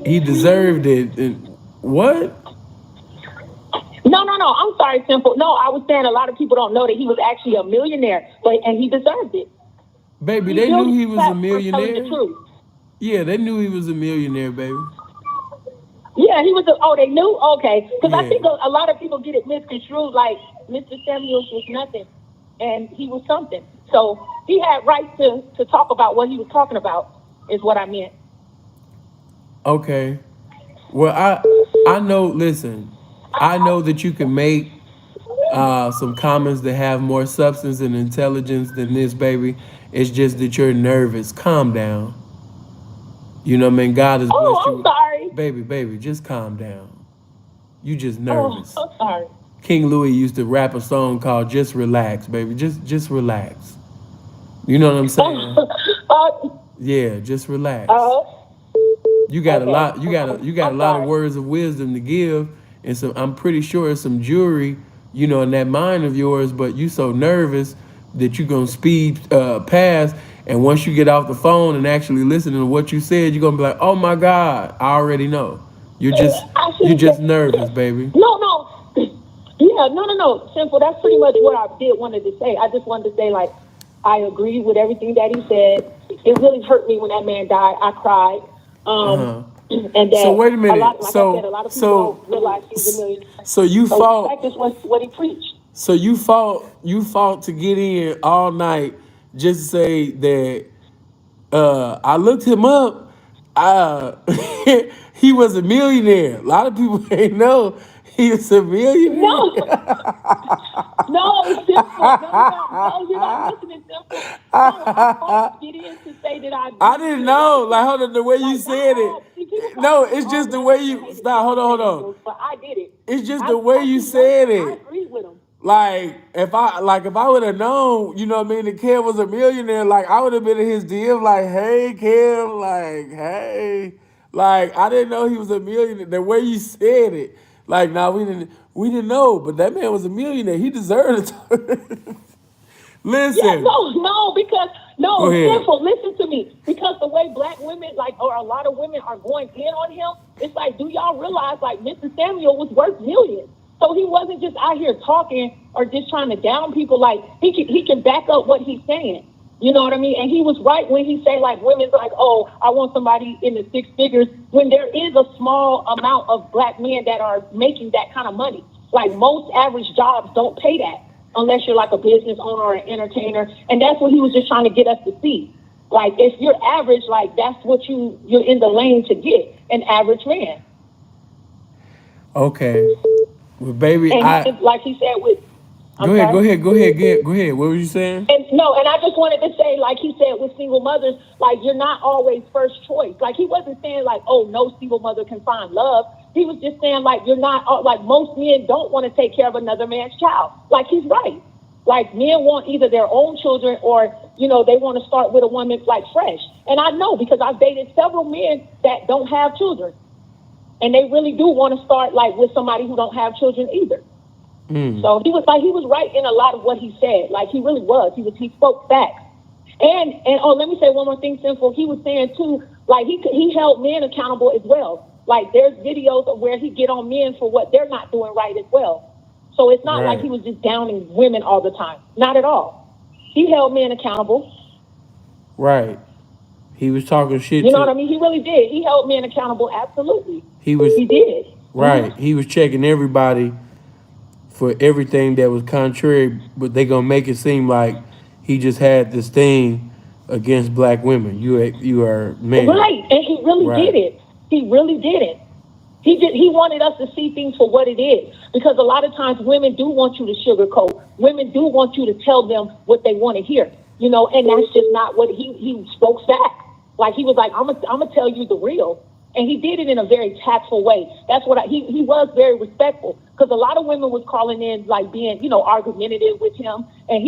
[SPEAKER 1] he deserved it. And what?
[SPEAKER 14] No. I'm sorry, Simple. No, I was saying a lot of people don't know that he was actually a millionaire, and he deserved it.
[SPEAKER 1] Baby, they knew he was a millionaire. Yeah, they knew he was a millionaire, baby.
[SPEAKER 14] Yeah, he was. They knew? Okay. Because I think a lot of people get it misconstrued, like Mr. Samuels was nothing, and he was something. So he had right to talk about what he was talking about, is what I meant.
[SPEAKER 1] Okay. Well, I know, listen, I know that you can make some comments that have more substance and intelligence than this, baby. It's just that you're nervous. Calm down. You know what I mean? God has blessed you.
[SPEAKER 14] I'm sorry.
[SPEAKER 1] Baby, just calm down. You just nervous.
[SPEAKER 14] I'm sorry.
[SPEAKER 1] King Louis used to rap a song called "Just Relax," baby. Just relax. You know what I'm saying? Yeah, just relax. You got a lot. You got a lot of words of wisdom to give, and so I'm pretty sure it's some jury, you know, in that mind of yours. But you so nervous that you're gonna speed past. And once you get off the phone and actually listen to what you said, you're gonna be like, "Oh my God, I already know." You're just nervous, baby.
[SPEAKER 14] No. Yeah, no. Simple. That's pretty much what I wanted to say. I just wanted to say, like, I agree with everything that he said. It really hurt me when that man died. I cried. And that
[SPEAKER 1] so wait a minute.
[SPEAKER 14] Like I said, a lot of people don't realize he's a millionaire.
[SPEAKER 1] So you fought.
[SPEAKER 14] Respect is what he preached.
[SPEAKER 1] So you fought to get in all night just to say that I looked him up. He was a millionaire. A lot of people ain't know he was a millionaire.
[SPEAKER 14] No, you're not listening, Simple. No, I get in to say that
[SPEAKER 1] I didn't know. Like, hold on, the way you said it. No, it's just the way you stop. Hold on.
[SPEAKER 14] But I did it.
[SPEAKER 1] It's just the way you said
[SPEAKER 14] I
[SPEAKER 1] it.
[SPEAKER 14] agree with him.
[SPEAKER 1] Like if I would have known, you know what I mean, that Kev was a millionaire, like I would have been in his DM like, "Hey Kev, like, hey." Like I didn't know he was a millionaire. The way you said it. Like, nah, we didn't know, but that man was a millionaire. He deserved it. Listen.
[SPEAKER 14] Yeah, no, because
[SPEAKER 1] Go ahead.
[SPEAKER 14] Simple, listen to me. Because the way black women, or a lot of women are going in on him, it's like, do y'all realize, like, Mr. Samuel was worth millions? So he wasn't just out here talking or just trying to down people. Like, he can back up what he's saying. You know what I mean? And he was right when he say, like, women's like, "Oh, I want somebody in the six figures," when there is a small amount of black men that are making that kind of money. Like, most average jobs don't pay that unless you're like a business owner or an entertainer. And that's what he was just trying to get us to see. Like, if you're average, like, that's what you're in the lane to get, an average man.
[SPEAKER 1] Okay. Well, baby,
[SPEAKER 14] and like he said with...
[SPEAKER 1] Go ahead. What were you saying?
[SPEAKER 14] And I just wanted to say, like he said with single mothers, like, you're not always first choice. Like, he wasn't saying, like, oh, no single mother can find love. He was just saying, like, you're not, like, most men don't want to take care of another man's child. Like, he's right. Like, men want either their own children or, you know, they want to start with a woman, like, fresh. And I know, because I've dated several men that don't have children. And they really do want to start, like, with somebody who don't have children either. So he was right in a lot of what he said. Like, he really was. He spoke facts. And let me say one more thing, Simple. He was saying too, like, he held men accountable as well. Like, there's videos of where he get on men for what they're not doing right as well. So it's not like he was just downing women all the time. Not at all. He held men accountable.
[SPEAKER 1] Right. He was talking shit.
[SPEAKER 14] You know what I mean? He really did. He held men accountable. Absolutely. He did.
[SPEAKER 1] Right. He was checking everybody for everything that was contrary, but they gonna make it seem like he just had this thing against black women. You are man.
[SPEAKER 14] Right, and he really did it. He really did it. He wanted us to see things for what it is, because a lot of times women do want you to sugarcoat. Women do want you to tell them what they want to hear. You know, and that's just not what he spoke back. Like, he was like, I'm gonna tell you the real. And he did it in a very tactful way. That's what he was very respectful, because a lot of women was calling in, like, being, you know, argumentative with him. And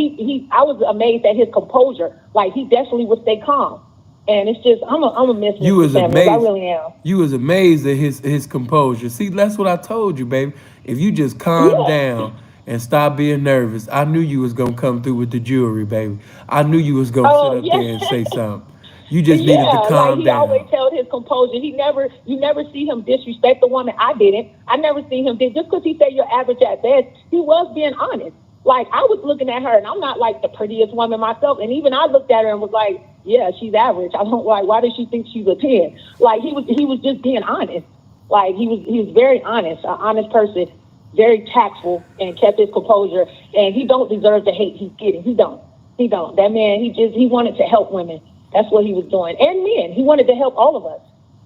[SPEAKER 14] I was amazed at his composure. Like, he definitely would stay calm.
[SPEAKER 20] And it's just, I'm a miss
[SPEAKER 1] You
[SPEAKER 20] Mr.
[SPEAKER 1] was
[SPEAKER 20] Samuels.
[SPEAKER 1] amazed.
[SPEAKER 20] I really am.
[SPEAKER 1] You was amazed at his composure. See, that's what I told you, baby. If you just calm down and stop being nervous, I knew you was gonna come through with the jewelry, baby. I knew you was gonna sit
[SPEAKER 20] Oh,
[SPEAKER 1] up
[SPEAKER 20] yeah.
[SPEAKER 1] there and say something. You just needed to
[SPEAKER 20] Yeah, like
[SPEAKER 1] calm
[SPEAKER 20] he always
[SPEAKER 1] down.
[SPEAKER 20] held his composure. You never see him disrespect the woman. I didn't. I never seen him just because he said you're average at best. He was being honest. Like I was looking at her, and I'm not like the prettiest woman myself. And even I looked at her and was like, yeah, she's average. I don't like. Why does she think she's a 10? Like he was just being honest. Like he was very honest, an honest person, very tactful, and kept his composure. And he don't deserve the hate he's getting. He don't. That man, he wanted to help women. That's what he was doing. And men. He wanted to help all of us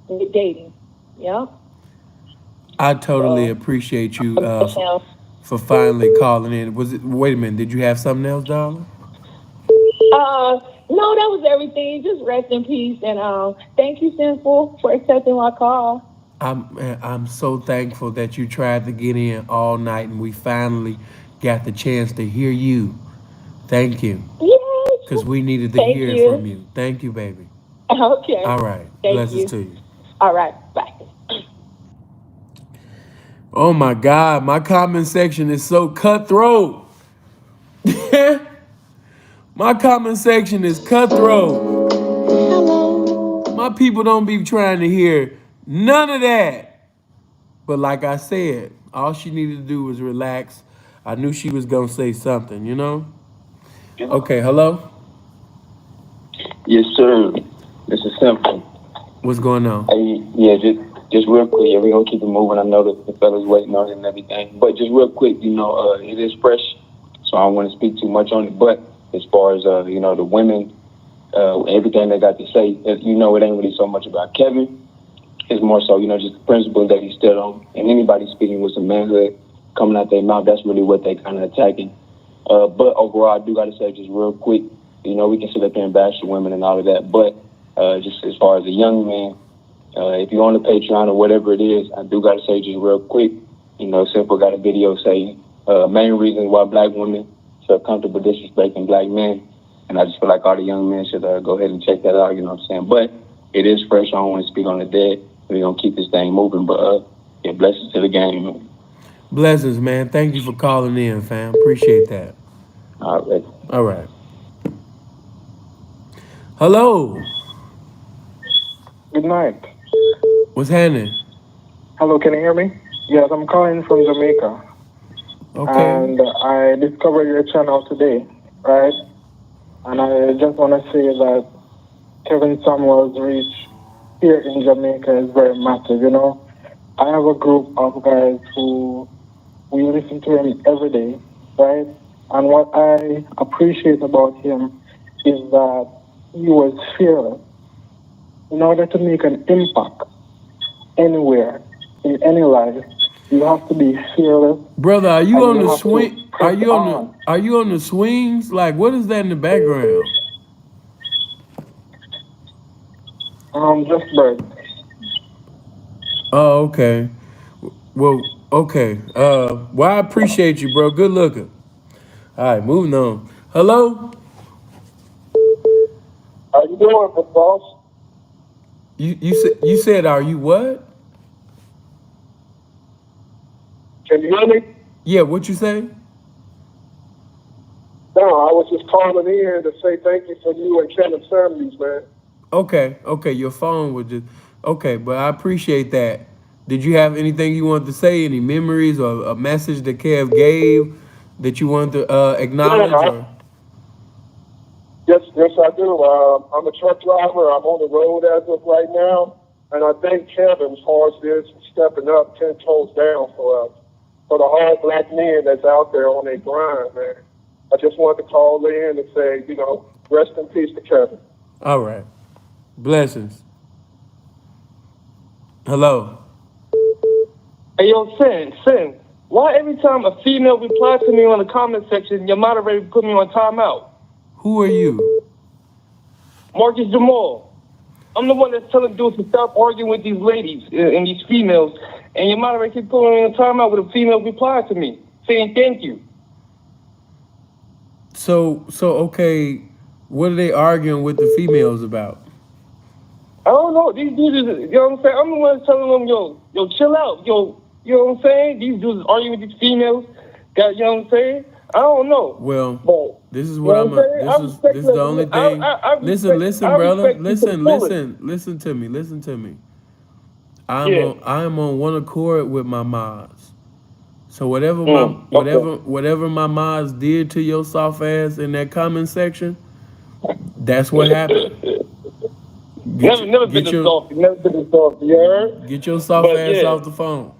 [SPEAKER 20] with dating. Yeah.
[SPEAKER 1] I totally appreciate you for finally calling in. Wait a minute, did you have something else, darling?
[SPEAKER 20] No, that was everything. Just rest in peace. And thank you, Sinful, for accepting my call.
[SPEAKER 1] I'm so thankful that you tried to get in all night and we finally got the chance to hear you. Thank you.
[SPEAKER 20] Yes.
[SPEAKER 1] Because we needed to
[SPEAKER 20] Thank
[SPEAKER 1] hear
[SPEAKER 20] you.
[SPEAKER 1] from you. Thank you, baby.
[SPEAKER 20] Okay.
[SPEAKER 1] All right.
[SPEAKER 20] Thank
[SPEAKER 1] Blessings
[SPEAKER 20] you.
[SPEAKER 1] to you.
[SPEAKER 20] All right. Bye.
[SPEAKER 1] Oh my God, my comment section is so cutthroat. My comment section is cutthroat. Hello. My people don't be trying to hear none of that. But like I said, all she needed to do was relax. I knew she was gonna say something, you know? Okay, hello?
[SPEAKER 16] Yes, sir. This is Simple.
[SPEAKER 1] What's going on?
[SPEAKER 16] Hey, yeah, just real quick. Yeah, we're going to keep it moving. I know that the fellas waiting on it and everything. But just real quick, it is fresh, so I don't want to speak too much on it. But as far as, the women, everything they got to say, it ain't really so much about Kevin. It's more so, just the principle that he stood on. And anybody speaking with some manhood coming out their mouth, that's really what they kind of attacking. But overall, I do got to say just real quick, we can sit up here and bash the women and all of that. But just as far as a young man, if you're on the Patreon or whatever it is, I do got to say just real quick, Simple got a video saying main reasons why black women feel comfortable disrespecting black men. And I just feel like all the young men should go ahead and check that out, you know what I'm saying? But it is fresh. I don't want to speak on the dead. We're going to keep this thing moving. But yeah, blessings to the game, man.
[SPEAKER 1] Blessings, man. Thank you for calling in, fam. Appreciate that.
[SPEAKER 16] All right.
[SPEAKER 1] All right. Hello.
[SPEAKER 21] Good night.
[SPEAKER 1] What's happening?
[SPEAKER 21] Hello, can you hear me? Yes, I'm calling from Jamaica.
[SPEAKER 1] Okay.
[SPEAKER 21] And I discovered your channel today, right? And I just want to say that Kevin Samuels' reach here in Jamaica is very massive, I have a group of guys who we listen to him every day, right? And what I appreciate about him is that he was fearless. In order to make an impact anywhere, in any life, you have to be fearless.
[SPEAKER 1] Brother, are you on
[SPEAKER 21] and
[SPEAKER 1] the
[SPEAKER 21] have to
[SPEAKER 1] swing? Are
[SPEAKER 21] press
[SPEAKER 1] you on the swings? Like, what is that in the background?
[SPEAKER 21] Just birds.
[SPEAKER 1] Oh, okay. Well, okay. Well, I appreciate you, bro. Good looking. All right, moving on. Hello?
[SPEAKER 13] How you doing, boss?
[SPEAKER 1] You said, are you what?
[SPEAKER 13] Can you hear me?
[SPEAKER 1] Yeah, what you say?
[SPEAKER 13] No, I was just calling in to say thank you for you and Kevin Samuels, man.
[SPEAKER 1] Okay, your phone was just, okay, but I appreciate that. Did you have anything you wanted to say, any memories or a message that Kev gave that you wanted to acknowledge?
[SPEAKER 13] Yes, I do. I'm a truck driver. I'm on the road as of right now, and I thank Kevin as far as this stepping up 10 toes down for the hard black men that's out there on their grind, man. I just wanted to call in and say, rest in peace to Kevin.
[SPEAKER 1] All right. Blessings. Hello.
[SPEAKER 10] Hey, yo, Sin. Why every time a female replies to me on the comment section, your moderator put me on timeout?
[SPEAKER 1] Who are you?
[SPEAKER 10] Marcus Jamal. I'm the one that's telling dudes to stop arguing with these ladies and these females, and your moderator keeps putting me on timeout with a female reply to me, saying thank you.
[SPEAKER 1] So okay, what are they arguing with the females about?
[SPEAKER 10] I don't know. These dudes, you know what I'm saying? I'm the one telling them, yo, chill out. Yo, you know what I'm saying? These dudes arguing with these females. You know what I'm saying? I don't know.
[SPEAKER 1] Well, this is what this is the only thing. Listen, brother. Listen to me. I'm on one accord with my mods. So whatever my mods did to your soft ass in that comment section, that's what happened.
[SPEAKER 10] Never been this soft. You heard?
[SPEAKER 1] Get your soft ass off the phone.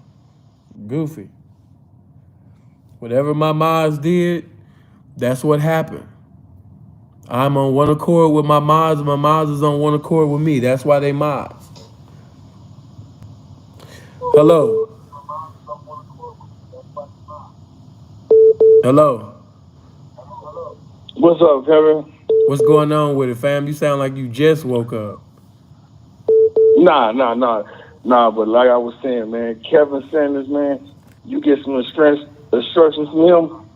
[SPEAKER 1] Goofy. Whatever my mods did, that's what happened. I'm on one accord with my mods. My mods is on one accord with me. That's why they mods. Hello.
[SPEAKER 10] What's up, Kevin?
[SPEAKER 1] What's going on with it, fam? You sound like you just woke up.
[SPEAKER 10] Nah. But like I was saying, man, Kevin Sanders, man, you get some instructions from him.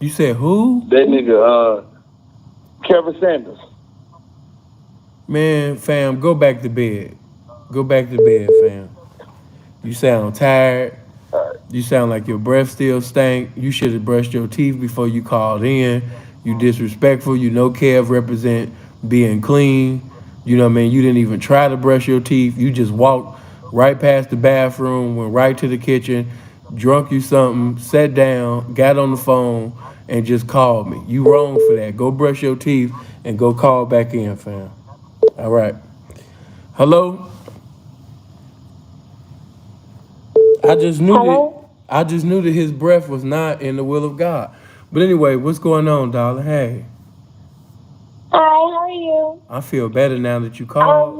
[SPEAKER 1] You said who?
[SPEAKER 10] That nigga, Kevin Sanders.
[SPEAKER 1] Man, fam, go back to bed. Go back to bed, fam. You sound tired. You sound like your breath still stank. You should have brushed your teeth before you called in. You disrespectful. You know Kev represent being clean. You know what I mean? You didn't even try to brush your teeth. You just walked right past the bathroom, went right to the kitchen, drunk you something, sat down, got on the phone, and just called me. You wrong for that. Go brush your teeth and go call back in, fam. All right. Hello? I just knew that his breath was not in the will of God. But anyway, what's going on, darling? Hey.
[SPEAKER 14] Hi, how are you?
[SPEAKER 1] I feel better now that you called.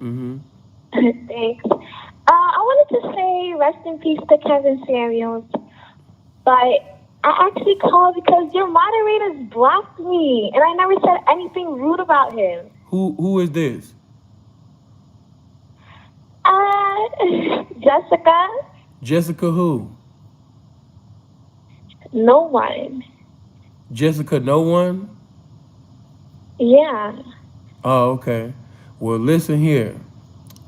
[SPEAKER 14] Thanks. I wanted to say rest in peace to Kevin Samuels, but I actually called because your moderators blocked me, and I never said anything rude about him.
[SPEAKER 1] Who is this?
[SPEAKER 14] Jessica.
[SPEAKER 1] Jessica who?
[SPEAKER 14] No one.
[SPEAKER 1] Jessica no one?
[SPEAKER 14] Yeah.
[SPEAKER 1] Oh, okay. Well, listen here.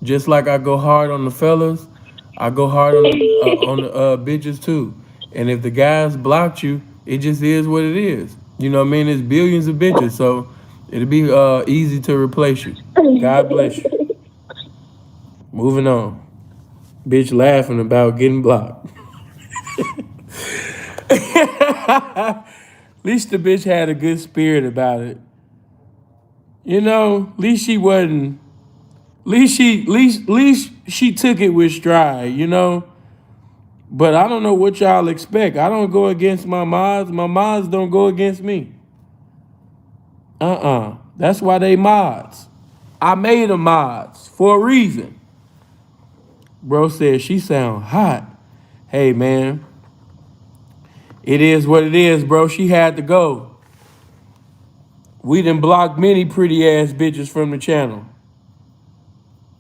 [SPEAKER 1] Just like I go hard on the fellas, I go hard on the bitches too. And if the guys blocked you, it just is what it is. You know what I mean? There's billions of bitches, so it'll be easy to replace you. God bless you. Moving on. Bitch laughing about getting blocked. At least the bitch had a good spirit about it. You know, at least she wasn't. At least she took it with stride, you know. But I don't know what y'all expect. I don't go against my mods. My mods don't go against me. That's why they mods. I made them mods for a reason. Bro said she sound hot. Hey, man. It is what it is, bro. She had to go. We done blocked many pretty ass bitches from the channel.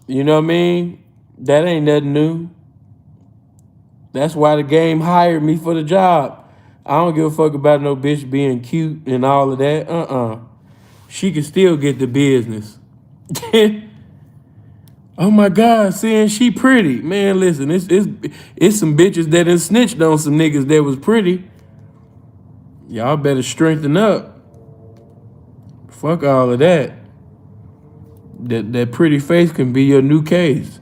[SPEAKER 1] You know what I mean? That ain't nothing new. That's why the game hired me for the job. I don't give a fuck about no bitch being cute and all of that. She can still get the business. Oh my God, saying she pretty. Man, listen, it's some bitches that done snitched on some niggas that was pretty. Y'all better strengthen up. Fuck all of that. That pretty face can be your new case.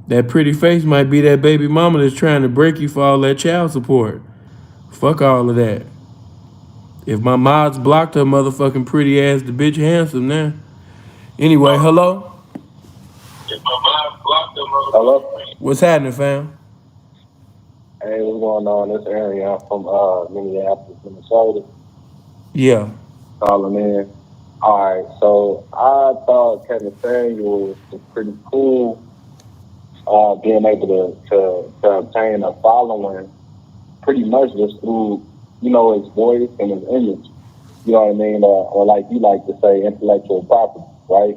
[SPEAKER 1] That pretty face might be that baby mama that's trying to break you for all that child support. Fuck all of that. If my mods blocked her motherfucking pretty ass, the bitch handsome now. Anyway, hello?
[SPEAKER 4] Hello?
[SPEAKER 1] What's happening, fam?
[SPEAKER 4] Hey, what's going on? This area, I'm from Minneapolis, Minnesota.
[SPEAKER 1] Yeah.
[SPEAKER 4] Calling in. All right, so I thought Kevin Samuels was pretty cool, being able to obtain a following pretty much just through, you know, his voice and his image. You know what I mean? Or like you like to say, intellectual property, right?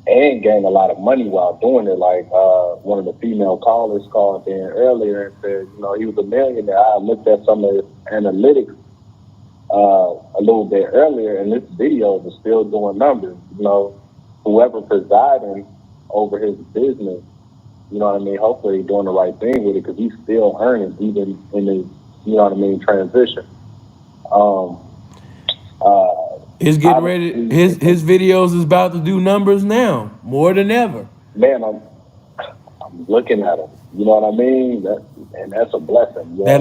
[SPEAKER 4] And gain a lot of money while doing it. Like one of the female callers called in earlier and said, you know, he was a millionaire. I looked at some of his analytics, a little bit earlier, and this video is still doing numbers. You know, whoever presiding over his business, you know what I mean, hopefully he's doing the right thing with it, because he's still earning even in his, you know what I mean, transition.
[SPEAKER 1] He's getting ready. His videos is about to do numbers now, more than ever.
[SPEAKER 4] Man, I'm looking at him. You know what I mean? That's a blessing. You know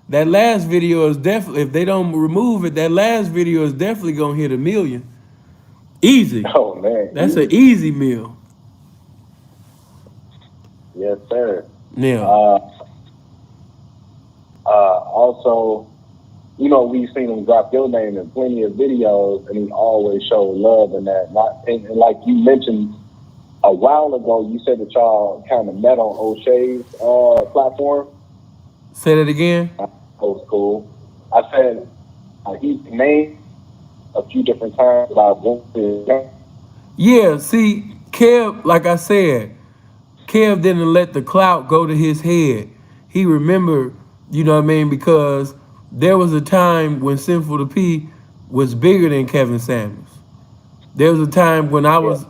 [SPEAKER 1] That last video is definitely, if they don't remove it, that last video is definitely gonna hit 1 million. Easy.
[SPEAKER 4] Oh man,
[SPEAKER 1] that's an easy meal.
[SPEAKER 4] Yes, sir.
[SPEAKER 1] Yeah.
[SPEAKER 4] Also, you know, we've seen him drop your name in plenty of videos, and he always showed love in that. And like you mentioned a while ago, you said that y'all kind of met on O'Shea's platform.
[SPEAKER 1] Say that again.
[SPEAKER 4] That was cool. I said he's named a few different times.
[SPEAKER 1] Yeah, see, Kev, like I said, Kev didn't let the clout go to his head. He remembered, you know what I mean, because there was a time when Sinful to P was bigger than Kevin Samuels. There was a time when I was,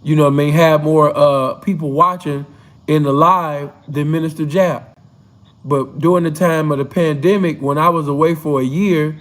[SPEAKER 1] you know what I mean, had more people watching in the live than Minister Jap. But during the time of the pandemic, when I was away for a year,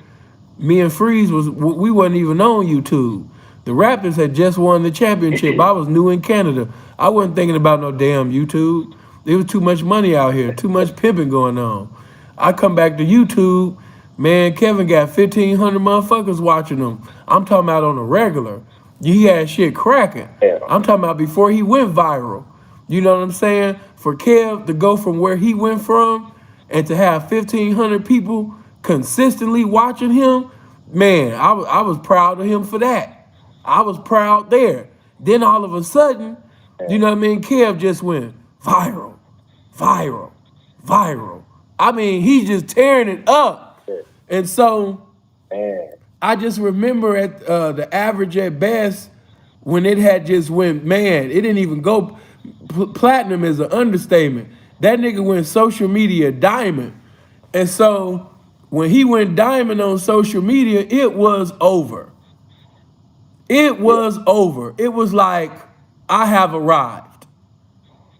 [SPEAKER 1] me and Freeze we wasn't even on YouTube. The Raptors had just won the championship. I was new in Canada. I wasn't thinking about no damn YouTube. There was too much money out here, too much pimping going on. I come back to YouTube, man, Kevin got 1,500 motherfuckers watching him. I'm talking about on a regular. He had shit cracking. I'm talking about before he went viral. You know what I'm saying? For Kev to go from where he went from and to have 1,500 people consistently watching him, man, I was proud of him for that. I was proud there. Then all of a sudden, you know what I mean, Kev just went viral, viral, viral. I mean, he's just tearing it up. And so I just remember at the Average at Best, when it had just went, man, it didn't even go, platinum is an understatement. That nigga went social media diamond. And so when he went diamond on social media, it was over. It was over. It was like, I have arrived.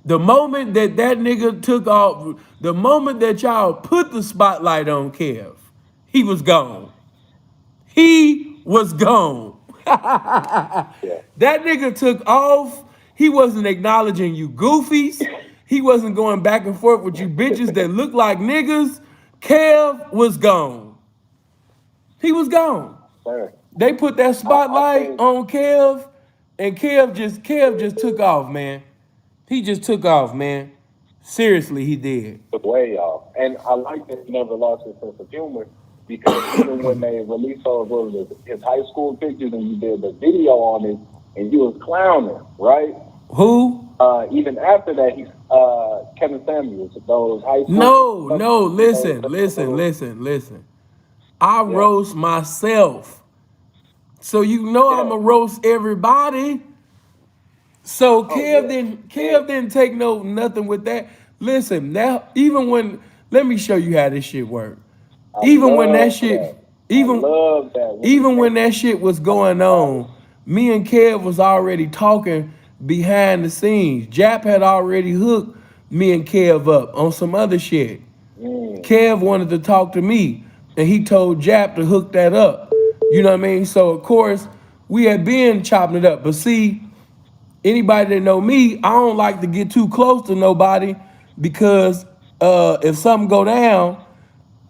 [SPEAKER 1] The moment that nigga took off, the moment that y'all put the spotlight on Kev, he was gone. He was gone. That nigga took off. He wasn't acknowledging you goofies. He wasn't going back and forth with you bitches that look like niggas. Kev was gone. He was gone. They put that spotlight on Kev, and Kev just took off, man. He just took off, man. Seriously, he did.
[SPEAKER 4] Took way off. And I like that he never lost his sense of humor, because even when they released all of his high school pictures and you did the video on it and you was clowning, right?
[SPEAKER 1] Who?
[SPEAKER 4] Even after that, he's Kevin Samuels, those high school.
[SPEAKER 1] No, listen. I roast myself. So you know I'ma roast everybody. So Kev didn't take nothing with that. Listen, now even when, let me show you how this shit worked. Even when that shit was going on, me and Kev was already talking behind the scenes. Jap had already hooked me and Kev up on some other shit. Kev wanted to talk to me, and he told Jap to hook that up. You know what I mean? So of course we had been chopping it up. But see, anybody that know me, I don't like to get too close to nobody, because if something go down,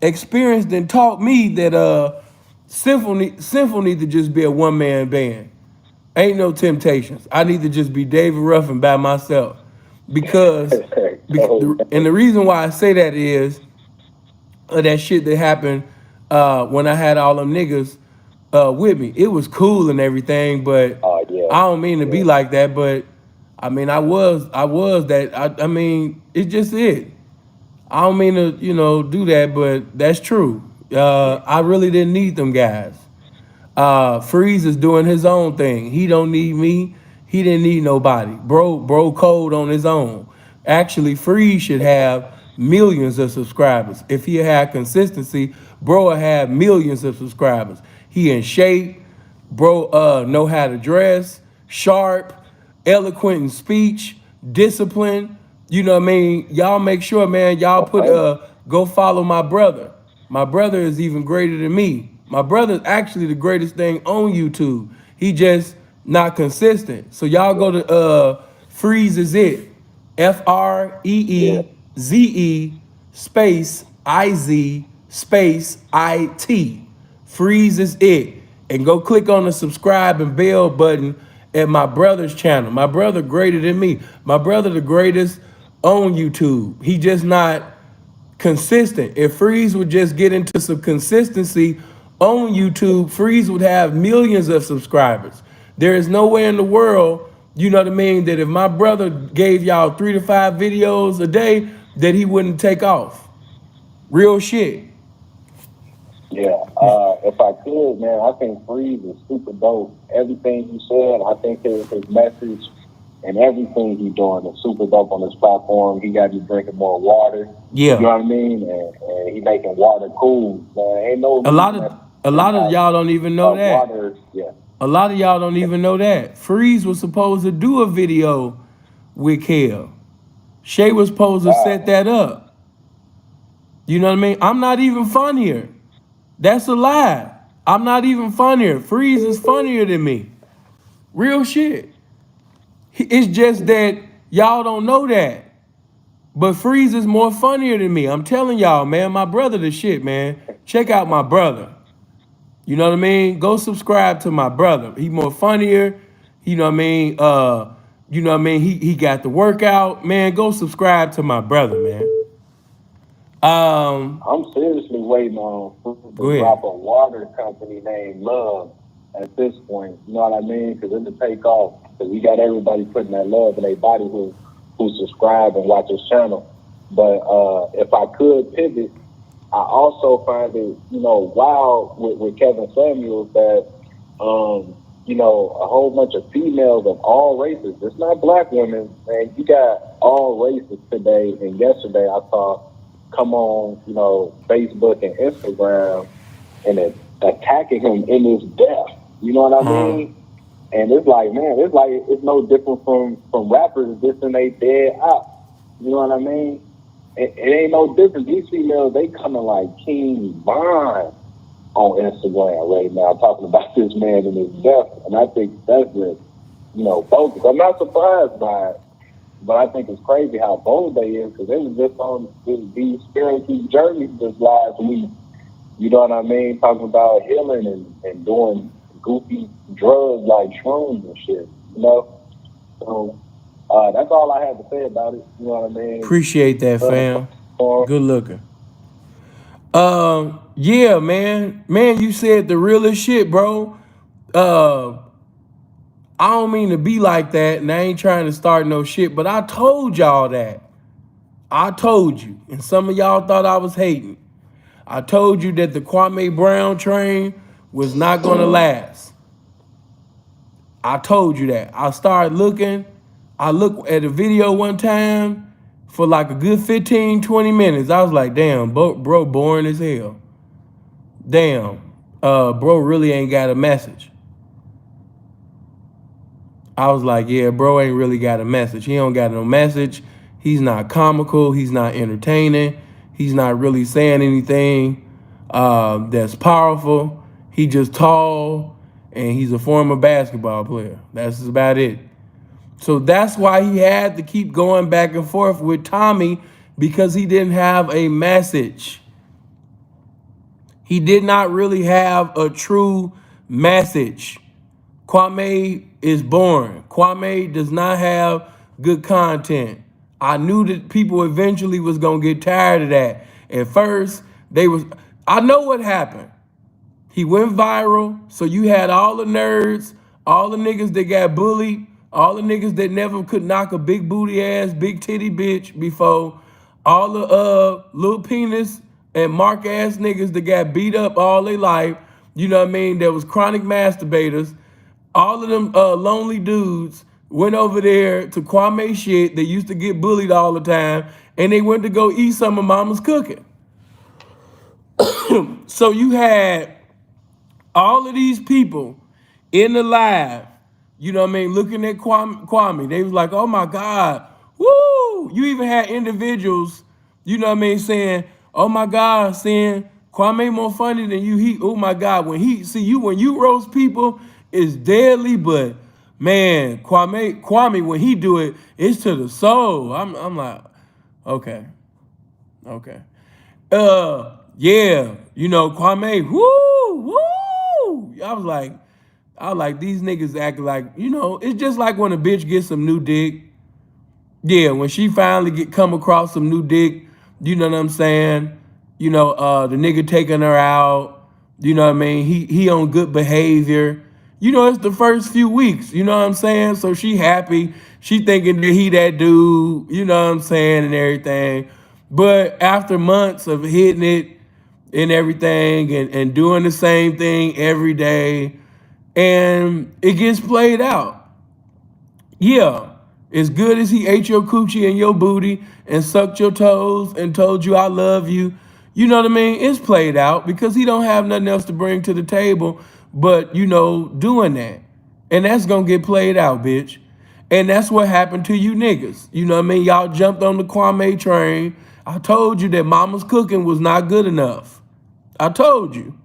[SPEAKER 1] experience then taught me that Sinful need to just be a one-man band. Ain't no Temptations. I need to just be David Ruffin by myself. Because and the reason why I say that is that shit that happened when I had all them niggas with me. It was cool and everything, but I don't mean to be like that, but I mean I was that. I mean, it's just it. I don't mean to, do that, but that's true. I really didn't need them guys. Freeze is doing his own thing. He don't need me. He didn't need nobody. Bro cold on his own. Actually, Freeze should have millions of subscribers. If he had consistency, bro would have millions of subscribers. He in shape, bro know how to dress, sharp, eloquent in speech, discipline. You know what I mean? Y'all make sure, man, y'all put go follow my brother. My brother is even greater than me. My brother is actually the greatest thing on YouTube. He just not consistent. So y'all go to Freeze Is It. FREEZE space IZ space IT. Freeze Is It. And go click on the subscribe and bell button at my brother's channel. My brother greater than me. My brother the greatest on YouTube. He just not consistent. If Freeze would just get into some consistency on YouTube, Freeze would have millions of subscribers. There is no way in the world, you know what I mean, that if my brother gave y'all 3 to 5 videos a day, that he wouldn't take off. Real shit.
[SPEAKER 4] Yeah, if I could, man, I think Freeze is super dope. Everything he said, I think his message and everything he's doing is super dope on this platform. He got you drinking more water.
[SPEAKER 1] Yeah.
[SPEAKER 4] You know what I mean? And he making water cool. Man, ain't no
[SPEAKER 1] A lot of y'all don't even know that.
[SPEAKER 4] Water, yeah.
[SPEAKER 1] A lot of y'all don't even know that. Freeze was supposed to do a video with Kel. Shay was supposed to set that up. You know what I mean? I'm not even funnier. That's a lie. I'm not even funnier. Freeze is funnier than me. Real shit. It's just that y'all don't know that. But Freeze is more funnier than me. I'm telling y'all, man, my brother the shit, man. Check out my brother. You know what I mean? Go subscribe to my brother. He more funnier. You know what I mean? You know what I mean? He got the workout. Man, go subscribe to my brother, man.
[SPEAKER 4] I'm seriously waiting on to drop a water company named Love at this point. You know what I mean? Because it'll take off. Because we got everybody putting that love in their body who subscribe and watch his channel. But if I could pivot, I also find it, you know, wild with Kevin Samuels that, you know, a whole bunch of females of all races. It's not black women, man. You got all races today. And yesterday I saw come on, you know, Facebook and Instagram and attacking him in his death. You know what I mean? And it's like, man, it's no different from rappers dissing they dead out. You know what I mean? It ain't no different. These females, they coming like King Von on Instagram right now, talking about this man and his death. And I think that's just, you know, focus. I'm not surprised by it, but I think it's crazy how bold they is, because they was just on these spiritual journeys this last week. You know what I mean? Talking about healing and doing goofy drugs like shrooms and shit, you know? So that's all I have to say about it. You know what I mean?
[SPEAKER 1] Appreciate that, fam. Good looking. Yeah, man. Man, you said the realest shit, bro. I don't mean to be like that, and I ain't trying to start no shit, but I told y'all that. I told you. And some of y'all thought I was hating. I told you that the Kwame Brown train was not going to last. I told you that. I started looking. I looked at a video one time for like a good 15, 20 minutes. I was like, damn, bro boring as hell. Damn, bro really ain't got a message. I was like, yeah, bro ain't really got a message. He don't got no message. He's not comical. He's not entertaining. He's not really saying anything that's powerful. He just tall, and he's a former basketball player. That's about it. So that's why he had to keep going back and forth with Tommy, because he didn't have a message. He did not really have a true message. Kwame is boring. Kwame does not have good content. I knew that people eventually was going to get tired of that. At first, I know what happened. He went viral, so you had all the nerds, all the niggas that got bullied, all the niggas that never could knock a big booty ass, big titty bitch before, all the little penis and mark ass niggas that got beat up all their life, you know what I mean? There was chronic masturbators. All of them lonely dudes went over there to Kwame shit. They used to get bullied all the time, and they went to go eat some of mama's cooking. So you had all of these people in the live, you know what I mean, looking at Kwame. They was like, oh my God, woo! You even had individuals, you know what I mean, saying, oh my God, saying Kwame more funny than you. Oh my God, when you roast people, it's deadly, but man, Kwame, when he do it, it's to the soul. I'm like, okay. Yeah, you know, Kwame, woo. I was like, these niggas act like, you know, it's just like when a bitch gets some new dick. Yeah, when she finally come across some new dick, you know what I'm saying? You know, the nigga taking her out, you know what I mean? He on good behavior. You know, it's the first few weeks, you know what I'm saying? So she happy. She thinking that he that dude, you know what I'm saying, and everything. But after months of hitting it and everything and doing the same thing every day, and it gets played out. Yeah, as good as he ate your coochie and your booty and sucked your toes and told you I love you, you know what I mean? It's played out because he don't have nothing else to bring to the table but, you know, doing that. And that's gonna get played out, bitch. And that's what happened to you niggas. You know what I mean? Y'all jumped on the Kwame train. I told you that mama's cooking was not good enough. I told you.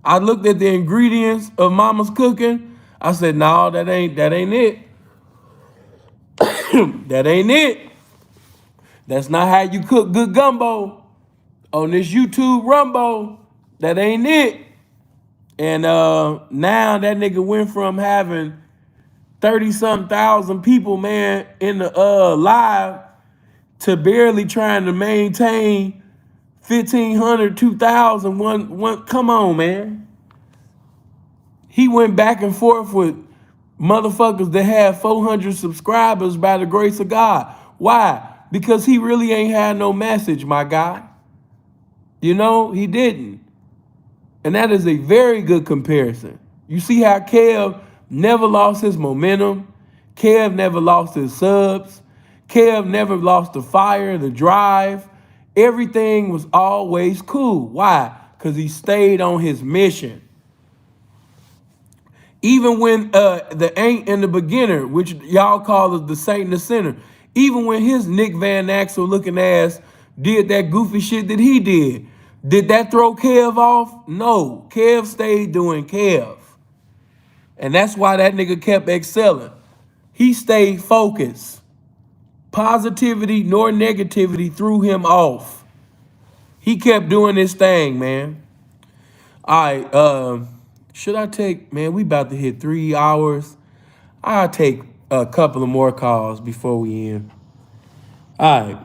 [SPEAKER 1] I looked at the ingredients of mama's cooking. I said, no, that ain't it. That ain't it. That's not how you cook good gumbo on this YouTube Rumbo. That ain't it. And now that nigga went from having 30-something thousand people, man, in the live to barely trying to maintain 1,500, 2,000, one. Come on, man. He went back and forth with motherfuckers that have 400 subscribers by the grace of God. Why? Because he really ain't had no message, my guy. You know, he didn't. And that is a very good comparison. You see how Kev never lost his momentum. Kev never lost his subs. Kev never lost the fire, the drive. Everything was always cool. Why? Because he stayed on his mission. Even when the ain't and the beginner, which y'all call it the saint and the sinner, even when his Nick Van Axel looking ass did that goofy shit that he did that throw Kev off? No, Kev stayed doing Kev. And that's why that nigga kept excelling. He stayed focused. Positivity nor negativity threw him off. He kept doing his thing, man. All right, should I take, man, we about to hit 3 hours. I'll take a couple of more calls before we end. All right,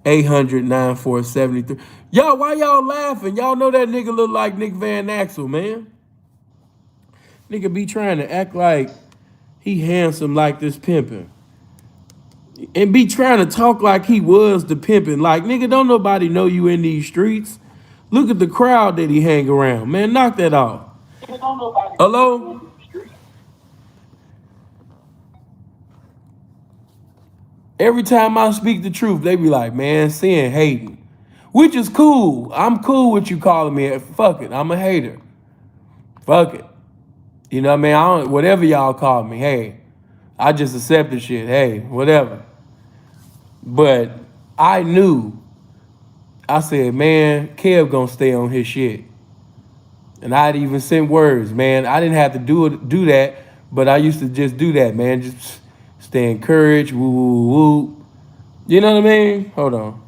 [SPEAKER 1] 702-800-9473. Y'all, why y'all laughing? Y'all know that nigga look like Nick Van Axel, man. Nigga be trying to act like he handsome like this pimpin'. And be trying to talk like he was the pimpin'. Like, nigga, don't nobody know you in these streets. Look at the crowd that he hang around. Man, knock that off. Hello? Every time I speak the truth, they be like, man, sin hating. Which is cool. I'm cool with you calling me. Fuck it. I'm a hater. Fuck it. You know what I mean? Whatever y'all call me, hey. I just accept the shit. Hey, whatever. But I knew. I said, man, Kev gonna stay on his shit. And I'd even sent words, man. I didn't have to do that, but I used to just do that, man. Just stay encouraged, woo, woo, woo. You know what I mean? Hold on.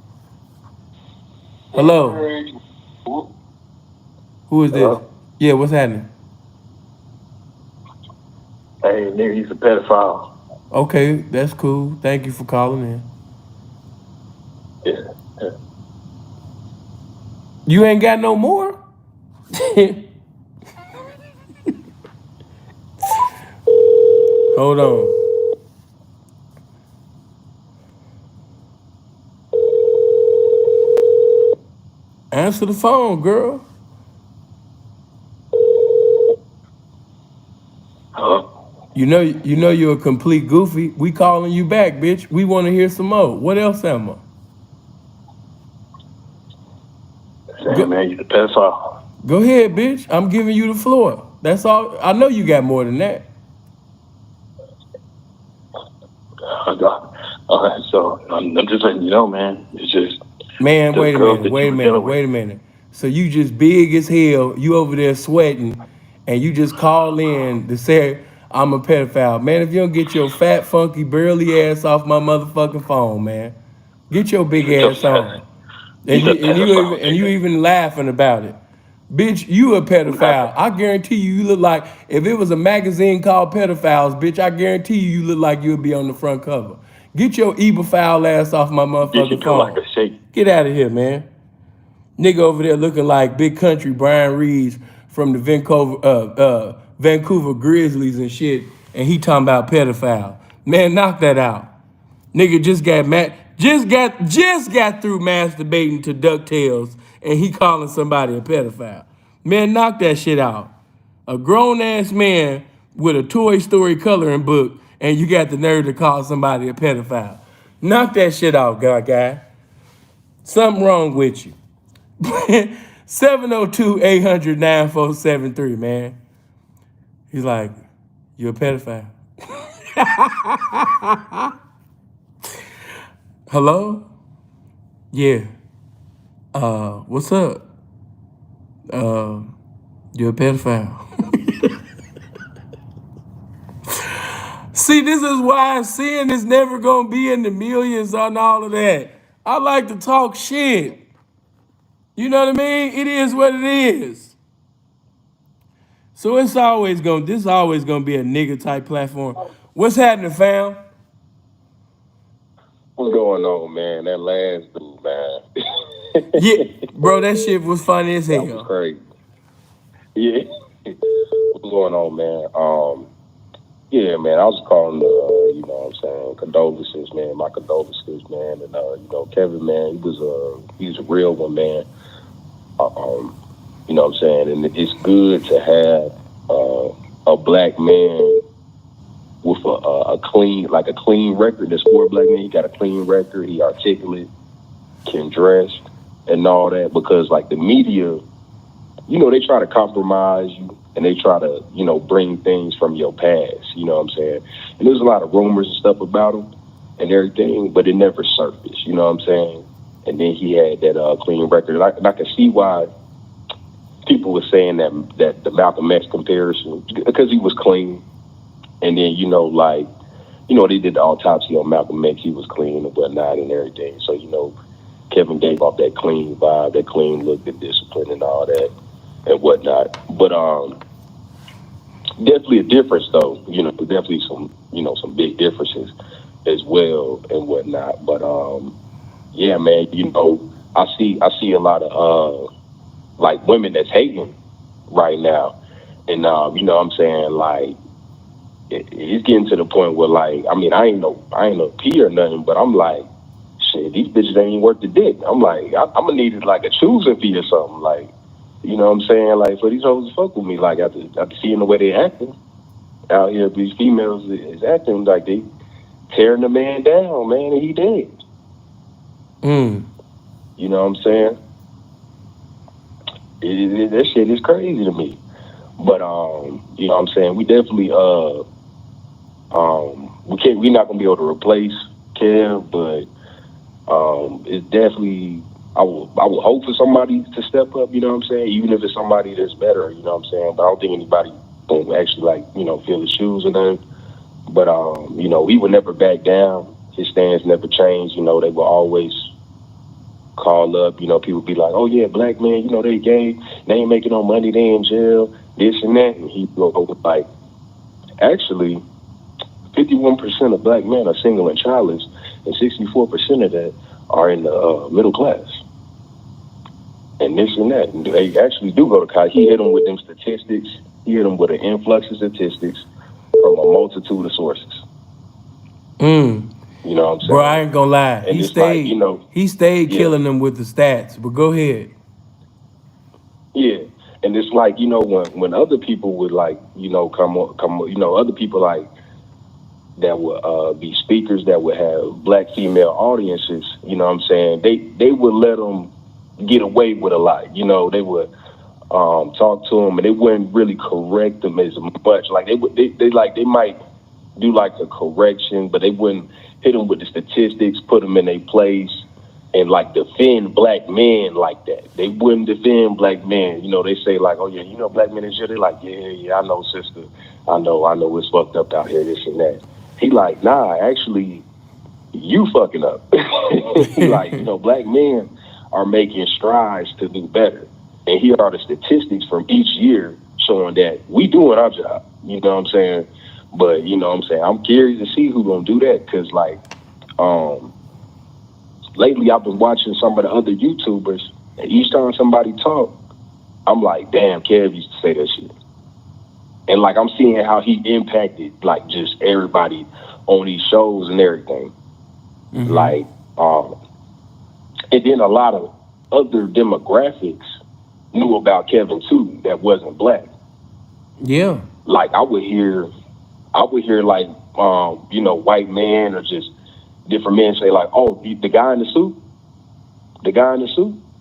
[SPEAKER 1] Hello. Who is this?
[SPEAKER 16] Hello?
[SPEAKER 1] Yeah, what's happening?
[SPEAKER 16] Hey, nigga, he's a pedophile.
[SPEAKER 1] Okay, that's cool. Thank you for calling in.
[SPEAKER 16] Yeah.
[SPEAKER 1] You ain't got no more? Hold on. Answer the phone, girl.
[SPEAKER 16] Hello?
[SPEAKER 1] You know you're a complete goofy. We calling you back, bitch. We want to hear some more. What else, Emma?
[SPEAKER 13] Hey, man, you the pedophile.
[SPEAKER 1] Go ahead, bitch. I'm giving you the floor. That's all. I know you got more than that.
[SPEAKER 13] All right, so I'm just letting you know, man. It's just
[SPEAKER 1] Man,
[SPEAKER 13] the
[SPEAKER 1] wait a
[SPEAKER 13] girls
[SPEAKER 1] minute,
[SPEAKER 13] that
[SPEAKER 1] wait
[SPEAKER 13] you
[SPEAKER 1] a
[SPEAKER 13] were
[SPEAKER 1] minute,
[SPEAKER 13] dealing with.
[SPEAKER 1] wait a minute. So you just big as hell, you over there sweating, and you just call in to say I'm a pedophile. Man, if you don't get your fat, funky, burly ass off my motherfucking phone, man. Get your big ass on. And you even laughing about it. Bitch, you a pedophile. I guarantee you look like, if it was a magazine called Pedophiles, bitch, I guarantee you look like you'd be on the front cover. Get your eber-foul ass off my motherfucking phone. Get out of here, man. Nigga over there looking like big country Brian Reeves from the Vancouver Grizzlies and shit, and he talking about pedophile. Man, knock that out. Nigga just got through masturbating to DuckTales, and he calling somebody a pedophile. Man, knock that shit out. A grown ass man with a Toy Story coloring book, and you got the nerve to call somebody a pedophile. Knock that shit out, guy. Something wrong with you. 702-800-9473, man. He's like, you're a pedophile. Hello? Yeah. What's up? You're a pedophile. See, this is why sin is never gonna be in the millions on all of that. I like to talk shit. You know what I mean? It is what it is. So this is always gonna be a nigga type platform. What's happening, fam?
[SPEAKER 13] What's going on, man? That last dude, man.
[SPEAKER 1] Yeah, bro, that shit was funny as hell.
[SPEAKER 13] That was crazy. Yeah. What's going on, man? Yeah, man, I was calling you know what I'm saying, condolences, man. My condolences, man. And you know, Kevin, man, he's a real one, man. You know what I'm saying? And it's good to have a black man with a clean record. This poor black man, he got a clean record. He articulate, can dress, and all that. Because like the media, you know, they try to compromise you and they try to, you know, bring things from your past. You know what I'm saying? And there's a lot of rumors and stuff about him and everything, but it never surfaced. You know what I'm saying? And then he had that clean record, and I can see why people were saying that the Malcolm X comparison, because he was clean. And then, you know, like, you know, they did the autopsy on Malcolm X. He was clean and whatnot and everything. So, you know, Kevin gave off that clean vibe, that clean look, the discipline and all that and whatnot. But definitely a difference, though. You know, definitely some big differences as well and whatnot. But, yeah, man, you know, I see a lot of, like, women that's hating right now. And, you know what I'm saying, like, it's getting to the point where, like, I mean, I ain't no P or nothing, but I'm like, shit, these bitches ain't even worth the dick. I'm like, I'm gonna need it like a choosing fee or something, like, you know what I'm saying, like, for these hoes to fuck with me, like, after seeing the way they acting out here, these females is acting like they tearing the man down, man, and he dead. You know what I'm saying? That shit is crazy to me. But you know what I'm saying, we definitely we're not gonna be able to replace Kev, but it's definitely I would hope for somebody to step up, you know what I'm saying, even if it's somebody that's better, you know what I'm saying. But I don't think anybody will actually, like, you know, feel his shoes or nothing. But you know, he would never back down. His stance never changed, you know, they will always call up, you know, people be like, oh yeah, black man, you know, they gay, they ain't making no money, they in jail, this and that, and he go over like, actually, 51% of black men are single and childless, and 64% of that are in the middle class, and this and that. And they actually do go to college. He hit them with them statistics. He hit them with an influx of statistics from a multitude of sources. You know what I'm saying?
[SPEAKER 1] Bro, I ain't gonna lie.
[SPEAKER 13] And
[SPEAKER 1] He stayed,
[SPEAKER 13] like, you know,
[SPEAKER 1] killing them with the stats, but go ahead.
[SPEAKER 13] Yeah.
[SPEAKER 5] And it's like, you know, when other people would like, you know, come, you know, other people like that would be speakers that would have black female audiences, you know what I'm saying? They would let them get away with a lot. You know, they would talk to them and they wouldn't really correct them as much. Like they might do like a correction, but they wouldn't hit them with the statistics, put them in their place, and like defend black men like that. They wouldn't defend black men. You know, they say like, oh yeah, you know, black men and shit. They're like, yeah, I know, sister. I know it's fucked up out here, this and that. He like, nah, actually, you fucking up. He like, you know, black men are making strides to do better. And here are the statistics from each year showing that we doing our job. You know what I'm saying? But, you know what I'm saying, I'm curious to see who's going to do that because, like, lately I've been watching some of the other YouTubers, and each time somebody talk, I'm like, damn, Kev used to say that shit. And, like, I'm seeing how he impacted, like, just everybody on these shows and everything. Mm-hmm. Like, and then a lot of other demographics knew about Kevin, too, that wasn't black.
[SPEAKER 1] Yeah.
[SPEAKER 5] Like, I would hear like, you know, white men or just different men say like, oh, the guy in the suit,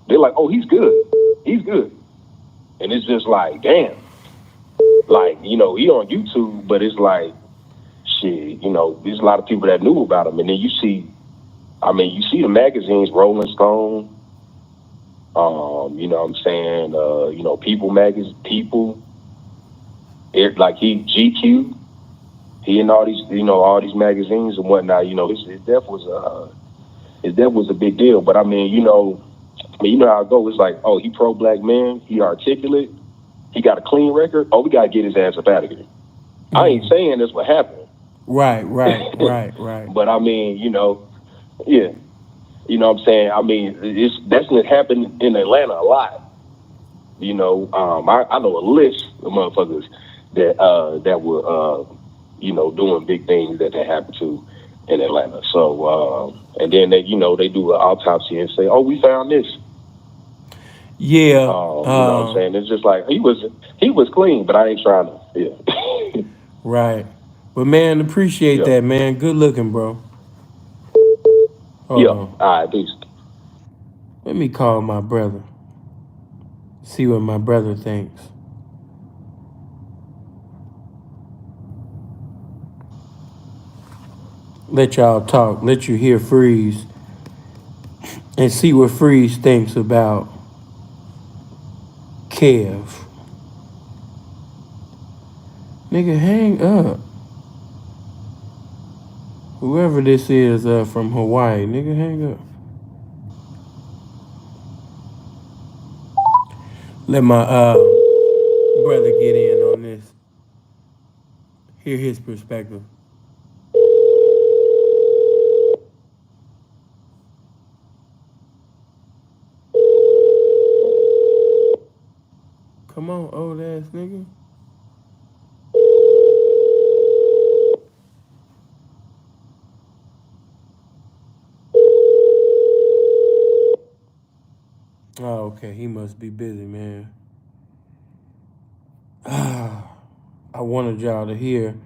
[SPEAKER 5] they're like, oh, he's good. And it's just like, damn. Like, you know, he on YouTube, but it's like, shit, you know, there's a lot of people that knew about him. And then you see the magazines, Rolling Stone, you know what I'm saying, you know, People magazine, like GQ, he in all these, you know, all these magazines and whatnot, you know, his death was a big deal. But I mean, you know how it goes. It's like, oh, he pro-black man, he articulate, he got a clean record. Oh, we gotta get his ass up out of here. Mm-hmm. I ain't saying that's what happened. Right. But I mean, you know, yeah, you know what I'm saying. I mean, that's what happened in Atlanta a lot. You know, I know a list of motherfuckers that were, you know, doing big things that happened to in Atlanta. So, and then they, you know, they do an autopsy and say, oh, we found this.
[SPEAKER 1] Yeah.
[SPEAKER 5] You know what I'm saying? It's just like, he was clean, but I ain't trying to, yeah.
[SPEAKER 1] Right. But man, appreciate that, man. Good looking, bro.
[SPEAKER 5] Yeah. All right, peace.
[SPEAKER 1] Let me call my brother. See what my brother thinks. Let y'all talk. Let you hear Freeze. And see what Freeze thinks about Kev. Nigga, hang up. Whoever this is from Hawaii, nigga, hang up. Let my brother get in on this. Hear his perspective. Come on, old ass nigga. Oh, okay. He must be busy, man. I wanted y'all to hear.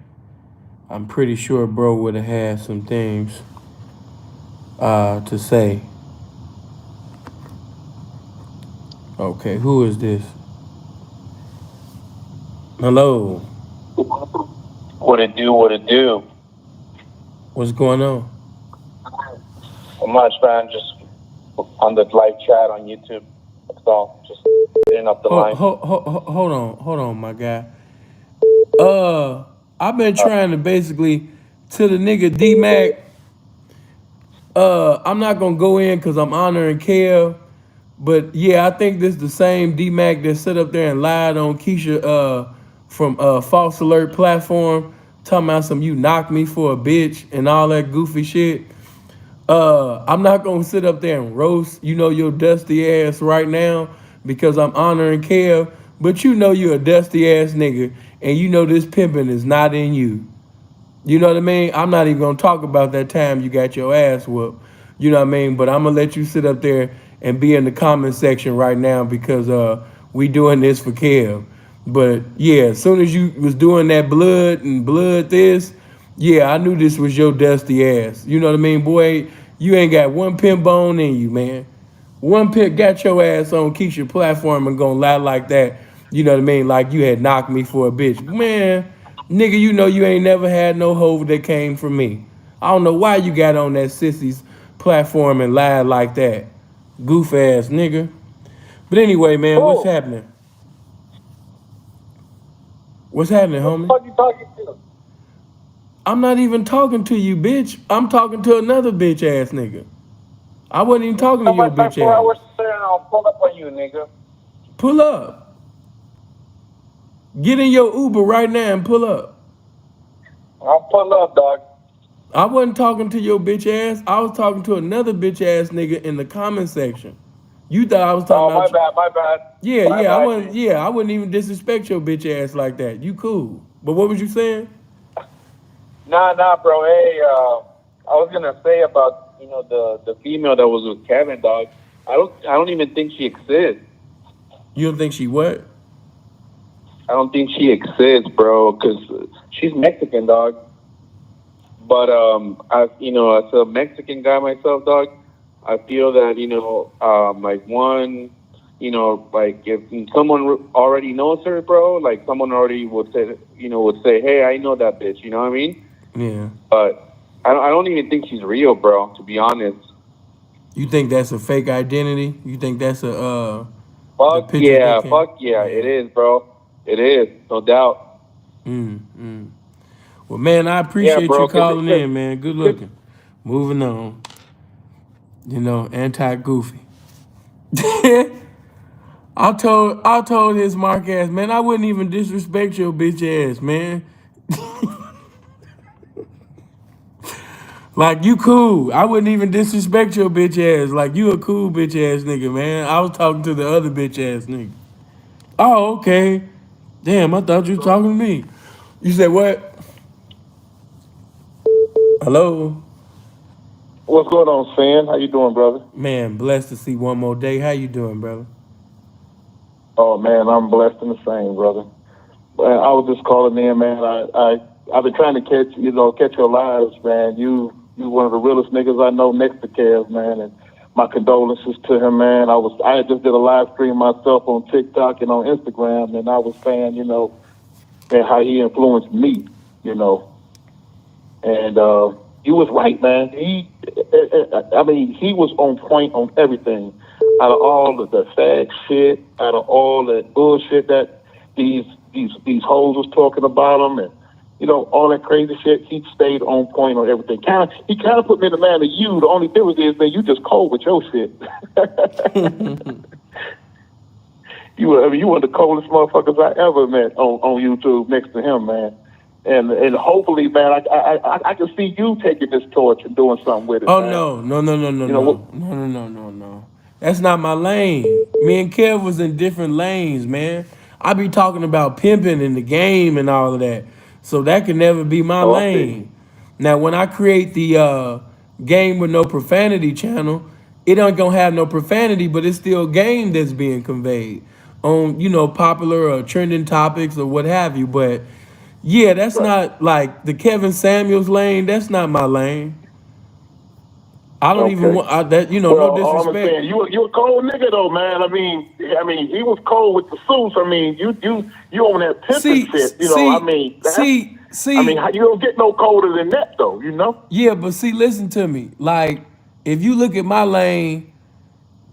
[SPEAKER 1] I'm pretty sure bro would have had some things to say. Okay, who is this? Hello.
[SPEAKER 22] What it do?
[SPEAKER 1] What's going on?
[SPEAKER 22] Not much, man. Just on the live chat on YouTube. That's all. Just getting up the line.
[SPEAKER 1] Hold on, my guy. I've been trying to basically to the nigga D-Mac. I'm not gonna go in because I'm honoring Kev, but yeah, I think this is the same D-Mac that sat up there and lied on Keisha from False Alert platform, talking about some you knocked me for a bitch and all that goofy shit. I'm not gonna sit up there and roast, you know, your dusty ass right now because I'm honoring Kev, but you know you're a dusty ass nigga and you know this pimping is not in you. You know what I mean? I'm not even gonna talk about that time you got your ass whooped. You know what I mean? But I'm gonna let you sit up there and be in the comment section right now because we doing this for Kev. But yeah, as soon as you was doing that blood and blood this, yeah, I knew this was your dusty ass. You know what I mean, boy? You ain't got one pin bone in you, man. One pin got your ass on Keisha platform and gonna lie like that. You know what I mean? Like you had knocked me for a bitch. Man, nigga, you know you ain't never had no hoe that came from me. I don't know why you got on that sissy's platform and lied like that. Goof ass nigga. But anyway, man, what's happening? What's happening, homie?
[SPEAKER 19] What the fuck you talking to?
[SPEAKER 1] I'm not even talking to you, bitch. I'm talking to another bitch ass nigga. I wasn't even talking to your bitch
[SPEAKER 19] 4
[SPEAKER 1] ass.
[SPEAKER 19] hours there and I'll pull up on you, nigga.
[SPEAKER 1] Pull up. Get in your Uber right now and pull up.
[SPEAKER 19] I'll pull up, dog.
[SPEAKER 1] I wasn't talking to your bitch ass. I was talking to another bitch ass nigga in the comment section. You thought I was talking about.
[SPEAKER 19] My bad.
[SPEAKER 1] Yeah,
[SPEAKER 19] My
[SPEAKER 1] yeah, I
[SPEAKER 19] bad.
[SPEAKER 1] wouldn't. Yeah, I wouldn't even disrespect your bitch ass like that. You cool. But what was you saying?
[SPEAKER 19] Nah, bro. Hey, I was gonna say about the female that was with Kevin, dog. I don't even think she exists.
[SPEAKER 1] You don't think she what?
[SPEAKER 19] I don't think she exists, bro, because she's Mexican, dog. But as a Mexican guy myself, dog, I feel that like if someone already knows her, bro, like someone already would say, hey, I know that bitch. You know what I mean?
[SPEAKER 1] Yeah.
[SPEAKER 19] But I don't even think she's real, bro. To be honest.
[SPEAKER 1] You think that's a fake identity? You think that's a
[SPEAKER 19] Fuck yeah, it is, bro. It is, no doubt.
[SPEAKER 1] Well, man, I appreciate you calling in, man. Good looking. Moving on. Anti-goofy. I told his mark ass, man, I wouldn't even disrespect your bitch ass, man. Like, you cool. I wouldn't even disrespect your bitch ass. Like, you a cool bitch ass nigga, man. I was talking to the other bitch ass nigga. Oh, okay. Damn, I thought you was talking to me. You said what? Hello?
[SPEAKER 13] What's going on, Sam? How you doing, brother?
[SPEAKER 1] Man, blessed to see one more day. How you doing, brother?
[SPEAKER 13] Oh, man, I'm blessed in the same, brother. I was just calling in, man. I've been trying to catch your lives, man. You one of the realest niggas I know next to Kev, man. And my condolences to him, man. I just did a live stream myself on TikTok and on Instagram, and I was saying, and how he influenced me, And you was right, man. He was on point on everything. Out of all of the fag shit, out of all that bullshit that these hoes was talking about him, and all that crazy shit, he stayed on point on everything. He kind of put me in the man of you. The only difference is, man, you just cold with your shit. You were one of the coldest motherfuckers I ever met on YouTube next to him, man. And hopefully, man, I can see you taking this torch and doing something with it.
[SPEAKER 1] Oh,
[SPEAKER 13] man.
[SPEAKER 1] No. That's not my lane. Me and Kev was in different lanes, man. I be talking about pimping in the game and all of that. So that could never be my lane. Now, when I create the game with no profanity channel, it ain't gonna have no profanity, but it's still game that's being conveyed on, popular or trending topics or what have you. But yeah, that's not like the Kevin Samuels lane. That's not my lane. I don't even want that. No disrespect.
[SPEAKER 13] I'm saying, you a cold nigga though, man. I mean, he was cold with the suits. I mean, you on that pimping shit. You don't get no colder than that though.
[SPEAKER 1] Yeah, but see, listen to me. Like, if you look at my lane,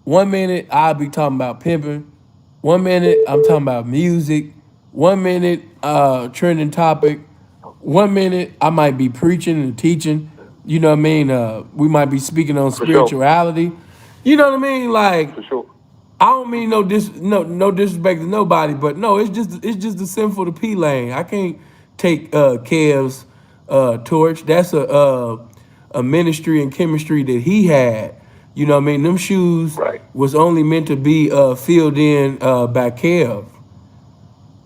[SPEAKER 1] 1 minute I'll be talking about pimping, 1 minute I'm talking about music, 1 minute trending topic, 1 minute I might be preaching and teaching. You know what I mean? We might be speaking on spirituality. Sure. You know what I mean? Like, I don't mean no disrespect to nobody, but no, it's just the sinful to P lane. I can't take Kev's torch. That's a ministry and chemistry that he had. You know what I mean? Them shoes was only meant to be filled in by Kev.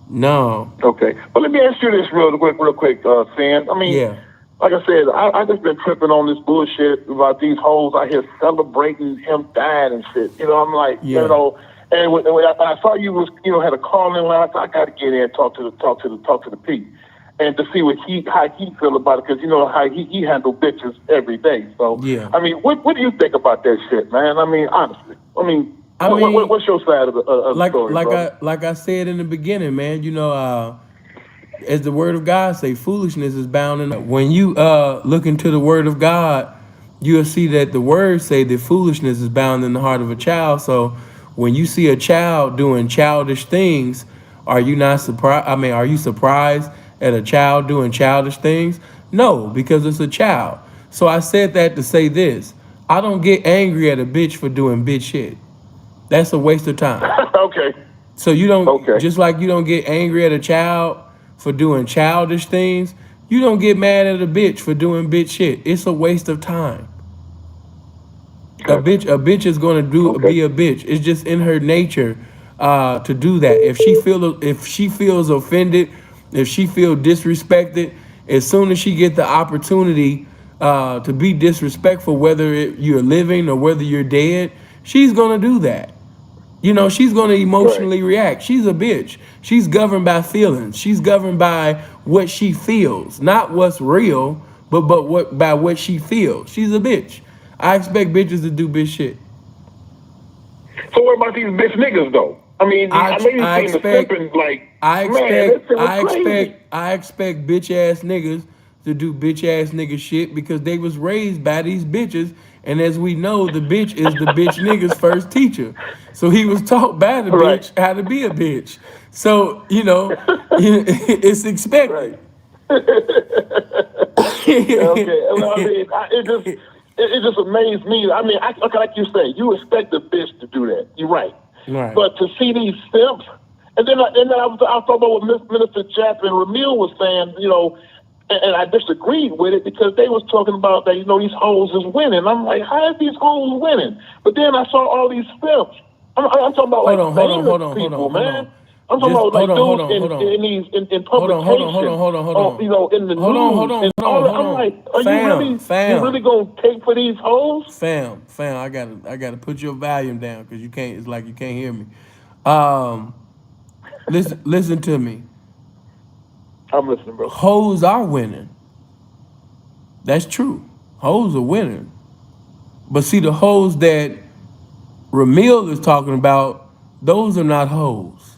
[SPEAKER 1] No.
[SPEAKER 13] Okay. Well, let me ask you this real quick, Sam. I mean, like I said, I just been tripping on this bullshit about these hoes out here celebrating him dying and shit. I'm like, And when I saw you was, had a call in line, I got to get in and talk to the P, and to see how he feel about it, because how he handle bitches every day. So
[SPEAKER 1] yeah.
[SPEAKER 13] I mean, what do you think about that shit, man? I mean, honestly, what's your side of the story, brother?
[SPEAKER 1] Like I said in the beginning, man. As the word of God say, foolishness is bound in. When you look into the word of God, you'll see that the word say that foolishness is bound in the heart of a child. So when you see a child doing childish things, are you not surprised? I mean, are you surprised at a child doing childish things? No, because it's a child. So I said that to say this. I don't get angry at a bitch for doing bitch shit. That's a waste of time.
[SPEAKER 13] Okay.
[SPEAKER 1] So you don't, just like you don't get angry at a child for doing childish things, you don't get mad at a bitch for doing bitch shit. It's a waste of time. A bitch is gonna be a bitch. It's just in her nature to do that. If she feels offended, if she feels disrespected, as soon as she get the opportunity to be disrespectful, whether you're living or whether you're dead, she's gonna do that. She's going to emotionally react. She's a bitch. She's governed by feelings. She's governed by what she feels, not what's real, but by what she feels. She's a bitch. I expect bitches to do bitch shit.
[SPEAKER 13] So what about these bitch niggas though? I mean, I know you seen the simping, like,
[SPEAKER 1] I expect bitch ass niggas to do bitch ass nigga shit because they was raised by these bitches. And as we know, the bitch is the bitch nigga's first teacher. So he was taught by the bitch how to be a bitch. So, it's expected.
[SPEAKER 13] Okay. Well, I mean, it just amazed me. I mean, like you say, you expect a bitch to do that. You're right.
[SPEAKER 1] Right.
[SPEAKER 13] But to see these simps, and then I thought about what Minister Chapman Ramil was saying, and I disagreed with it because they was talking about that, these hoes is winning. I'm like, how is these hoes winning? But then I saw all these simps. I'm talking about
[SPEAKER 1] hold on,
[SPEAKER 13] man. I'm talking about like dudes in publications.
[SPEAKER 1] Hold on.
[SPEAKER 13] In the news. I'm like, you really gonna take for these hoes?
[SPEAKER 1] Fam, I gotta put your volume down because you can't. It's like you can't hear me. Listen to me.
[SPEAKER 13] I'm listening, bro.
[SPEAKER 1] Hoes are winning. That's true. Hoes are winning. But see, the hoes that Ramil is talking about, those are not hoes.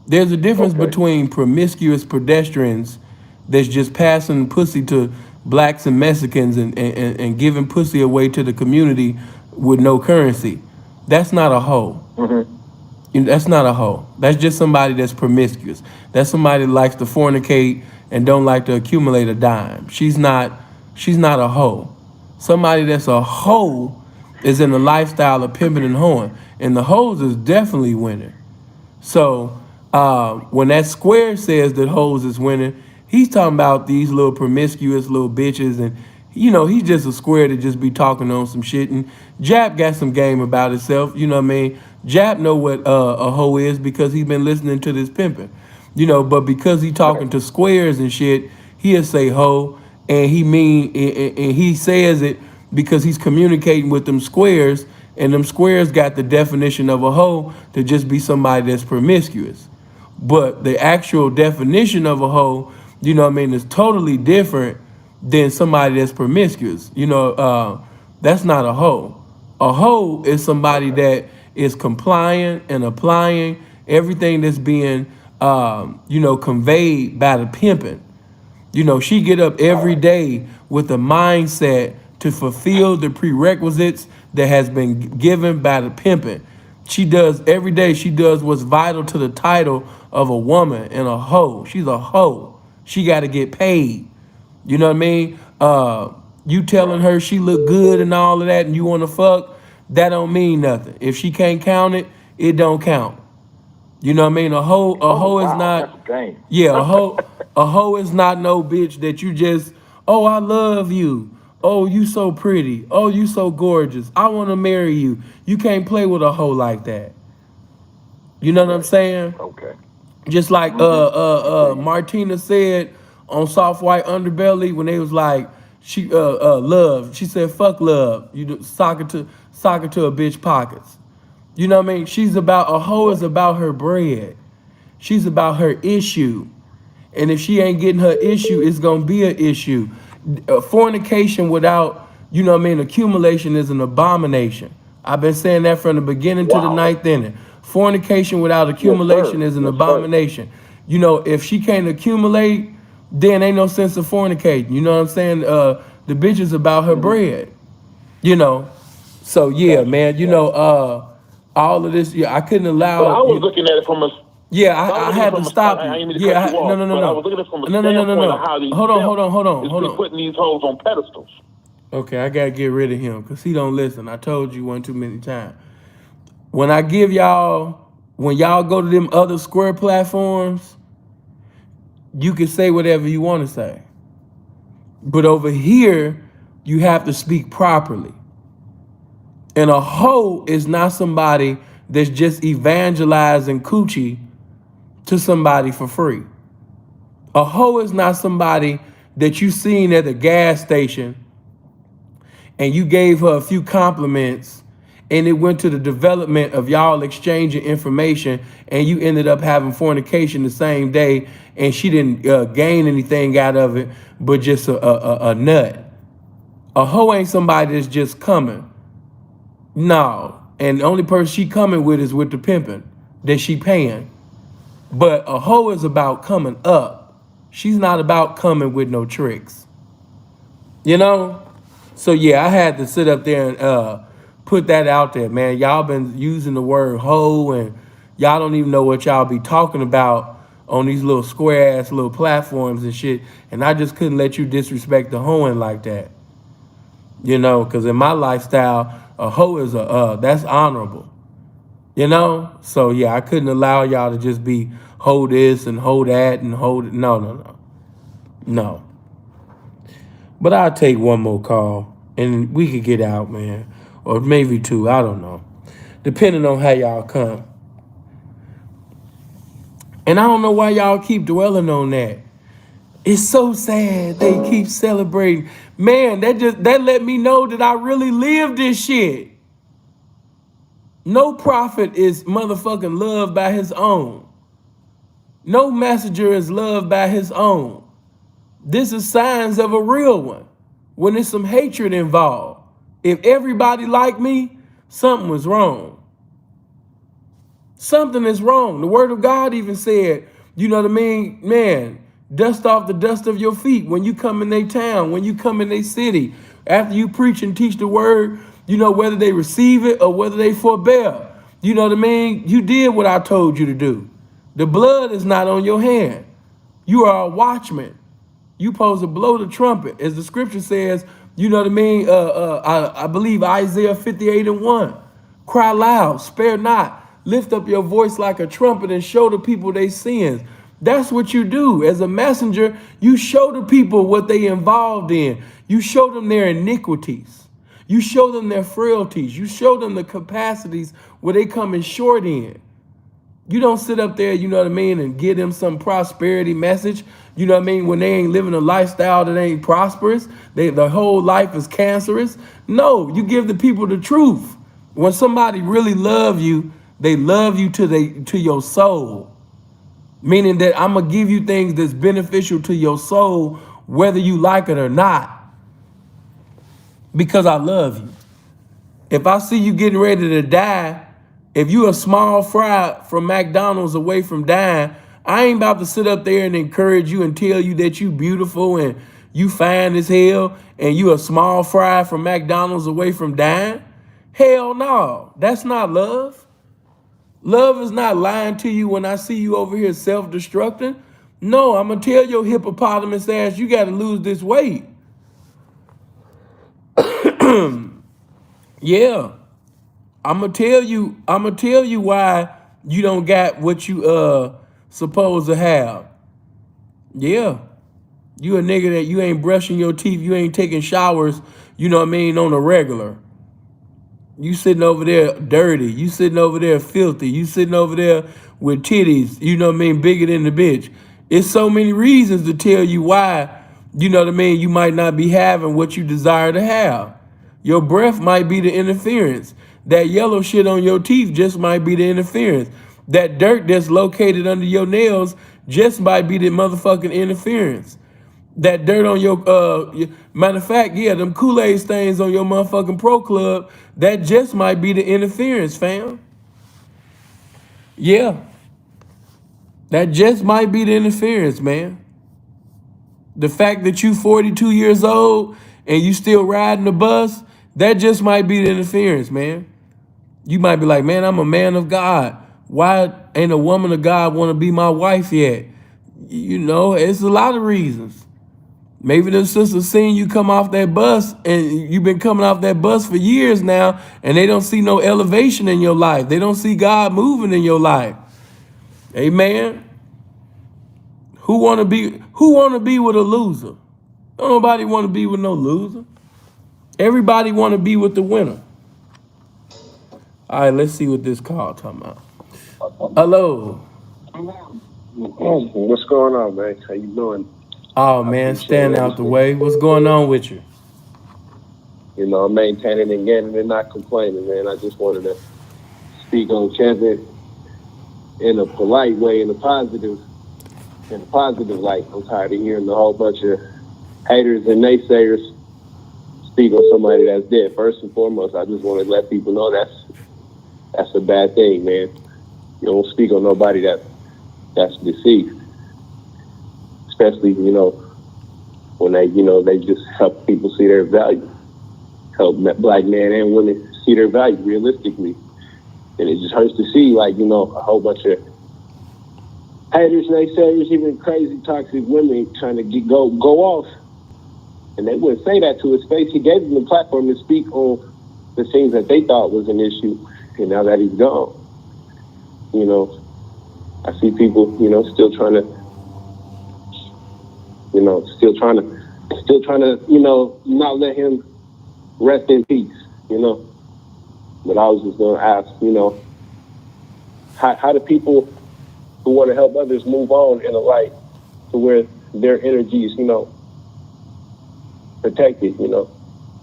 [SPEAKER 1] There's a difference between promiscuous pedestrians that's just passing pussy to blacks and Mexicans and giving pussy away to the community with no currency. That's not a hoe. Mm-hmm. That's not a hoe. That's just somebody that's promiscuous. That's somebody that likes to fornicate and don't like to accumulate a dime. She's not a hoe. Somebody that's a hoe is in the lifestyle of pimping and hoeing. And the hoes is definitely winning. So when that square says that hoes is winning, he's talking about these little promiscuous little bitches. And, he's just a square to just be talking on some shit. And Jap got some game about himself. You know what I mean? Jap know what a hoe is because he's been listening to this pimping. But because he talking to squares and shit, he'll say hoe. And he says it because he's communicating with them squares, and them squares got the definition of a hoe to just be somebody that's promiscuous. But the actual definition of a hoe, is totally different than somebody that's promiscuous. That's not a hoe. A hoe is somebody that is compliant and applying everything that's being, conveyed by the pimping. She get up every day with a mindset to fulfill the prerequisites that has been given by the pimping. She does every day. She does what's vital to the title of a woman and a hoe. She's a hoe. She got to get paid. You know what I mean? You telling her she look good and all of that, and you want to fuck, that don't mean nothing. If she can't count it, it don't count. You know what I mean? A hoe is not. Yeah, a hoe is not no bitch that you just, oh, I love you. Oh, you so pretty. Oh, you so gorgeous. I want to marry you. You can't play with a hoe like that. You know what I'm saying?
[SPEAKER 13] Okay.
[SPEAKER 1] Just like Martina said on Soft White Underbelly when they was like, she love. She said, fuck love. You sock it to a bitch pockets. You know what I mean? A hoe is about her bread. She's about her issue. And if she ain't getting her issue, it's gonna be an issue. Fornication without, you know what I mean, accumulation is an abomination. I've been saying that from the beginning to the ninth inning. Fornication without accumulation is an abomination. You know, if she can't accumulate, then ain't no sense of fornicating. You know what I'm saying? The bitch is about her bread. You know? So yeah, man, you know, all of this, I couldn't allow.
[SPEAKER 15] Well, I was looking at it from a.
[SPEAKER 1] I had to stop you.
[SPEAKER 15] I was looking at it from a standpoint of how these
[SPEAKER 1] Hold on.
[SPEAKER 15] putting these hoes on pedestals.
[SPEAKER 1] Okay, I gotta get rid of him because he don't listen. I told you one too many times. When I give y'all, when y'all go to them other square platforms, you can say whatever you want to say. But over here, you have to speak properly. And a hoe is not somebody that's just evangelizing coochie to somebody for free. A hoe is not somebody that you seen at the gas station and you gave her a few compliments and it went to the development of y'all exchanging information and you ended up having fornication the same day and she didn't gain anything out of it but just a nut. A hoe ain't somebody that's just coming. No. And the only person she coming with is with the pimping that she paying. But a hoe is about coming up. She's not about coming with no tricks. You know? So yeah, I had to sit up there and put that out there, man. Y'all been using the word hoe and y'all don't even know what y'all be talking about on these little square ass little platforms and shit. And I just couldn't let you disrespect the hoeing like that. You know, because in my lifestyle, a hoe is that's honorable. You know? So yeah, I couldn't allow y'all to just be hoe this and hoe that and hoe no. But I'll take one more call and we could get out, man. Or maybe two, I don't know. Depending on how y'all come. And I don't know why y'all keep dwelling on that. It's so sad they keep celebrating. Man, that let me know that I really live this shit. No prophet is motherfucking loved by his own. No messenger is loved by his own. This is signs of a real one. When there's some hatred involved. If everybody like me, something was wrong. Something is wrong. The word of God even said, you know what I mean? Man, dust off the dust of your feet when you come in their town, when you come in their city. After you preach and teach the word, you know, whether they receive it or whether they forbear. You know what I mean? You did what I told you to do. The blood is not on your hand. You are a watchman. You supposed to blow the trumpet. As the scripture says, you know what I mean? I believe Isaiah 58:1. Cry loud, spare not. Lift up your voice like a trumpet and show the people their sins. That's what you do. As a messenger, you show the people what they involved in. You show them their iniquities. You show them their frailties. You show them the capacities where they coming short in. You don't sit up there, you know what I mean, and give them some prosperity message. You know what I mean? When they ain't living a lifestyle that ain't prosperous, their whole life is cancerous. No, you give the people the truth. When somebody really love you, they love you to your soul. Meaning that I'm going to give you things that's beneficial to your soul, whether you like it or not. Because I love you. If I see you getting ready to die, if you a small fry from McDonald's away from dying, I ain't about to sit up there and encourage you and tell you that you beautiful and you fine as hell and you a small fry from McDonald's away from dying. Hell no, that's not love. Love is not lying to you when I see you over here self-destructing. No, I'm going to tell your hippopotamus ass you got to lose this weight. Yeah. I'm going to tell you why you don't got what you supposed to have. Yeah. You a nigga that you ain't brushing your teeth, you ain't taking showers, you know what I mean, on a regular. You sitting over there dirty. You sitting over there filthy. You sitting over there with titties, you know what I mean, bigger than the bitch. It's so many reasons to tell you why, you know what I mean, you might not be having what you desire to have. Your breath might be the interference. That yellow shit on your teeth just might be the interference. That dirt that's located under your nails just might be the motherfucking interference. That dirt on matter of fact, yeah, them Kool-Aid stains on your motherfucking Pro Club, that just might be the interference, fam. Yeah. That just might be the interference, man. The fact that you 42 years old and you still riding the bus, that just might be the interference, man. You might be like, man, I'm a man of God. Why ain't a woman of God want to be my wife yet? You know, it's a lot of reasons. Maybe the sisters seen you come off that bus and you've been coming off that bus for years now and they don't see no elevation in your life. They don't see God moving in your life. Amen. Who wanna be with a loser? Don't nobody want to be with no loser. Everybody want to be with the winner. All right, let's see what this call talking about. Hello.
[SPEAKER 8] What's going on, man? How you doing?
[SPEAKER 1] Oh man, stand out the way. What's going on with you?
[SPEAKER 8] You know, maintaining and getting and not complaining, man. I just wanted to speak on Kevin in a polite way, in a positive light. I'm tired of hearing a whole bunch of haters and naysayers speak on somebody that's dead. First and foremost, I just want to let people know that's a bad thing, man. You don't speak on nobody that's deceased. Especially, you know, when they just help people see their value. Help black men and women see their value realistically. And it just hurts to see, like, you know, a whole bunch of haters, naysayers, even crazy toxic women trying to go off. And they wouldn't say that to his face. He gave them the platform to speak on the things that they thought was an issue. And now that he's gone, you know, I see people, you know, still trying to, you know, not let him rest in peace, you know. But I was just going to ask, you know, how do people who want to help others move on in a light to where their energy is, you know, protected, you know?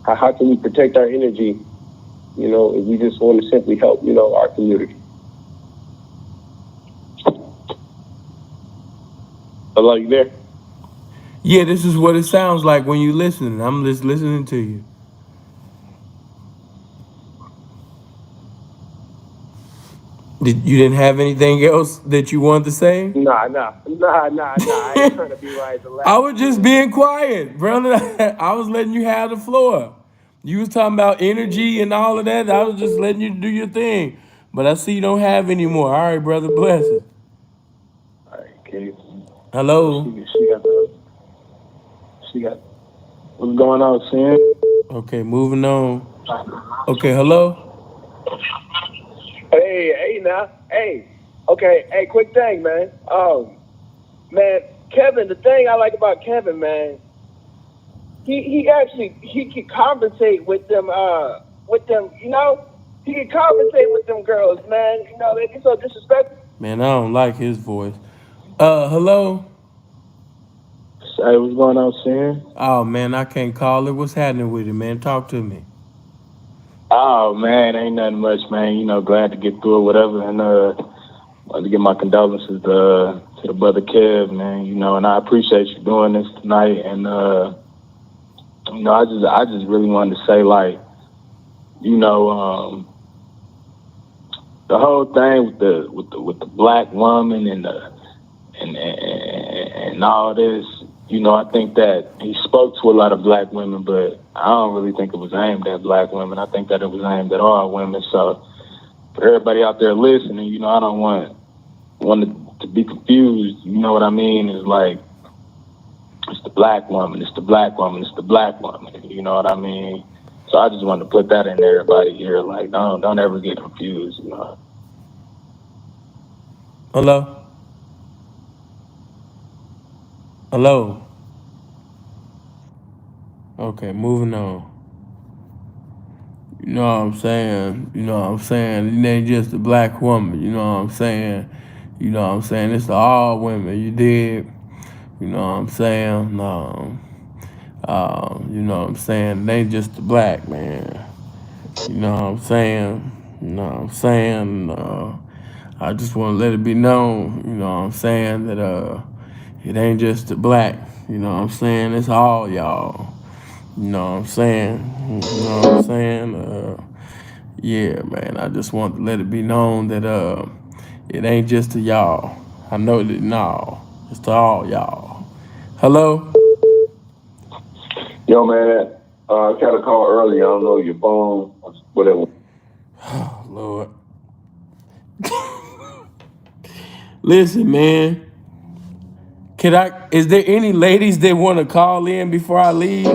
[SPEAKER 8] How can we protect our energy, you know, if we just want to simply help, you know, our community? Hello, you there?
[SPEAKER 1] Yeah, this is what it sounds like when you listening. I'm just listening to you. You didn't have anything else that you wanted to say?
[SPEAKER 8] Nah. I ain't trying to be right the last.
[SPEAKER 1] I was just being quiet, brother. I was letting you have the floor. You was talking about energy and all of that. I was just letting you do your thing. But I see you don't have any more. All right, brother, blessings.
[SPEAKER 8] All right, Kitty.
[SPEAKER 1] Hello.
[SPEAKER 8] She got what's going on, Sam?
[SPEAKER 1] Okay, moving on. Okay, hello.
[SPEAKER 11] Hey, now. Hey. Okay, hey, quick thing, man. Man, Kevin, the thing I like about Kevin, man, he can conversate with them, you know? He can conversate with them girls, man. You know, they be so disrespectful.
[SPEAKER 1] Man, I don't like his voice. Hello?
[SPEAKER 8] Hey, what's going on, Sam?
[SPEAKER 1] Oh, man, I can't call it. What's happening with it, man? Talk to me.
[SPEAKER 16] Oh, man, ain't nothing much, man. You know, glad to get through it, whatever. And want to give my condolences to the brother Kev, man. You know, and I appreciate you doing this tonight. And, you know, I just really wanted to say, like, you know, the whole thing with the black woman and all this, you know, I think that he spoke to a lot of black women, but I don't really think it was aimed at black women. I think that it was aimed at all women. So for everybody out there listening, you know, I don't want to be confused. You know what I mean? It's like, it's the black woman, it's the black woman, it's the black woman. You know what I mean? So I just wanted to put that in there, everybody here. Like, don't ever get confused, you know.
[SPEAKER 1] Hello? Hello? Okay, moving on. You know what I'm saying? You know what I'm saying? It ain't just a black woman, you know what I'm saying? You know what I'm saying? It's all women, you dig? You know what I'm saying? You know what I'm saying? It ain't just the black, man. You know what I'm saying? You know what I'm saying? I just want to let it be known, you know what I'm saying, that it ain't just the black, you know what I'm saying? It's all y'all. You know what I'm saying? You know what I'm saying? Yeah, man, I just want to let it be known that it ain't just to y'all. I know that, no, it's to all y'all. Hello?
[SPEAKER 13] Yo, man, I got a call earlier. I don't know your phone, whatever.
[SPEAKER 1] Oh, Lord. Listen, man. Is there any ladies that want to call in before I leave?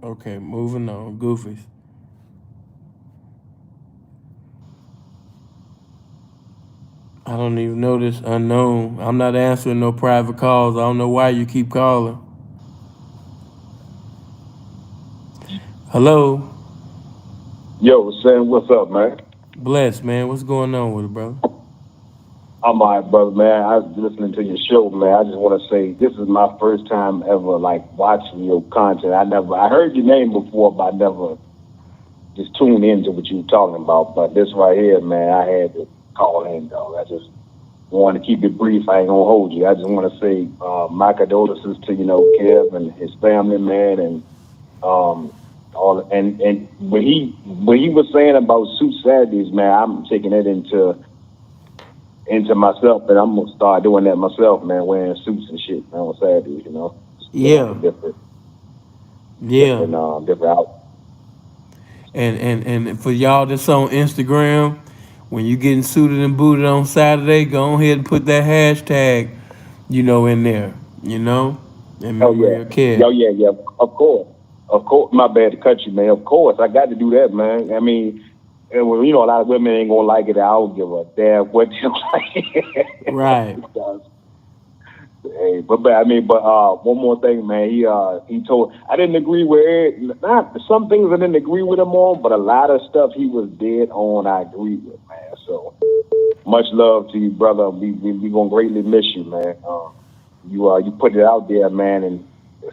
[SPEAKER 1] Okay, moving on. Goofies. I don't even know this unknown. I'm not answering no private calls. I don't know why you keep calling. Hello?
[SPEAKER 13] Yo, Sam, what's up, man?
[SPEAKER 1] Bless, man. What's going on with it, brother?
[SPEAKER 13] I'm all right, brother, man. I was listening to your show, man. I just want to say this is my first time ever, like, watching your content. I heard your name before, but I never just tuned into what you were talking about. But this right here, man, I had to call in, dog. I just want to keep it brief. I ain't gonna hold you. I just want to say my condolences to, Kev and his family, man, and and when he was saying about Suit Saturdays, man, I'm taking it into myself, and I'm gonna start doing that myself, man, wearing suits and shit, man, on Saturdays,
[SPEAKER 1] Yeah.
[SPEAKER 13] Different out.
[SPEAKER 1] And for y'all that's on Instagram, when you getting suited and booted on Saturday, go ahead and put that hashtag, in there, and memory of Kev.
[SPEAKER 13] Oh, yeah. Of course. My bad to cut you, man. Of course. I got to do that, man. I mean, and when, a lot of women ain't going to like it. I don't give a damn what you like.
[SPEAKER 1] Right.
[SPEAKER 13] Hey, but one more thing, man. He told, I didn't agree with it. Not some things I didn't agree with him on, but a lot of stuff he was dead on, I agree with, man. So much love to you, brother. We going to greatly miss you, man. You put it out there, man, and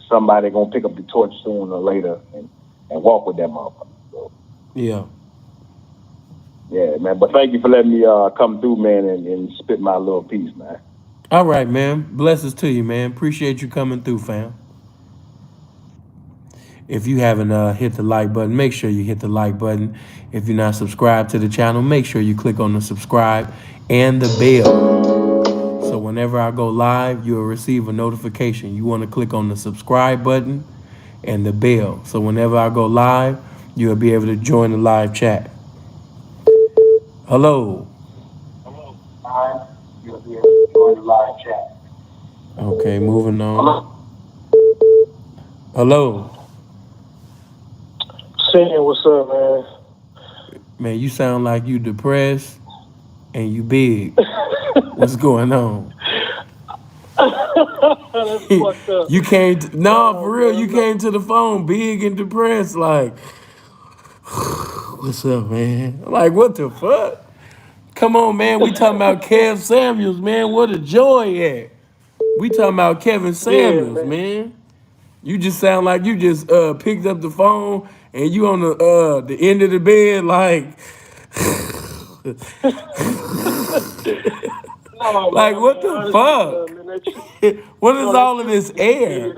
[SPEAKER 13] somebody gonna pick up the torch sooner or later and walk with that motherfucker. So,
[SPEAKER 1] yeah,
[SPEAKER 13] man. But thank you for letting me come through, man, and spit my little piece, man.
[SPEAKER 1] All right, man. Blessings to you, man. Appreciate you coming through, fam. If you haven't hit the like button, make sure you hit the like button. If you're not subscribed to the channel, make sure you click on the subscribe and the bell. So whenever I go live, you'll receive a notification. You want to click on the subscribe button and the bell. So whenever I go live, you'll be able to join the live chat. Hello.
[SPEAKER 13] Hello. You'll be able to join the live chat.
[SPEAKER 1] Okay, moving on. Hello.
[SPEAKER 19] Sam, what's up, man?
[SPEAKER 1] Man, you sound like you depressed and you big. What's going on?
[SPEAKER 19] That's fucked up.
[SPEAKER 1] You came for real, you came to the phone big and depressed, like, what's up, man? Like, what the fuck? Come on, man, we talking about Kev Samuels, man. What a joy at. We talking about Kevin Samuels, man. You just sound like you just picked up the phone and you on the end of the bed, like like, what the fuck? What is all of this air?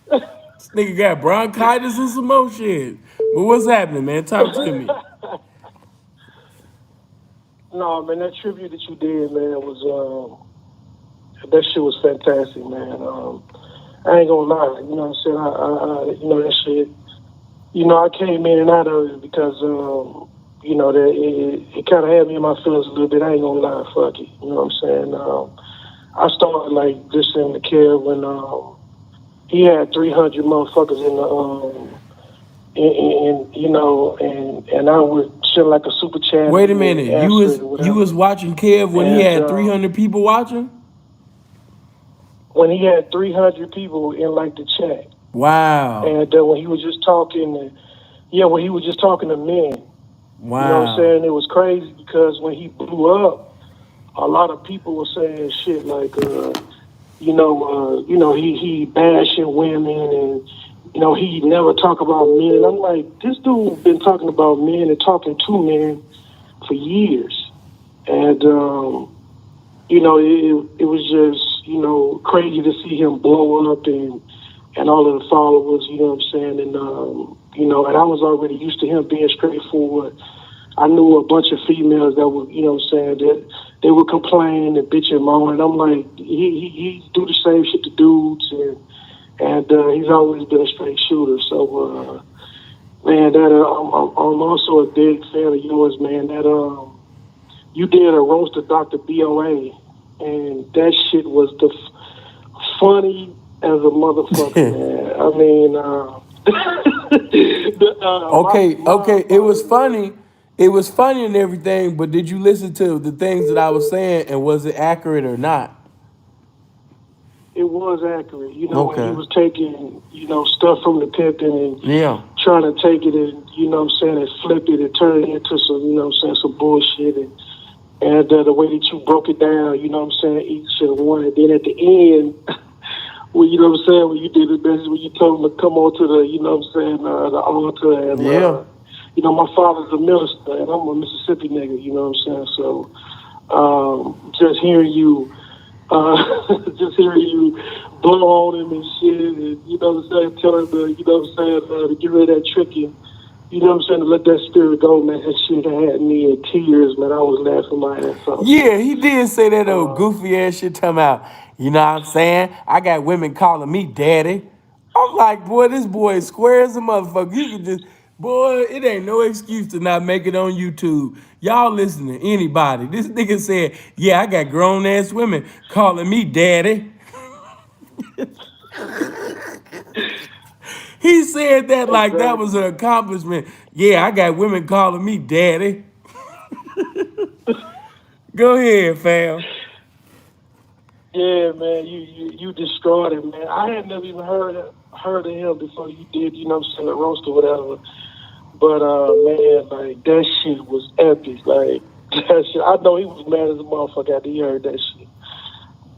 [SPEAKER 1] This nigga got bronchitis and some more shit. But what's happening, man? Talk to me.
[SPEAKER 19] No, man, that tribute that you did, man, was that shit was fantastic, man. I ain't gonna lie, you know what I'm saying? I that shit. I came in and out of it because that it kind of had me in my feelings a little bit. I ain't gonna lie, fuck it. You know what I'm saying? I started like listening to Kev when he had 300 motherfuckers and I would chill like a super chat.
[SPEAKER 1] Wait a minute, you was watching Kev when he had 300 people watching?
[SPEAKER 19] When he had 300 people in like the chat.
[SPEAKER 1] Wow.
[SPEAKER 19] And when he was just talking, when he was just talking to men.
[SPEAKER 1] Wow.
[SPEAKER 19] You know what I'm saying? It was crazy because when he blew up, a lot of people were saying shit like,
[SPEAKER 2] he bashing women and, he never talk about men. I'm like, this dude been talking about men and talking to men for years. And, it was just, crazy to see him blow up and all of the followers, you know what I'm saying? And, and I was already used to him being straightforward. I knew a bunch of females that were, that they would complain and bitch and moan. And I'm like, he do the same shit to dudes, and he's always been a straight shooter. So, man, I'm also a big fan of yours, man. That you did a roast of Dr. BOA, and that shit was funny as a motherfucker, man. I mean,
[SPEAKER 1] okay, it was funny. It was funny and everything, but did you listen to the things that I was saying, and was it accurate or not?
[SPEAKER 2] It was accurate. When he was taking, stuff from the pimping and trying to take it and, and flip it and turn it into some, some bullshit. And the way that you broke it down, each and one. And then at the end, when when you did the message, when you told him to come on to the, the altar and, my father's a minister, and I'm a Mississippi nigga, So, just hearing you blow on him and shit, and, tell him to, to get rid of that trick and, to let that spirit go, man. That shit had me in tears, man. I was laughing my ass off.
[SPEAKER 1] Yeah, he did say that old goofy ass shit talking about, you know what I'm saying? I got women calling me daddy. I'm like, boy, this boy is square as a motherfucker. You can just... Boy, it ain't no excuse to not make it on YouTube. Y'all listen to anybody. This nigga said, yeah, I got grown-ass women calling me daddy. He said that like that was an accomplishment. Yeah, I got women calling me daddy. Go ahead, fam.
[SPEAKER 2] Yeah, man, you destroyed it, man. I had never even heard of him before you did, a roast or whatever. But, man, like, that shit was epic. Like, that shit, I know he was mad as a motherfucker after he heard that shit.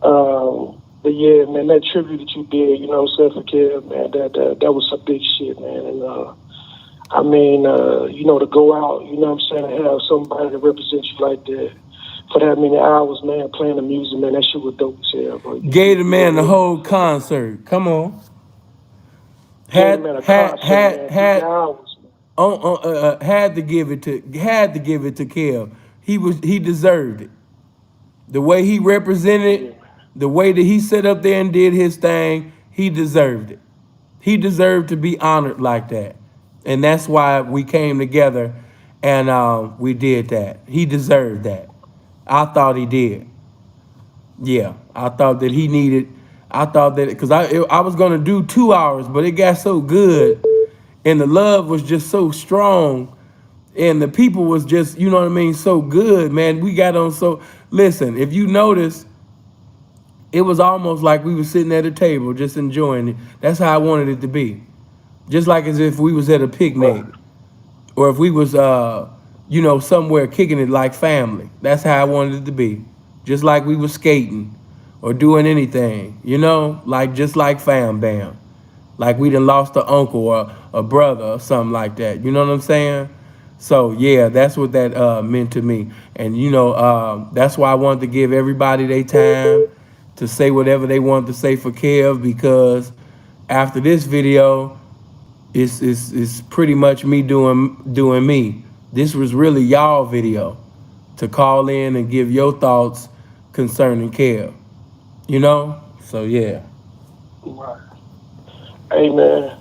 [SPEAKER 2] But, yeah, man, that tribute that you did, for Kev, man, that was some big shit, man. And, to go out, and have somebody to represent you like that for that many hours, man, playing the music, man, that shit was dope as hell, bro.
[SPEAKER 1] Gave the man the whole concert. Come on. Had to give it to Kev. He deserved it. The way he represented, the way that he sat up there and did his thing, he deserved it. He deserved to be honored like that. And that's why we came together and we did that. He deserved that. I thought he did. Yeah, I thought that he needed, because I was going to do 2 hours, but it got so good. And the love was just so strong. And the people was just, so good, man. We got on so... Listen, if you notice, it was almost like we were sitting at a table just enjoying it. That's how I wanted it to be. Just like as if we was at a picnic. Or if we was, somewhere kicking it like family. That's how I wanted it to be. Just like we was skating or doing anything, just like fam bam. Like we done lost an uncle or a brother or something like that. You know what I'm saying? So, yeah, that's what that meant to me. And, that's why I wanted to give everybody their time to say whatever they wanted to say for Kev, because after this video, it's pretty much me doing me. This was really y'all video to call in and give your thoughts concerning Kev. So, yeah.
[SPEAKER 2] Right. Hey, man,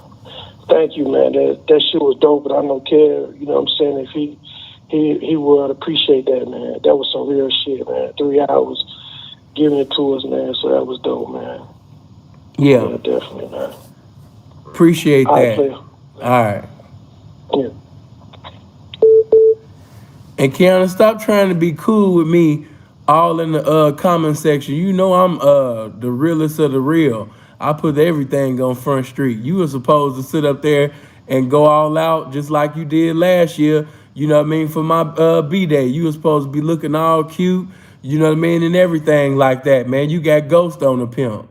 [SPEAKER 2] thank you, man. That shit was dope, but I know Kev, if he would appreciate that, man. That was some real shit, man. 3 hours giving it to us, man, so that was dope, man.
[SPEAKER 1] Yeah
[SPEAKER 2] definitely, man.
[SPEAKER 1] Appreciate that. All right.
[SPEAKER 2] Yeah.
[SPEAKER 1] And Kiana, stop trying to be cool with me all in the comment section. I'm the realest of the real. I put everything on Front Street. You were supposed to sit up there and go all out just like you did last year, for my B-Day. You were supposed to be looking all cute. You know what I mean? And everything like that, man. You got Ghost on the pimp.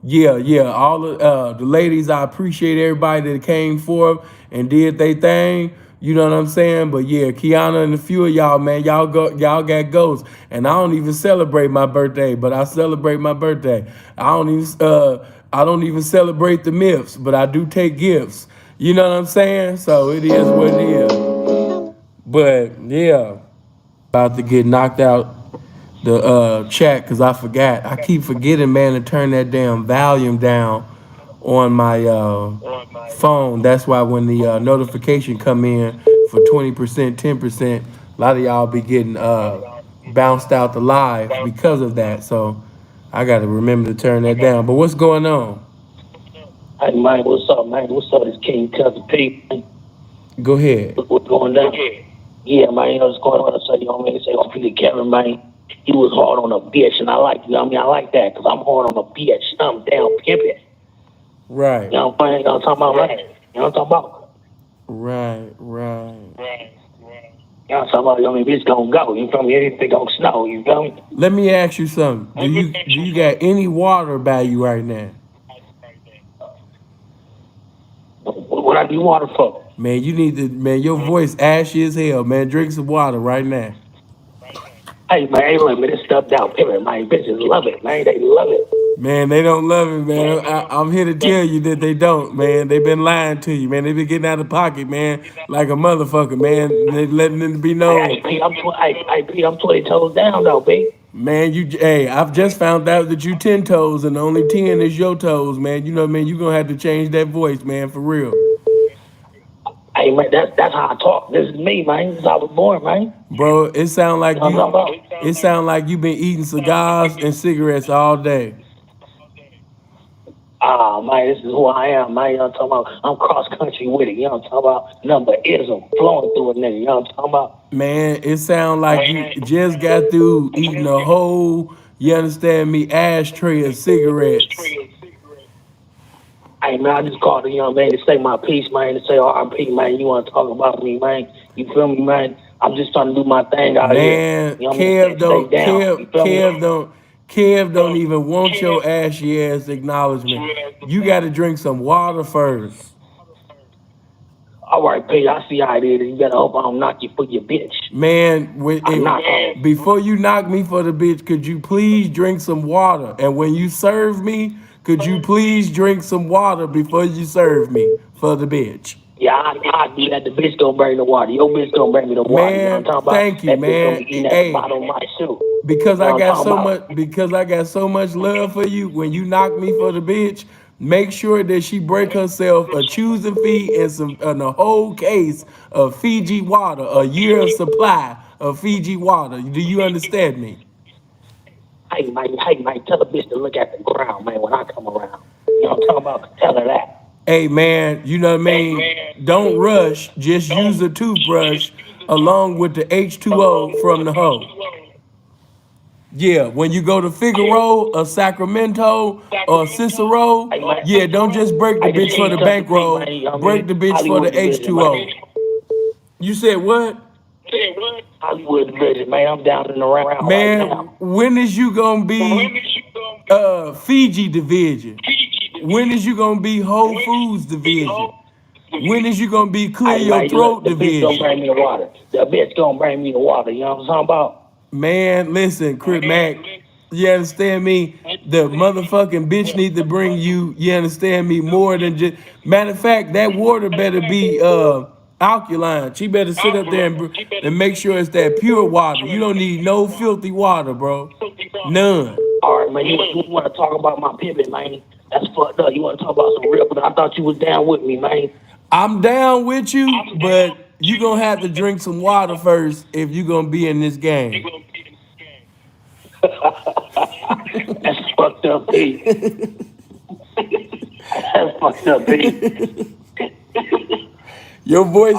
[SPEAKER 1] Yeah. All the ladies, I appreciate everybody that came forth and did their thing. You know what I'm saying? But yeah, Kiana and a few of y'all, man, y'all got ghosts. And I don't even celebrate my birthday, but I celebrate my birthday. I don't even celebrate the myths, but I do take gifts. You know what I'm saying? So it is what it is. But yeah, about to get knocked out the chat because I forgot. I keep forgetting, man, to turn that damn volume down on my phone. That's why when the notification come in for 20%, 10%, a lot of y'all be getting bounced out the live because of that. So I got to remember to turn that down. But what's going on?
[SPEAKER 3] Hey, man, what's up, man? What's up? It's King Cousin P.
[SPEAKER 1] Go ahead.
[SPEAKER 3] What's going down? Yeah, man, you know what's going on? So, you know what I mean? Say, Peter Kevin, man, he was hard on a bitch, and I like, you know what I mean? I like that, because I'm hard on a bitch. I'm down pimping.
[SPEAKER 1] Right.
[SPEAKER 3] You know what I'm saying? You know what I'm talking about, right? You know what I'm talking about?
[SPEAKER 1] Right.
[SPEAKER 3] You know what I'm talking about? You know what I mean? Bitch gonna go. You feel me? Anything gonna snow. You feel me?
[SPEAKER 1] Let me ask you something. Do you got any water by you right now?
[SPEAKER 3] What I need water for?
[SPEAKER 1] Man, you need to, man, your voice ashy as hell, man. Drink some water right now.
[SPEAKER 3] Hey, man, hey, look, man, this stuff down pimping, man. Bitches love it, man. They love it.
[SPEAKER 1] Man, they don't love it, man. I'm here to tell you that they don't, man. They've been lying to you, man. They've been getting out of pocket, man, like a motherfucker, man. They letting it be known.
[SPEAKER 3] Hey, P, I'm 20 toes down, though, P.
[SPEAKER 1] Man, I've just found out that you 10 toes and only 10 is your toes, man. You know what I mean? You're going to have to change that voice, man, for real.
[SPEAKER 3] Hey, man, that's how I talk. This is me, man. This is how I was born, man.
[SPEAKER 1] Bro, it sound like you've been eating cigars and cigarettes all day.
[SPEAKER 3] Ah, man, this is who I am, man. You know what I'm talking about? I'm cross country with it. You know what I'm talking about? Nothing but ism flowing through a nigga. You know what I'm talking about?
[SPEAKER 1] Man, it sound like you just got through eating a whole, you understand me, ashtray of cigarettes.
[SPEAKER 3] Hey, man, I just called the young man to say my piece, man, to say RP, man. You want to talk about me, man? You feel me, man? I'm just trying to do my thing out here. You know
[SPEAKER 1] Kev don't even want your ashy ass acknowledgement. You got to drink some water first.
[SPEAKER 3] All right, P, I see how it is. You better hope I don't knock you for your bitch.
[SPEAKER 1] Man, before you knock me for the bitch, could you please drink some water? And when you serve me, could you please drink some water before you serve me for the bitch?
[SPEAKER 3] Yeah, I do that. The bitch gonna bring the water. Your bitch gonna bring me the water.
[SPEAKER 1] Man,
[SPEAKER 3] you know what I'm talking about?
[SPEAKER 1] thank you,
[SPEAKER 3] that
[SPEAKER 1] man.
[SPEAKER 3] Bitch gonna be eating that bottom of my shoe.
[SPEAKER 1] Because
[SPEAKER 3] you know
[SPEAKER 1] I got so much love for you. When you knock me for the bitch, make sure that she break herself a choosing fee and a whole case of Fiji water, a year of supply of Fiji water. Do you understand me?
[SPEAKER 3] Hey, man, tell the bitch to look at the ground, man, when I come around. You know what I'm talking about? Tell her that.
[SPEAKER 1] Hey, man, you know what I mean? Don't rush. Just use a toothbrush along with the H2O from the hoe. Yeah, when you go to Figaro or Sacramento or Cicero, yeah, don't just break the bitch for the bankroll. Break the bitch for the H2O. You said what?
[SPEAKER 3] Hollywood division, man. I'm down in the round.
[SPEAKER 1] Man,
[SPEAKER 3] right now.
[SPEAKER 1] when is you gonna be Fiji division? When is you gonna be Whole Foods division? When is you gonna be Clear Your Throat division?
[SPEAKER 3] The bitch gonna bring me the water. The bitch gonna bring me the water. You know what I'm talking about?
[SPEAKER 1] Man, listen, Crit Mac, you understand me? The motherfucking bitch need to bring you understand me, more than just, matter of fact, that water better be alkaline. She better sit up there and make sure it's that pure water. You don't need no filthy water, bro. None.
[SPEAKER 3] All right, man, you want to talk about my pivot, man? That's fucked up. You want to talk about some real, but I thought you was down with me, man.
[SPEAKER 1] I'm down with you, but you gonna have to drink some water first if you gonna be in this game.
[SPEAKER 3] That's fucked up, P. That's fucked up, P.
[SPEAKER 1] Your voice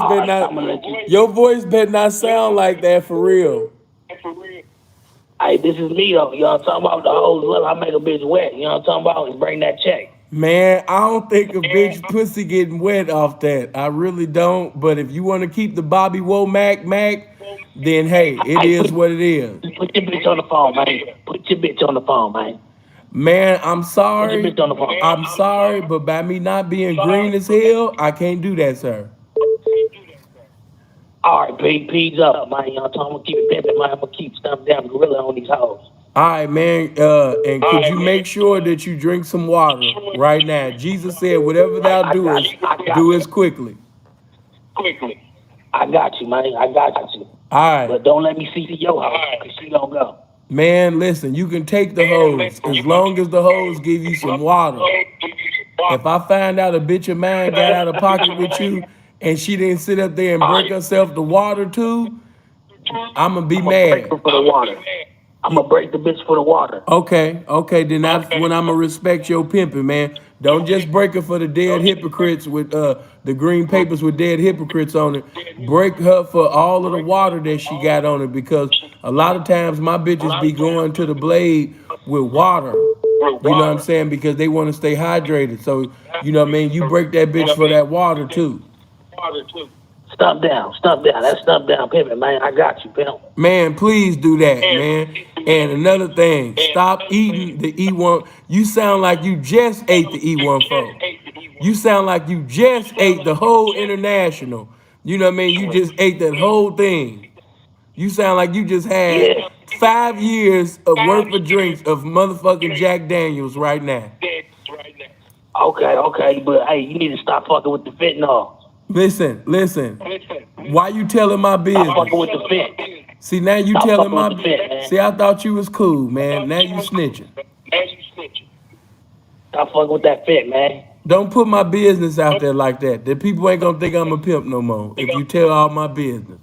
[SPEAKER 1] better not sound like that for real.
[SPEAKER 3] Hey, this is me though. You know what I'm talking about? The hoes love I make a bitch wet. You know what I'm talking about? And bring that check.
[SPEAKER 1] Man, I don't think a bitch pussy getting wet off that. I really don't. But if you want to keep the Bobby Womack Mac then hey, it is what it is.
[SPEAKER 3] Put your bitch on the phone, man. Put your bitch on the phone, man.
[SPEAKER 1] Man, I'm sorry.
[SPEAKER 3] Put your bitch on the phone.
[SPEAKER 1] I'm sorry, but by me not being green as hell, I can't do that, sir.
[SPEAKER 3] All right, P's up, man. You know, I'm gonna keep it pimping, man. I'm gonna keep stumping down gorilla on these hoes.
[SPEAKER 1] All right, man. And could you make sure that you drink some water right now? Jesus said, whatever thou doest, do it quickly.
[SPEAKER 3] I got you, man. I got you.
[SPEAKER 1] All right.
[SPEAKER 3] But don't let me see your house, because she don't go.
[SPEAKER 1] Man, listen, you can take the hose as long as the hose give you some water. If I find out a bitch of mine got out of pocket with you and she didn't sit up there and break herself the water too, I'm going to be mad.
[SPEAKER 3] For the water. I'm going to break the bitch for the water.
[SPEAKER 1] Okay, then that's when I'm going to respect your pimping, man. Don't just break her for the dead hypocrites with the green papers with dead hypocrites on it. Break her for all of the water that she got on it, because a lot of times my bitches be going to the blade with water. You know what I'm saying? Because they want to stay hydrated. So, you know what I mean? You break that bitch for that water too.
[SPEAKER 3] Stump down. That's stump down pimping, man. I got you, pimp.
[SPEAKER 1] Man, please do that, man. And another thing, stop eating the E1. You sound like you just ate the E14. You sound like you just ate the whole international. You know what I mean? You just ate that whole thing. You sound like you just had 5 years of worth of drinks of motherfucking Jack Daniels right now.
[SPEAKER 3] Okay, but hey, you need to stop fucking with the fentanyl.
[SPEAKER 1] Listen. Why you telling my business?
[SPEAKER 3] Stop fucking with the fent.
[SPEAKER 1] See, now you
[SPEAKER 3] Stop
[SPEAKER 1] telling
[SPEAKER 3] fucking
[SPEAKER 1] my
[SPEAKER 3] with the fent,
[SPEAKER 1] See, I thought you was cool, man. Now you snitching.
[SPEAKER 3] Stop fucking with that fent, man.
[SPEAKER 1] Don't put my business out there like that. The people ain't gonna think I'm a pimp no more if you tell all my business.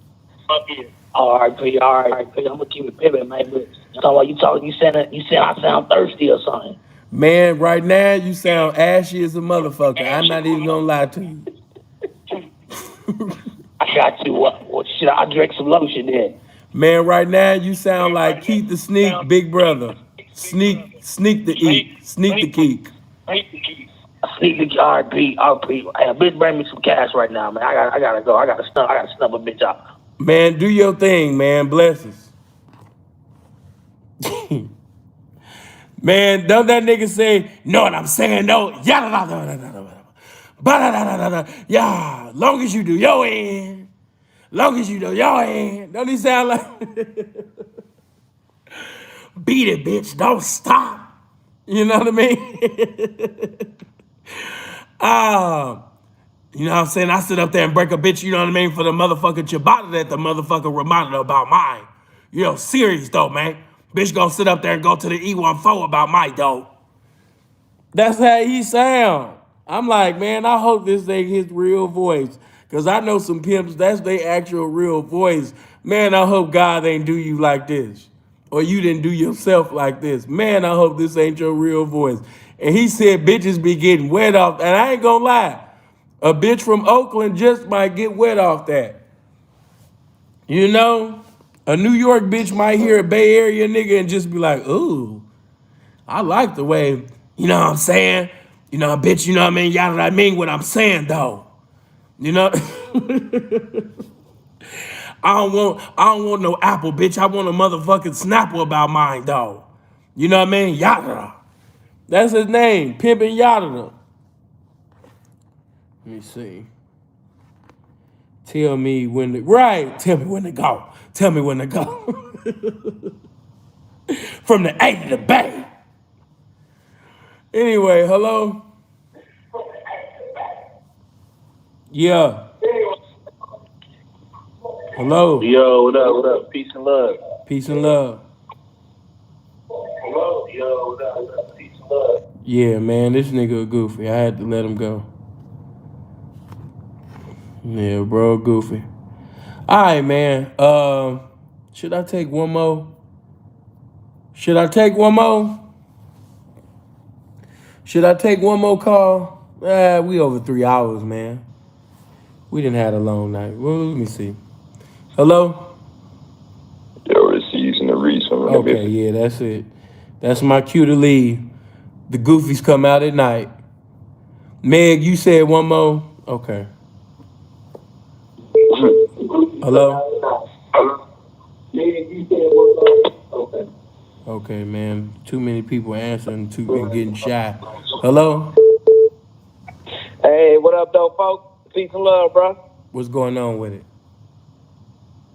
[SPEAKER 3] All right, P. I'm gonna keep it pimping, man. But so while you talking, you said I sound thirsty or something.
[SPEAKER 1] Man, right now you sound ashy as a motherfucker. I'm not even gonna lie to you.
[SPEAKER 3] I got you. What shit? I drink some lotion then.
[SPEAKER 1] Man, right now you sound like Keith the Sneak, big brother. Sneak the eat, sneak the keek.
[SPEAKER 3] Sneak the RP. Hey, bitch, bring me some cash right now, man. I gotta go. I gotta snub a bitch out.
[SPEAKER 1] Man, do your thing, man. Blessings. Man, don't that nigga say, know what I'm saying? No. Yeah, long as you do your end. Long as you do your end. Don't he sound like beat it, bitch. Don't stop. You know what I mean? You know what I'm saying? I sit up there and break a bitch, you know what I mean, for the motherfucking ciabatta that the motherfucker reminded her about mine. You know, serious though, man. Bitch gonna sit up there and go to the E14 about my dope. That's how he sound. I'm like, man, I hope this ain't his real voice. Because I know some pimps, that's their actual real voice. Man, I hope God ain't do you like this. Or you didn't do yourself like this. Man, I hope this ain't your real voice. And he said bitches be getting wet off. And I ain't gonna lie. A bitch from Oakland just might get wet off that. You know? A New York bitch might hear a Bay Area nigga and just be like, ooh, I like the way, you know what I'm saying? You know, bitch, you know what I mean? Y'all know what I mean what I'm saying, though. You know? I don't want no apple, bitch. I want a motherfucking Snapple about mine, though. You know what I mean? Yada. That's his name, Pimpin' Yada. Let me see. Tell me when to go. Tell me when to go. From the A to the Bay. Anyway, hello? Yeah. Hello?
[SPEAKER 8] Yo, what up? Peace and love.
[SPEAKER 1] Peace and love.
[SPEAKER 8] Hello? Yo, what up? Peace and love.
[SPEAKER 1] Yeah, man, this nigga a goofy. I had to let him go. Yeah, bro, goofy. All right, man. Should I take one more? Should I take one more call? We over 3 hours, man. We didn't have a long night. Well, let me see. Hello?
[SPEAKER 5] Yo, it's using the reason.
[SPEAKER 1] Okay, yeah, that's it. That's my cue to leave. The goofies come out at night. Meg, you said one more? Okay. Hello? Okay, man. Too many people answering and getting shy. Hello?
[SPEAKER 11] Hey, what up, though, folks? Peace and love, bro.
[SPEAKER 1] What's going on with it?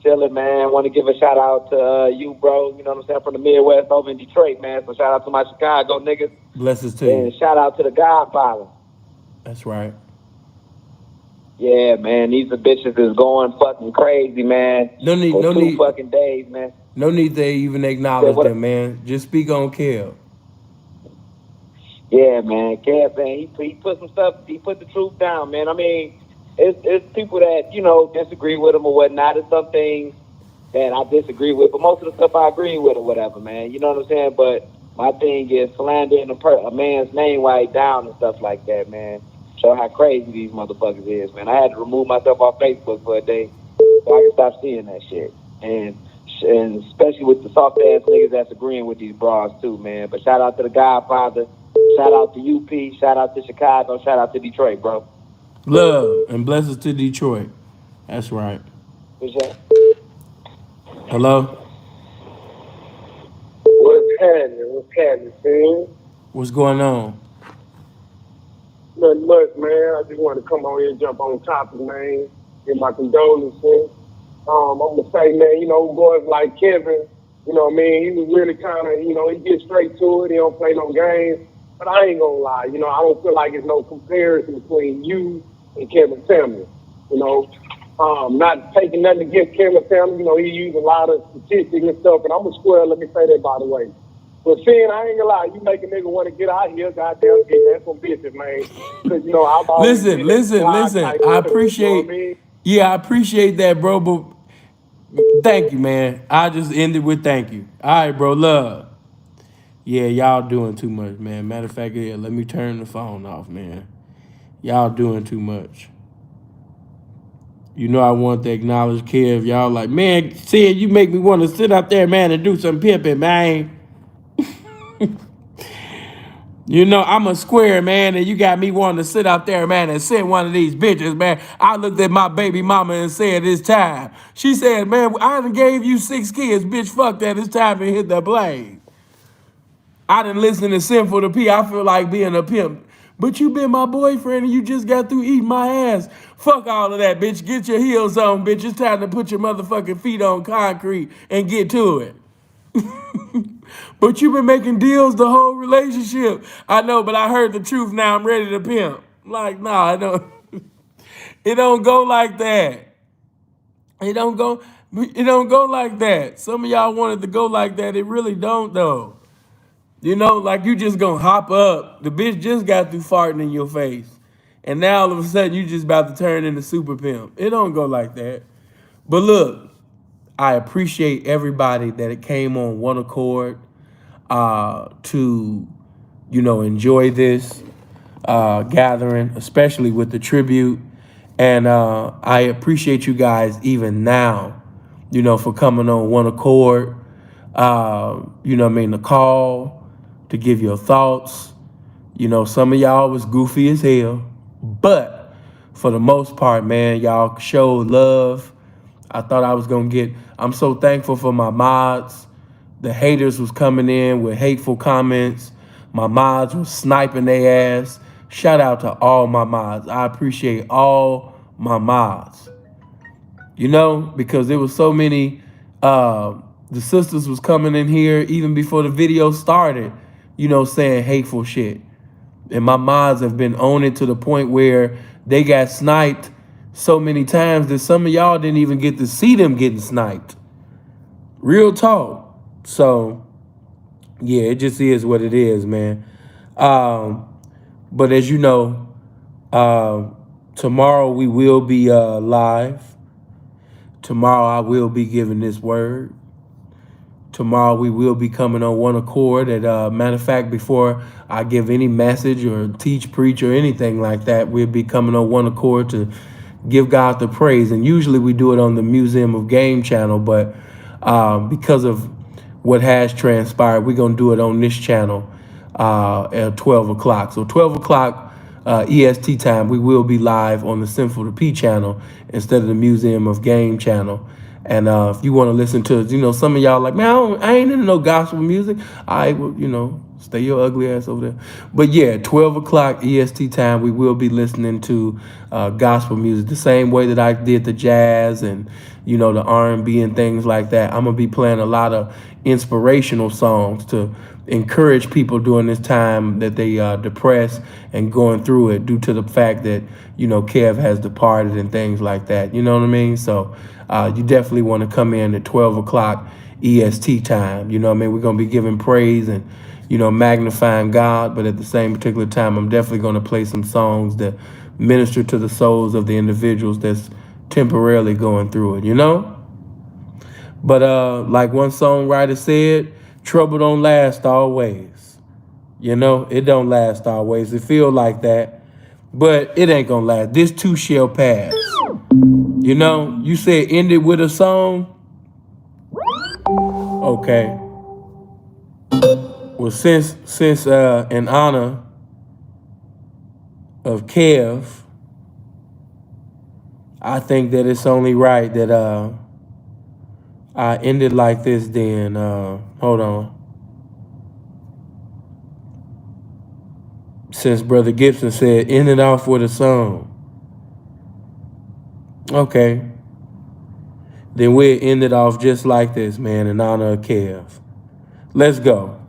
[SPEAKER 11] Chilling, man. Want to give a shout out to you, bro. You know what I'm saying? From the Midwest over in Detroit, man. So shout out to my Chicago niggas.
[SPEAKER 1] Blessings to you.
[SPEAKER 11] And shout out to the Godfather.
[SPEAKER 1] That's right.
[SPEAKER 11] Yeah, man. These bitches is going fucking crazy, man.
[SPEAKER 1] No need,
[SPEAKER 11] For
[SPEAKER 1] no
[SPEAKER 11] two
[SPEAKER 1] need.
[SPEAKER 11] fucking days, man.
[SPEAKER 1] No need to even acknowledge
[SPEAKER 11] Yeah,
[SPEAKER 1] them, man. Just speak on Kev.
[SPEAKER 11] Yeah, man. Kev, man, he put some stuff. He put the truth down, man. I mean, it's people that, you know, disagree with him or whatnot. It's some things that I disagree with, but most of the stuff I agree with or whatever, man. You know what I'm saying? But my thing is slandering a man's name while he down and stuff like that, man. Show how crazy these motherfuckers is, man. I had to remove myself off Facebook for a day so I can stop seeing that shit. And especially with the soft ass niggas that's agreeing with these bras too, man. But shout out to the Godfather, shout out to UP, shout out to Chicago, shout out to Detroit, bro.
[SPEAKER 1] Love and blessings to Detroit. That's right. Hello?
[SPEAKER 7] What's happening? What's happening, man?
[SPEAKER 1] What's going on?
[SPEAKER 7] Nothing much, man. I just wanted to come on here and jump on topic, man. Give my condolences. I'm going to say, man, you know, boys like Kevin, you know what I mean? He was really kind of, you know, he gets straight to it. He don't play no games. But I ain't going to lie. You know, I don't feel like there's no comparison between you and Kevin Samuels. You know, not taking nothing against Kevin Samuels. You know, he used a lot of statistics and stuff. And I'm a square, let me say that, by the way. But seeing, I ain't gonna lie, you make a nigga want to get out here, goddamn, get that some bitches, man. Because, you know, I've always
[SPEAKER 1] Listen. I appreciate, I appreciate that, bro. But thank you, man. I just ended with thank you. All right, bro. Love. Yeah, y'all doing too much, man. Matter of fact, yeah, let me turn the phone off, man. Y'all doing too much. You know I want to acknowledge Kev. Y'all like, man, see, you make me want to sit out there, man, and do some pimping, man. You know, I'm a square, man, and you got me wanting to sit out there, man, and send one of these bitches, man. I looked at my baby mama and said, it's time. She said, man, I done gave you 6 kids, bitch, fuck that, it's time to hit the blade. I done listen to Sinful to P. I feel like being a pimp. But you been my boyfriend and you just got through eating my ass. Fuck all of that, bitch. Get your heels on, bitch. It's time to put your motherfucking feet on concrete and get to it. But you been making deals the whole relationship. I know, but I heard the truth now. I'm ready to pimp. Like, nah, I don't. It don't go like that. It don't go like that. Some of y'all wanted to go like that. It really don't, though. You know, like you just gonna hop up. The bitch just got through farting in your face. And now all of a sudden you just about to turn into super pimp. It don't go like that. But look, I appreciate everybody that it came on one accord to, you know, enjoy this gathering, especially with the tribute. And I appreciate you guys even now, you know, for coming on one accord. You know what I mean, the call to give your thoughts. You know, some of y'all was goofy as hell, but for the most part, man, y'all showed love. I thought I was gonna I'm so thankful for my mods. The haters was coming in with hateful comments. My mods was sniping their ass. Shout out to all my mods. I appreciate all my mods. You know, because there was so many, the sisters was coming in here even before the video started, you know, saying hateful shit. And my mods have been on it to the point where they got sniped so many times that some of y'all didn't even get to see them getting sniped. Real talk. So, yeah, it just is what it is, man. But as you know, tomorrow we will be live. Tomorrow I will be giving this word. Tomorrow we will be coming on one accord. Matter of fact, before I give any message or teach, preach, or anything like that, we'll be coming on one accord to give God the praise. And usually we do it on the Museum of Game channel, but because of what has transpired, we're going to do it on this channel at 12 o'clock. So 12 o'clock EST time, we will be live on the Sinful to P channel instead of the Museum of Game channel. And if you want to listen to, some of y'all like, man, I ain't into no gospel music. Stay your ugly ass over there. But yeah, 12 o'clock EST time, we will be listening to gospel music the same way that I did the jazz and, the R&B and things like that. I'm going to be playing a lot of inspirational songs to encourage people during this time that they depressed and going through it due to the fact that, Kev has departed and things like that. You know what I mean? So you definitely want to come in at 12 o'clock EST time. You know what I mean? We're going to be giving praise and, magnifying God. But at the same particular time, I'm definitely going to play some songs that minister to the souls of the individuals that's temporarily going through it, But like one songwriter said, trouble don't last always. It don't last always. It feel like that, but it ain't gonna last. This too shall pass. You said end it with a song. Okay. Well, since in honor of Kev, I think that it's only right that I end it like this then. Hold on. Since Brother Gibson said, end it off with a song. Okay. Then we'll end it off just like this, man, in honor of Kev. Let's go.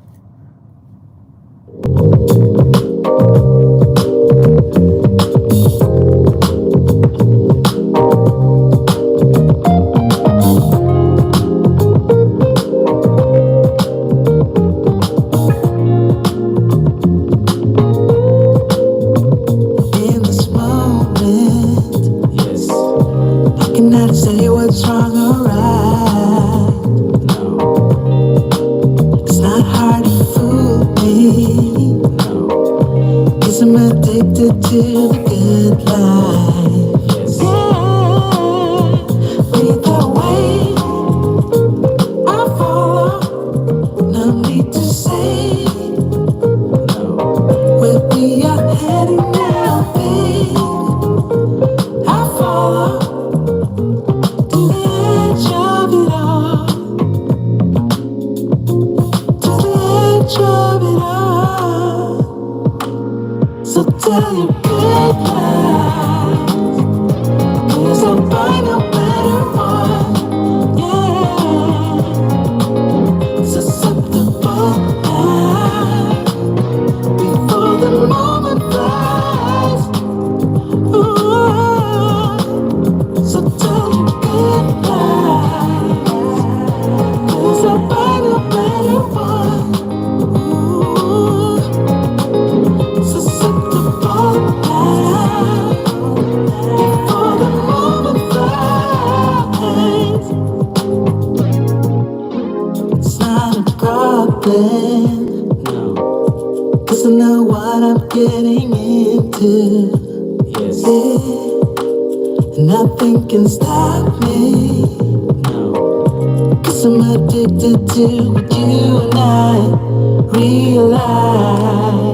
[SPEAKER 9] Nothing can stop me. No. 'Cause I'm addicted to what you and I realize.